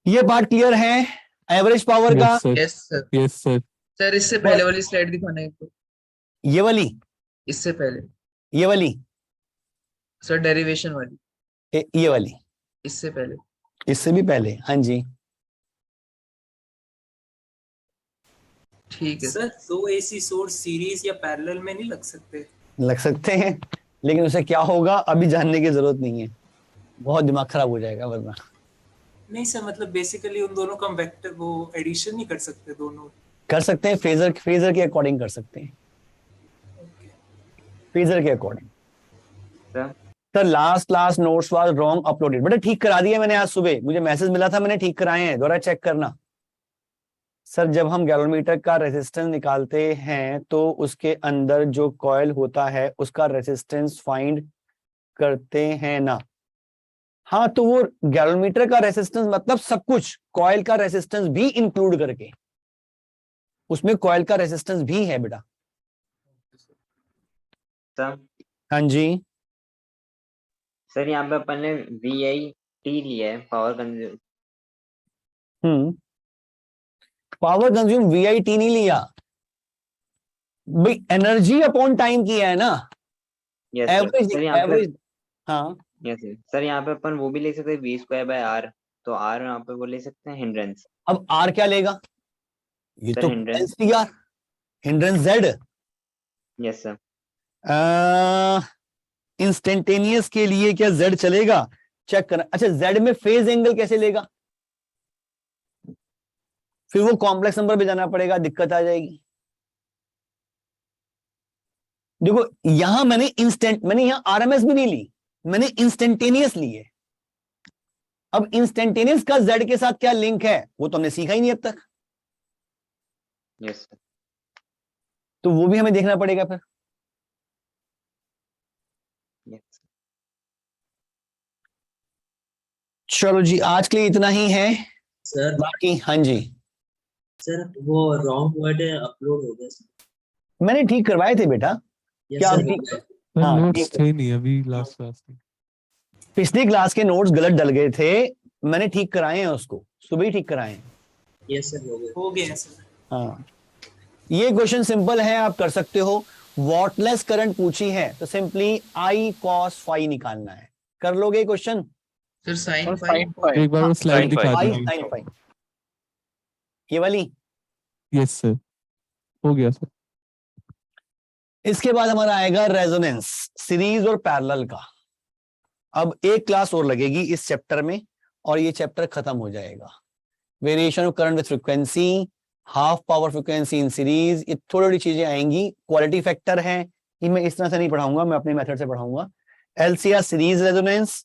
[SPEAKER 1] ये पार्ट क्लियर है एवरेज पावर का?
[SPEAKER 10] Yes sir.
[SPEAKER 3] Yes sir.
[SPEAKER 10] Yes sir.
[SPEAKER 3] Sir इससे पहले वाली स्लाइड दिखाना है तो।
[SPEAKER 1] ये वाली?
[SPEAKER 3] इससे पहले
[SPEAKER 1] ये वाली?
[SPEAKER 3] सर डेरिवेशन वाली।
[SPEAKER 1] ये वाली?
[SPEAKER 3] इससे पहले।
[SPEAKER 1] इससे भी पहले? हाँ जी।
[SPEAKER 3] ठीक है
[SPEAKER 7] सर 2 AC सोर्स सीरीज या पैरेलल में नहीं लग सकते?
[SPEAKER 1] लग सकते हैं, लेकिन उसे क्या होगा अभी जानने की जरूरत नहीं है, बहुत दिमाग खराब हो जाएगा वरना।
[SPEAKER 7] नहीं सर, मतलब बेसिकली उन दोनों का वेक्टर वो एडिशन नहीं कर सकते दोनों?
[SPEAKER 1] कर सकते हैं, फेजर के अकॉर्डिंग कर सकते हैं, फेजर के according. Sir last notes was wrong uploaded. बेटा ठीक करा दिया मैंने आज सुबह, मुझे मैसेज मिला था, मैंने ठीक कराए हैं, दोबारा चेक करना। सर जब हम गैलोमीटर का रेजिस्टेंस निकालते हैं तो उसके अंदर जो कॉइल होता है उसका रेजिस्टेंस फाइंड करते हैं ना? हाँ, तो वो गैलोमीटर का रेजिस्टेंस मतलब सब कुछ, कॉइल का रेजिस्टेंस भी इंक्लूड करके, उसमें कॉइल का रेजिस्टेंस भी है बेटा।
[SPEAKER 4] सर
[SPEAKER 1] हाँ जी।
[SPEAKER 4] सर यहाँ पे अपन ने VIT लिया है, power consume.
[SPEAKER 1] Power consume VIT नहीं लिया भाई, एनर्जी अपॉन टाइम किया है ना,
[SPEAKER 4] यस
[SPEAKER 1] एवरेज
[SPEAKER 4] सर। यहाँ पे
[SPEAKER 1] एवरेज। हाँ
[SPEAKER 4] यस सर, यहाँ पे अपन वो भी ले सकते हैं V²/R, तो R यहाँ पे वो ले सकते हैं हिंड्रेंस।
[SPEAKER 1] अब R क्या लेगा? ये
[SPEAKER 4] सर
[SPEAKER 1] तो
[SPEAKER 4] hindrance.
[SPEAKER 1] LCR, hindrance Z।
[SPEAKER 4] Yes sir.
[SPEAKER 1] Instantaneous के लिए क्या Z चलेगा? चेक करना। अच्छा Z में फेज एंगल कैसे लेगा? फिर वो कॉम्प्लेक्स नंबर पे जाना पड़ेगा, दिक्कत आ जाएगी। देखो यहां मैंने यहां RMS भी नहीं ली, मैंने इंस्टेंटेनियस ली है। अब इंस्टेंटेनियस का Z के साथ क्या लिंक है वो तो हमने सीखा ही नहीं अब तक,
[SPEAKER 4] यस सर।
[SPEAKER 1] तो वो भी हमें देखना पड़ेगा फिर।
[SPEAKER 4] यस
[SPEAKER 1] चलो जी, आज के लिए इतना ही है।
[SPEAKER 13] सर
[SPEAKER 1] बाकी हाँ जी,
[SPEAKER 13] सर वो रॉन्ग वर्ड अपलोड हो गया सर।
[SPEAKER 1] मैंने ठीक करवाए थे बेटा।
[SPEAKER 13] यस
[SPEAKER 1] क्या आप
[SPEAKER 13] सर,
[SPEAKER 1] ठीक?
[SPEAKER 10] सर
[SPEAKER 1] हाँ,
[SPEAKER 10] नोट्स
[SPEAKER 1] ठीक।
[SPEAKER 10] थे नहीं अभी लास्ट क्लास में।
[SPEAKER 1] पिछली क्लास के नोट्स गलत डल गए थे, मैंने ठीक कराए हैं, उसको सुबह ही ठीक कराए हैं।
[SPEAKER 13] यस सर
[SPEAKER 7] हो गया सर।
[SPEAKER 1] हाँ, ये क्वेश्चन सिंपल है, आप कर सकते हो। वॉटलेस करंट पूछी है तो सिंपली I cos फाई निकालना है, कर लोगे क्वेश्चन?
[SPEAKER 3] सर साइन
[SPEAKER 6] और
[SPEAKER 3] फाई।
[SPEAKER 6] sin phi.
[SPEAKER 10] एक बार वो स्लाइड
[SPEAKER 12] Sin
[SPEAKER 10] दिखा
[SPEAKER 1] I
[SPEAKER 10] दीजिए।
[SPEAKER 1] sin फाई, ये वाली।
[SPEAKER 10] यस सर, हो गया सर।
[SPEAKER 1] इसके बाद हमारा आएगा रेजोनेंस, सीरीज और पैरेलल का। अब एक क्लास और लगेगी इस चैप्टर में और ये चैप्टर खत्म हो जाएगा। Variation of current with frequency, half power frequency in series, ये थोड़ी थोड़ी चीजें आएंगी। क्वालिटी फैक्टर है, ये मैं इस तरह से नहीं पढ़ाऊंगा, मैं अपने मेथड से पढ़ाऊंगा। LCR series resonance,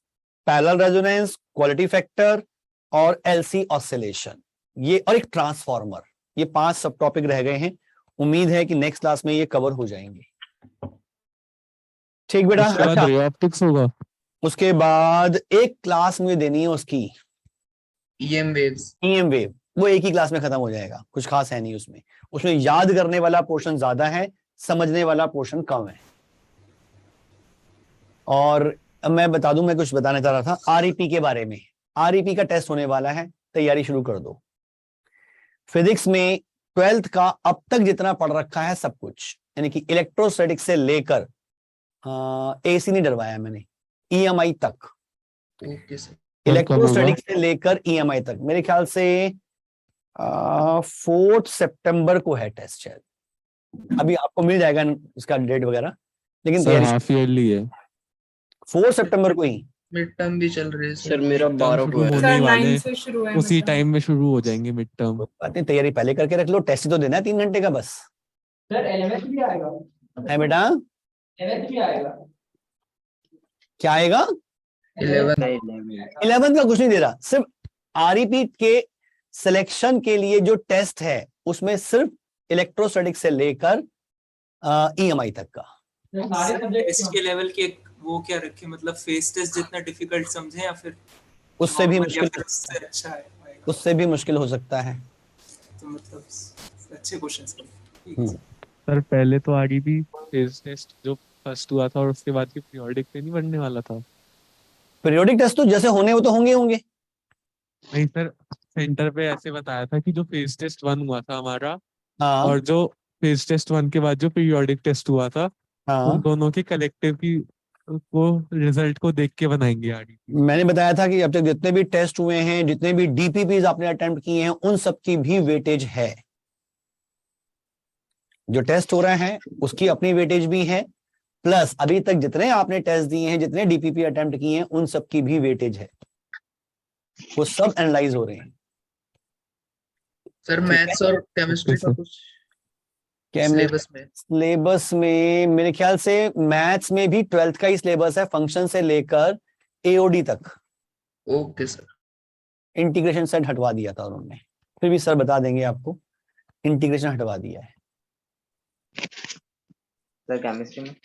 [SPEAKER 1] parallel resonance, quality factor और LC ऑसिलेशन, ये और एक ट्रांसफार्मर, ये 5 सब टॉपिक रह गए हैं। उम्मीद है कि नेक्स्ट क्लास में ये कवर हो जाएंगे। ठीक बेटा?
[SPEAKER 10] उसके बाद
[SPEAKER 1] अच्छा,
[SPEAKER 10] रे ऑप्टिक्स होगा।
[SPEAKER 1] उसके बाद एक क्लास मुझे देनी है उसकी
[SPEAKER 3] EM वेव्स।
[SPEAKER 1] EM वेव, वो एक ही क्लास में खत्म हो जाएगा, कुछ खास है नहीं उसमें। उसमें याद करने वाला पोर्शन ज्यादा है, समझने वाला पोर्शन कम है। और अब मैं बता दूं, मैं कुछ बताने चाह रहा था आरईपी के बारे में। आरईपी का टेस्ट होने वाला है, तैयारी शुरू कर दो। फिजिक्स में 12th का अब तक जितना पढ़ रखा है सब कुछ, यानी कि इलेक्ट्रोस्टैटिक से लेकर एसी नहीं डरवाया मैंने, ईएमआई तक।
[SPEAKER 3] Okay sir.
[SPEAKER 1] इलेक्ट्रोस्टैटिक से लेकर ईएमआई तक मेरे ख्याल से 4 सितंबर को है टेस्ट शायद। अभी आपको मिल जाएगा इसका डेट वगैरह, लेकिन
[SPEAKER 10] सर हाफ ईयरली है।
[SPEAKER 1] 4 सितंबर को ही
[SPEAKER 3] मिड टर्म भी चल रहे हैं
[SPEAKER 8] सर मेरा 12 को है।
[SPEAKER 10] होने वाले
[SPEAKER 7] 9 से शुरू है
[SPEAKER 10] उसी
[SPEAKER 7] मतलब।
[SPEAKER 10] टाइम में शुरू हो जाएंगे मिड टर्म।
[SPEAKER 1] बात नहीं, तैयारी पहले करके रख लो, टेस्ट तो देना है 3 घंटे का बस।
[SPEAKER 11] सर एलएमएस भी आएगा,
[SPEAKER 1] है बेटा?
[SPEAKER 11] एलएमएस भी आएगा।
[SPEAKER 1] क्या आएगा? 11 का कुछ नहीं दे रहा, सिर्फ आरईपी के सिलेक्शन के लिए जो टेस्ट है उसमें सिर्फ इलेक्ट्रोस्टैटिक से लेकर ईएमआई तक का।
[SPEAKER 11] सारे
[SPEAKER 7] टेस्ट के लेवल के वो क्या रखे, मतलब फेस टेस्ट जितना डिफिकल्ट समझे या फिर
[SPEAKER 1] उससे भी
[SPEAKER 7] normal या
[SPEAKER 1] मुश्किल,
[SPEAKER 7] फिर उससे अच्छा है आएगा?
[SPEAKER 1] उससे भी मुश्किल हो सकता है।
[SPEAKER 7] तो मतलब अच्छे क्वेश्चंस
[SPEAKER 10] सर पहले तो आरईपी फेज टेस्ट जो फर्स्ट हुआ था और उसके बाद की पीरियोडिक पे नहीं बनने वाला था।
[SPEAKER 1] पीरियोडिक टेस्ट तो जैसे होने वो तो होंगे होंगे।
[SPEAKER 10] नहीं सर, सेंटर पे ऐसे बताया था कि जो फेज टेस्ट 1 हुआ था हमारा,
[SPEAKER 1] हाँ
[SPEAKER 10] और जो फेज टेस्ट 1 के बाद जो पीरियोडिक टेस्ट हुआ था,
[SPEAKER 1] हाँ,
[SPEAKER 10] उन दोनों के कलेक्टिव की वो रिजल्ट को देख के बनाएंगे आरईपी।
[SPEAKER 1] मैंने बताया था कि अब तक जितने भी टेस्ट हुए हैं, जितने भी डीपीपीज आपने अटेम्प्ट किए हैं, उन सब की भी वेटेज है। जो टेस्ट हो रहे हैं उसकी अपनी वेटेज भी है, प्लस अभी तक जितने आपने टेस्ट दिए हैं, जितने डीपीपी अटेम्प्ट किए हैं, उन सब की भी वेटेज है। वो सब एनालाइज हो रहे हैं।
[SPEAKER 3] सर मैथ्स और केमिस्ट्री का कुछ सिलेबस में?
[SPEAKER 1] सिलेबस में मेरे ख्याल से मैथ्स में भी 12th का ही सिलेबस है, फंक्शन से लेकर एओडी तक।
[SPEAKER 3] Okay sir.
[SPEAKER 1] इंटीग्रेशन सेट हटवा दिया था उन्होंने, फिर भी सर बता देंगे आपको, इंटीग्रेशन हटवा दिया है।
[SPEAKER 4] सर केमिस्ट्री में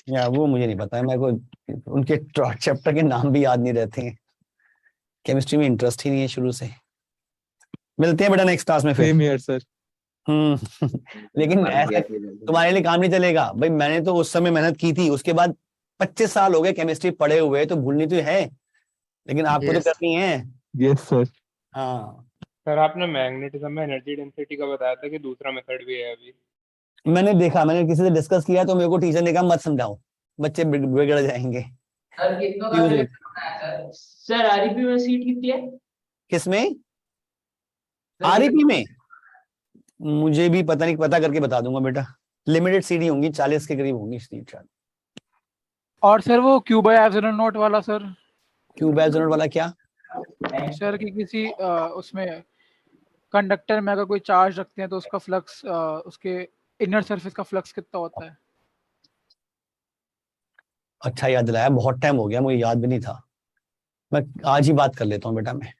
[SPEAKER 1] या वो मुझे नहीं पता है, मेरे को उनके चैप्टर के नाम भी याद नहीं रहते हैं। केमिस्ट्री में इंटरेस्ट ही नहीं है शुरू से। मिलते हैं बेटा नेक्स्ट क्लास में फिर।
[SPEAKER 10] Same here sir.
[SPEAKER 1] लेकिन ऐसा तुम्हारे लिए काम नहीं चलेगा भाई। मैंने तो उस समय मेहनत की थी, उसके बाद 25 साल हो गए केमिस्ट्री पढ़े हुए, तो भूलनी तो है, लेकिन आपको तो करनी है।
[SPEAKER 10] Yes sir.
[SPEAKER 1] हाँ
[SPEAKER 2] सर आपने मैग्नेटिज्म में एनर्जी डेंसिटी का बताया था कि दूसरा मेथड भी है अभी।
[SPEAKER 1] मैंने देखा, मैंने किसी से डिस्कस किया तो मेरे को टीचर ने कहा मत समझाओ, बच्चे बिगड़ जाएंगे।
[SPEAKER 11] सर कितनों का सिलेक्शन है सर आरईपी में सीट कितनी है?
[SPEAKER 1] किसमें? आरईपी में मुझे भी पता नहीं, पता करके बता दूंगा बेटा। लिमिटेड सीट ही होंगी, 40 के करीब होंगी सीट शायद।
[SPEAKER 6] और सर वो क्यू बाय एप्सिलॉन नॉट वाला सर,
[SPEAKER 1] क्यू बाय एप्सिलॉन वाला क्या?
[SPEAKER 6] सर कि किसी उसमें कंडक्टर में अगर कोई चार्ज रखते हैं तो उसका फ्लक्स, उसके इनर सरफेस का फ्लक्स कितना होता है?
[SPEAKER 1] अच्छा याद दिलाया, बहुत टाइम हो गया, मुझे याद भी नहीं था। मैं आज ही बात कर लेता हूँ बेटा मैं।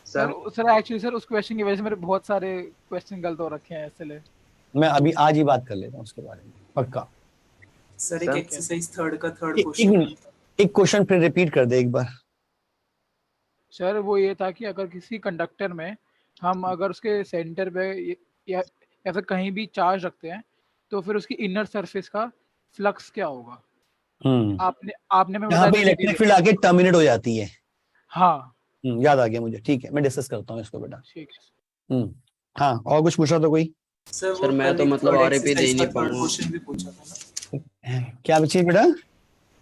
[SPEAKER 6] सर एक्चुअली सर उस क्वेश्चन की वजह से मेरे बहुत सारे क्वेश्चन गलत हो रखे हैं, इसलिए
[SPEAKER 1] मैं अभी आज ही बात कर लेता हूँ उसके बारे में, पक्का।
[SPEAKER 7] सर एक एक्सरसाइज थर्ड का थर्ड क्वेश्चन,
[SPEAKER 1] एक क्वेश्चन फिर रिपीट कर दे एक बार।
[SPEAKER 6] सर वो ये था कि अगर किसी कंडक्टर में हम अगर उसके सेंटर पे या फिर कहीं भी चार्ज रखते हैं तो फिर उसकी इनर सरफेस का फ्लक्स क्या होगा? आपने मैं
[SPEAKER 1] यहाँ पे इलेक्ट्रिक फील्ड आके टर्मिनेट हो जाती है।
[SPEAKER 6] हाँ
[SPEAKER 1] याद आ गया मुझे, ठीक है, मैं डिस्कस करता हूँ इसको बेटा।
[SPEAKER 6] ठीक है।
[SPEAKER 1] हाँ, और कुछ पूछा तो कोई?
[SPEAKER 8] सर मैं तो मतलब आरईपी दे नहीं पाऊंगा।
[SPEAKER 7] क्वेश्चन भी पूछा था ना।
[SPEAKER 1] क्या बची बेटा?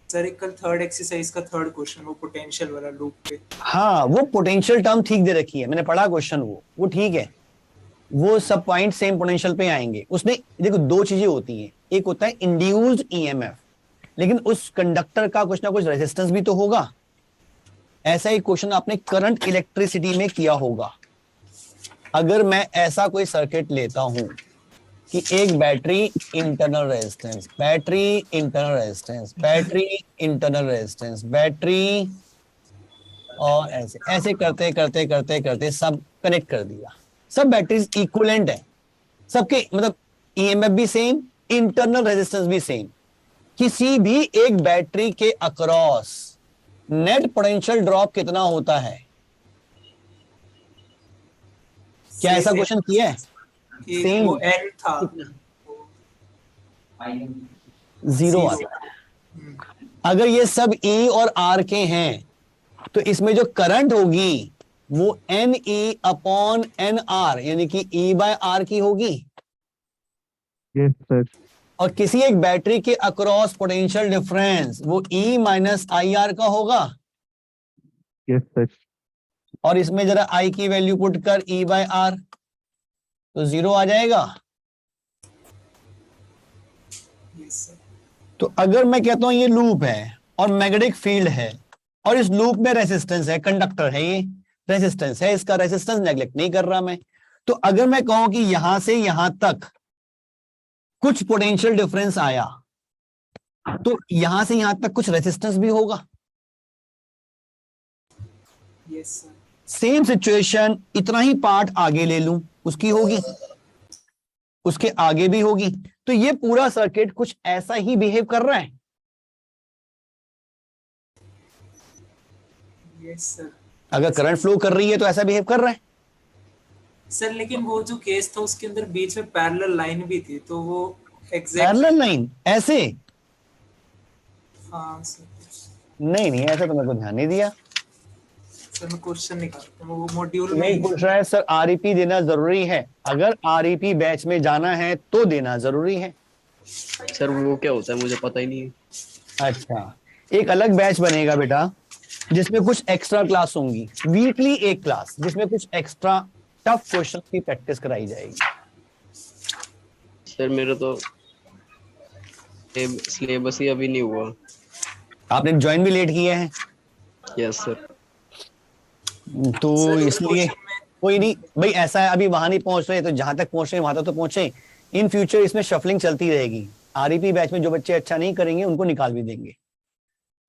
[SPEAKER 7] सर एक कल थर्ड एक्सरसाइज का थर्ड क्वेश्चन, वो पोटेंशियल वाला लूप पे।
[SPEAKER 1] हाँ, वो पोटेंशियल टर्म ठीक दे रखी है, मैंने पढ़ा क्वेश्चन, वो ठीक है। वो सब पॉइंट सेम पोटेंशियल पे आएंगे। उसमें देखो 2 चीजें होती हैं, एक होता है इंड्यूस्ड ईएमएफ, लेकिन उस कंडक्टर का कुछ ना कुछ रेजिस्टेंस भी तो होगा। ऐसा ही क्वेश्चन आपने करंट इलेक्ट्रिसिटी में किया होगा। अगर मैं ऐसा कोई सर्किट लेता हूं कि एक battery internal resistance, battery internal resistance, battery internal resistance, battery, और ऐसे ऐसे करते करते करते करते सब कनेक्ट कर दिया। सब बैटरीज इक्विवेलेंट है, सबके मतलब ईएमएफ भी सेम, इंटरनल रेजिस्टेंस भी सेम। किसी भी एक बैटरी के अक्रॉस नेट पोटेंशियल ड्रॉप कितना होता है? क्या ऐसा क्वेश्चन किया है?
[SPEAKER 7] एक
[SPEAKER 1] सेम
[SPEAKER 7] वो n था,
[SPEAKER 1] 0 आ गया। अगर ये सब E और R के हैं तो इसमें जो करंट होगी वो NE अपॉन NR यानी कि E बाय R की होगी।
[SPEAKER 10] Yes sir.
[SPEAKER 1] और किसी एक बैटरी के अक्रॉस पोटेंशियल डिफरेंस वो E माइनस IR का होगा।
[SPEAKER 10] Yes sir.
[SPEAKER 1] और इसमें जरा I की वैल्यू पुट कर E बाय R तो 0 आ जाएगा। तो अगर मैं कहता हूं ये लूप है और मैग्नेटिक फील्ड है और इस लूप में रेजिस्टेंस है, कंडक्टर है, ये रेजिस्टेंस है, इसका रेजिस्टेंस नेग्लेक्ट नहीं कर रहा मैं, तो अगर मैं कहूं कि यहां से यहां तक कुछ पोटेंशियल डिफरेंस आया तो यहां से यहां तक कुछ रेजिस्टेंस भी होगा।
[SPEAKER 7] Yes sir.
[SPEAKER 1] सेम सिचुएशन इतना ही पार्ट आगे ले लूं उसकी होगी, उसके आगे भी होगी। तो ये पूरा सर्किट कुछ ऐसा ही बिहेव कर रहा है।
[SPEAKER 7] Yes sir.
[SPEAKER 1] अगर करंट फ्लो कर रही है तो ऐसा बिहेव कर रहा है
[SPEAKER 7] सर। लेकिन वो जो केस था उसके अंदर बीच में पैरेलल लाइन भी थी, तो वो एग्जैक्ट
[SPEAKER 1] पैरेलल लाइन ऐसे।
[SPEAKER 7] हाँ सर।
[SPEAKER 1] नहीं ऐसा तो मेरे को ध्यान नहीं दिया।
[SPEAKER 7] सर मैं क्वेश्चन निकालता हूँ, वो मॉड्यूल
[SPEAKER 1] नहीं
[SPEAKER 7] में
[SPEAKER 1] पूछ रहा है सर आरईपी देना जरूरी है, अगर आरईपी बैच में जाना है तो देना जरूरी है।
[SPEAKER 14] सर वो क्या होता है मुझे पता ही नहीं है।
[SPEAKER 1] अच्छा, एक अलग बैच बनेगा बेटा जिसमें कुछ एक्स्ट्रा क्लास होंगी, वीकली एक क्लास जिसमें कुछ एक्स्ट्रा टफ क्वेश्चन की प्रैक्टिस कराई जाएगी।
[SPEAKER 14] सर मेरा तो सिलेबस ही अभी नहीं हुआ।
[SPEAKER 1] आपने ज्वाइन भी लेट किया है।
[SPEAKER 14] Yes sir.
[SPEAKER 1] तो इसलिए कोई नहीं भाई, ऐसा है अभी वहां नहीं पहुंच रहे तो जहां तक पहुंच रहे वहां तक तो पहुंचे। इन फ्यूचर इसमें शफलिंग चलती रहेगी। आरईपी बैच में जो बच्चे अच्छा नहीं करेंगे उनको निकाल भी देंगे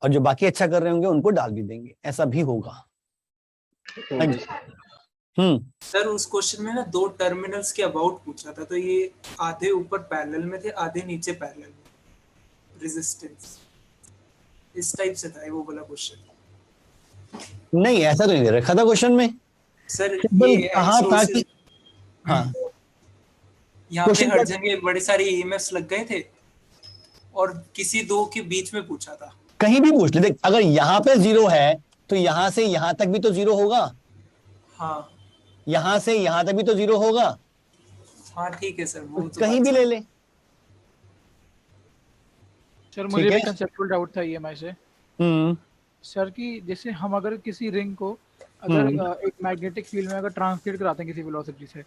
[SPEAKER 1] और जो बाकी अच्छा कर रहे होंगे उनको डाल भी देंगे, ऐसा भी होगा।
[SPEAKER 7] सर उस क्वेश्चन में ना 2 टर्मिनल्स के अबाउट पूछा था, तो ये आधे ऊपर पैरेलल में थे, आधे नीचे पैरेलल में रेजिस्टेंस इस टाइप से था वो वाला क्वेश्चन।
[SPEAKER 1] नहीं ऐसा तो नहीं दे रखा था क्वेश्चन में
[SPEAKER 7] सर
[SPEAKER 1] ये कहा था कि हाँ
[SPEAKER 7] यहाँ पे हर जगह बड़े सारे ईएमएफ्स लग गए थे और किसी 2 के बीच में पूछा था।
[SPEAKER 1] कहीं भी पूछ ले, देख अगर यहाँ पे 0 है तो यहां से यहां तक भी तो 0 होगा।
[SPEAKER 7] हाँ
[SPEAKER 1] यहां से यहां तक भी तो 0 होगा।
[SPEAKER 7] हाँ ठीक है सर, वो तो
[SPEAKER 1] कहीं भी ले ले।
[SPEAKER 6] सर मुझे भी कंसेप्चुअल डाउट था ईएमआई से सर कि जैसे हम अगर किसी रिंग को अगर एक मैग्नेटिक फील्ड में अगर ट्रांसलेट कराते हैं किसी वेलोसिटी से,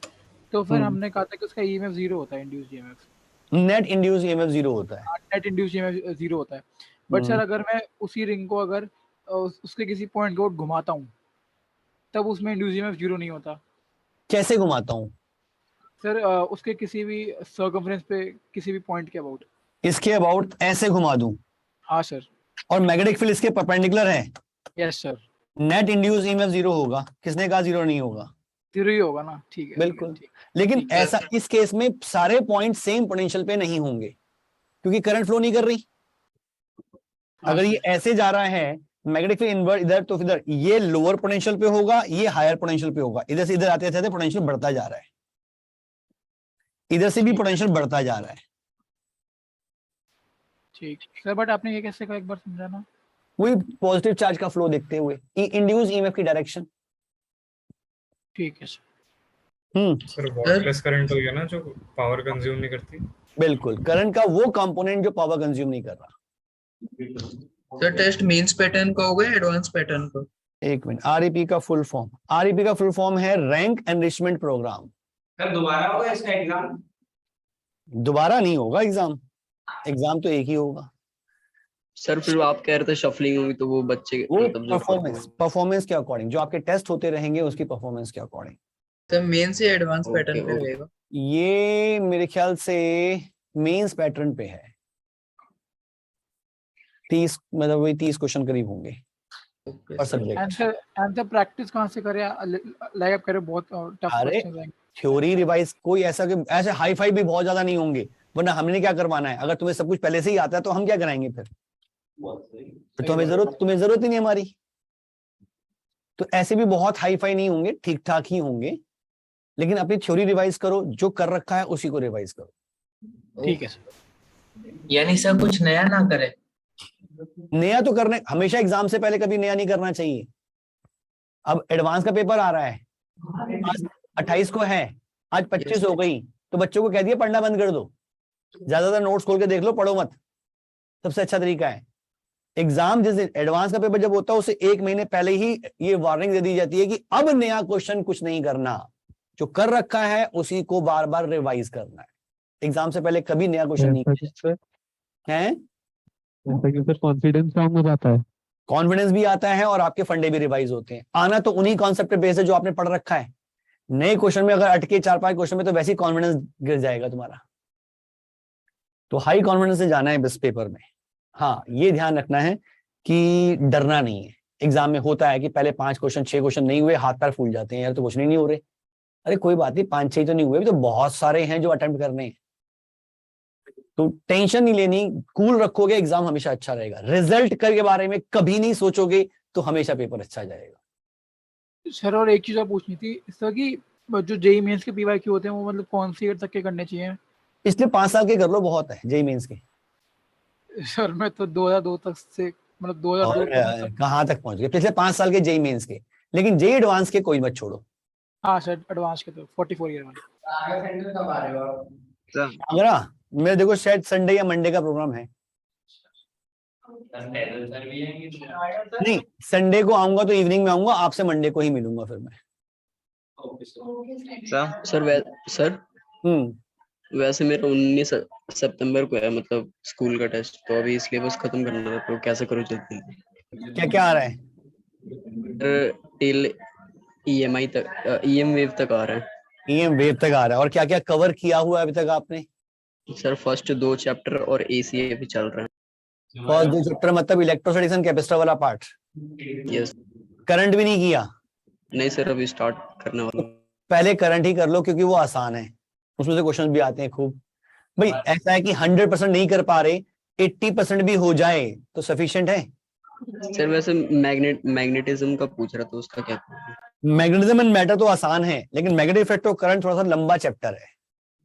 [SPEAKER 6] तो फिर हमने कहा था कि उसका ईएमएफ 0 होता है, induced EMF,
[SPEAKER 1] net induced EMF 0 होता है।
[SPEAKER 6] नेट इंड्यूस्ड ईएमएफ 0 होता है। बट सर अगर मैं उसी रिंग को अगर उसके किसी पॉइंट को घुमाता हूँ तब उसमें इंड्यूस्ड ईएमएफ 0 नहीं होता।
[SPEAKER 1] कैसे घुमाता हूँ
[SPEAKER 6] सर? उसके किसी भी सर्कमफ्रेंस पे किसी भी पॉइंट के अबाउट,
[SPEAKER 1] इसके अबाउट ऐसे घुमा दूं।
[SPEAKER 6] हाँ सर।
[SPEAKER 1] और मैग्नेटिक फील्ड इसके परपेंडिकुलर है।
[SPEAKER 6] Yes sir.
[SPEAKER 1] Net induced EMF 0 होगा। किसने कहा 0 नहीं होगा?
[SPEAKER 6] 0 ही होगा ना। ठीक है
[SPEAKER 1] बिल्कुल। लेकिन ऐसा इस केस में सारे पॉइंट सेम पोटेंशियल पे नहीं होंगे क्योंकि करंट फ्लो नहीं कर रही। अगर ये ऐसे जा रहा है मैग्नेटिक फील्ड इनवर्ट इधर, तो इधर ये लोअर पोटेंशियल पे होगा, ये हायर पोटेंशियल पे होगा। इधर से इधर आते आते पोटेंशियल बढ़ता जा रहा है, इधर से भी पोटेंशियल बढ़ता जा रहा है।
[SPEAKER 6] ठीक सर। बट आपने ये कैसे कहा, एक बार समझाना।
[SPEAKER 1] वही पॉजिटिव चार्ज का फ्लो देखते हुए इंड्यूस ईएमएफ की डायरेक्शन।
[SPEAKER 6] ठीक है सर।
[SPEAKER 2] सर वॉटलेस करंट हो गया ना जो पावर कंज्यूम नहीं करती।
[SPEAKER 1] बिल्कुल, करंट का वो कंपोनेंट जो पावर कंज्यूम नहीं कर रहा।
[SPEAKER 3] सर टेस्ट मींस पैटर्न का होगा एडवांस पैटर्न का?
[SPEAKER 1] एक मिनट। आरईपी का फुल फॉर्म, आरईपी का फुल फॉर्म है रैंक एनरिचमेंट प्रोग्राम।
[SPEAKER 5] सर दोबारा होगा इसका एग्जाम?
[SPEAKER 1] दोबारा नहीं होगा एग्जाम, एग्जाम तो एक ही होगा।
[SPEAKER 14] सर फिर आप कह रहे थे शफलिंग होगी तो वो बच्चे
[SPEAKER 1] वो परफॉर्मेंस के अकॉर्डिंग जो आपके टेस्ट होते रहेंगे उसकी परफॉर्मेंस के अकॉर्डिंग।
[SPEAKER 3] तो मेन से एडवांस पैटर्न पे होएगा?
[SPEAKER 1] ये मेरे ख्याल से मेंस पैटर्न पे है। 30 मतलब वही 30 क्वेश्चन करीब होंगे पर सब्जेक्ट।
[SPEAKER 6] आंसर प्रैक्टिस कहां से करें? लाइक आप कह रहे हो बहुत टफ क्वेश्चंस हैं।
[SPEAKER 1] थ्योरी रिवाइज कोई ऐसा कि ऐसे हाई फाई भी बहुत ज्यादा नहीं होंगे, वरना हमने क्या करवाना है? अगर तुम्हें सब कुछ पहले से ही आता है तो हम क्या कराएंगे फिर तो तुम्हें जरूरत ही नहीं हमारी। तो ऐसे भी बहुत हाई फाई नहीं होंगे, ठीक ठाक ही होंगे। लेकिन अपनी थ्योरी रिवाइज करो, जो कर रखा है उसी को रिवाइज करो।
[SPEAKER 6] ठीक है सर।
[SPEAKER 11] यानी सर कुछ नया ना करे।
[SPEAKER 1] नया तो करने हमेशा एग्जाम से पहले कभी नया नहीं करना चाहिए। अब एडवांस का पेपर आ रहा है, आज 28 को है, आज 25 हो गई, तो बच्चों को कह दिया पढ़ना बंद कर दो, ज्यादातर नोट्स खोल के देख लो, पढ़ो मत। सबसे अच्छा तरीका है एग्जाम जिस दिन एडवांस का पेपर जब होता है उसे 1 महीने पहले ही ये वार्निंग दे दी जाती है कि अब नया क्वेश्चन कुछ नहीं करना, जो कर रखा है उसी को बार बार रिवाइज करना है। एग्जाम से पहले कभी नया क्वेश्चन नहीं करना है।
[SPEAKER 10] कॉन्फिडेंस डाउन हो जाता है,
[SPEAKER 1] कॉन्फिडेंस भी आता है और आपके फंडे भी रिवाइज होते हैं। आना तो उन्हीं कॉन्सेप्ट पे बेस है जो आपने पढ़ रखा है। नए क्वेश्चन में अगर अटके 4-5 क्वेश्चन में तो वैसे ही कॉन्फिडेंस गिर जाएगा तुम्हारा। तो हाई कॉन्फिडेंस से जाना है बस पेपर में। हाँ, ये ध्यान रखना है कि डरना नहीं है। एग्जाम में होता है कि पहले 5 क्वेश्चन 6 क्वेश्चन नहीं हुए, हाथ पैर फूल जाते हैं, यार तो कुछ नहीं हो रहे। अरे कोई बात नहीं, 5-6 तो नहीं हुए, तो बहुत सारे हैं जो अटेम्प्ट करने हैं। तो टेंशन नहीं लेनी, कूल रखोगे एग्जाम हमेशा अच्छा रहेगा। रिजल्ट के बारे में कभी नहीं सोचोगे तो हमेशा पेपर अच्छा जाएगा।
[SPEAKER 6] सर और एक चीज और पूछनी थी इस तरह की, जो जेईई मेंस के पीवाईक्यू होते हैं वो मतलब कौन सी ईयर तक के करने चाहिए?
[SPEAKER 1] इसलिए 5 साल के कर लो, बहुत है जेईई मेंस के।
[SPEAKER 6] सर मैं तो 2002 तक से मतलब 2002
[SPEAKER 1] कहाँ तक पहुंच गए? पिछले 5 साल के जेईई मेंस के, लेकिन जेईई एडवांस के कोई मत छोड़ो।
[SPEAKER 6] हाँ सर, एडवांस के तो 44 ईयर वाले।
[SPEAKER 1] आगरा मेरे देखो शायद संडे या मंडे का प्रोग्राम है। नहीं, संडे को आऊंगा तो इवनिंग में आऊंगा, आपसे मंडे को ही मिलूंगा फिर मैं।
[SPEAKER 14] सर वैसे मेरा 19 सितंबर को है, मतलब स्कूल का टेस्ट, तो अभी सिलेबस खत्म करना है, तो कैसे करूँ जल्दी?
[SPEAKER 1] क्या क्या आ रहा है?
[SPEAKER 14] टिल ईएमआई तक, ईएम वेव तक आ रहा है।
[SPEAKER 1] ईएम वेव तक आ रहा है। और क्या क्या कवर किया हुआ है अभी तक आपने?
[SPEAKER 14] सर फर्स्ट 2 चैप्टर और एसीए भी चल रहा है।
[SPEAKER 1] फर्स्ट 2 चैप्टर मतलब इलेक्ट्रोस्टैटिक्स एंड कैपेसिटर वाला पार्ट?
[SPEAKER 14] यस।
[SPEAKER 1] करंट भी नहीं किया?
[SPEAKER 14] नहीं सर, अभी स्टार्ट करने वाला।
[SPEAKER 1] पहले करंट ही कर लो क्योंकि वो आसान है, उसमें से क्वेश्चन भी आते हैं खूब। भाई ऐसा है कि 100% नहीं कर पा रहे, 80% भी हो जाए तो सफिशिएंट है।
[SPEAKER 14] सर वैसे मैग्नेटिज्म का पूछ रहा था, उसका क्या?
[SPEAKER 1] मैग्नेटिज्म एंड मैटर तो आसान है, लेकिन मैग्नेटिक इफेक्ट ऑफ करंट थोड़ा सा लंबा चैप्टर है,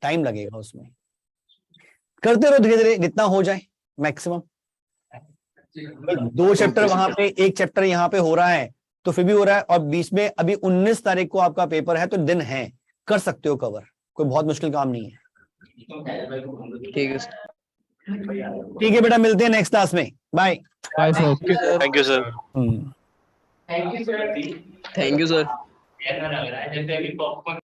[SPEAKER 1] टाइम लगेगा उसमें। करते रहो धीरे धीरे, जितना हो जाए मैक्सिमम। 2 चैप्टर वहां पे, 1 चैप्टर यहाँ पे हो रहा है तो फिर भी हो रहा है, और बीच में अभी 19 तारीख को आपका पेपर है, तो दिन है, कर सकते हो कवर, कोई बहुत मुश्किल काम नहीं है।
[SPEAKER 14] ठीक है सर।
[SPEAKER 1] ठीक है बेटा, मिलते हैं नेक्स्ट क्लास में। Bye.
[SPEAKER 10] Bye sir.
[SPEAKER 12] Thank you sir.
[SPEAKER 14] Thank you sir.
[SPEAKER 5] ऐसा लग रहा है जैसे अभी पॉपकॉर्न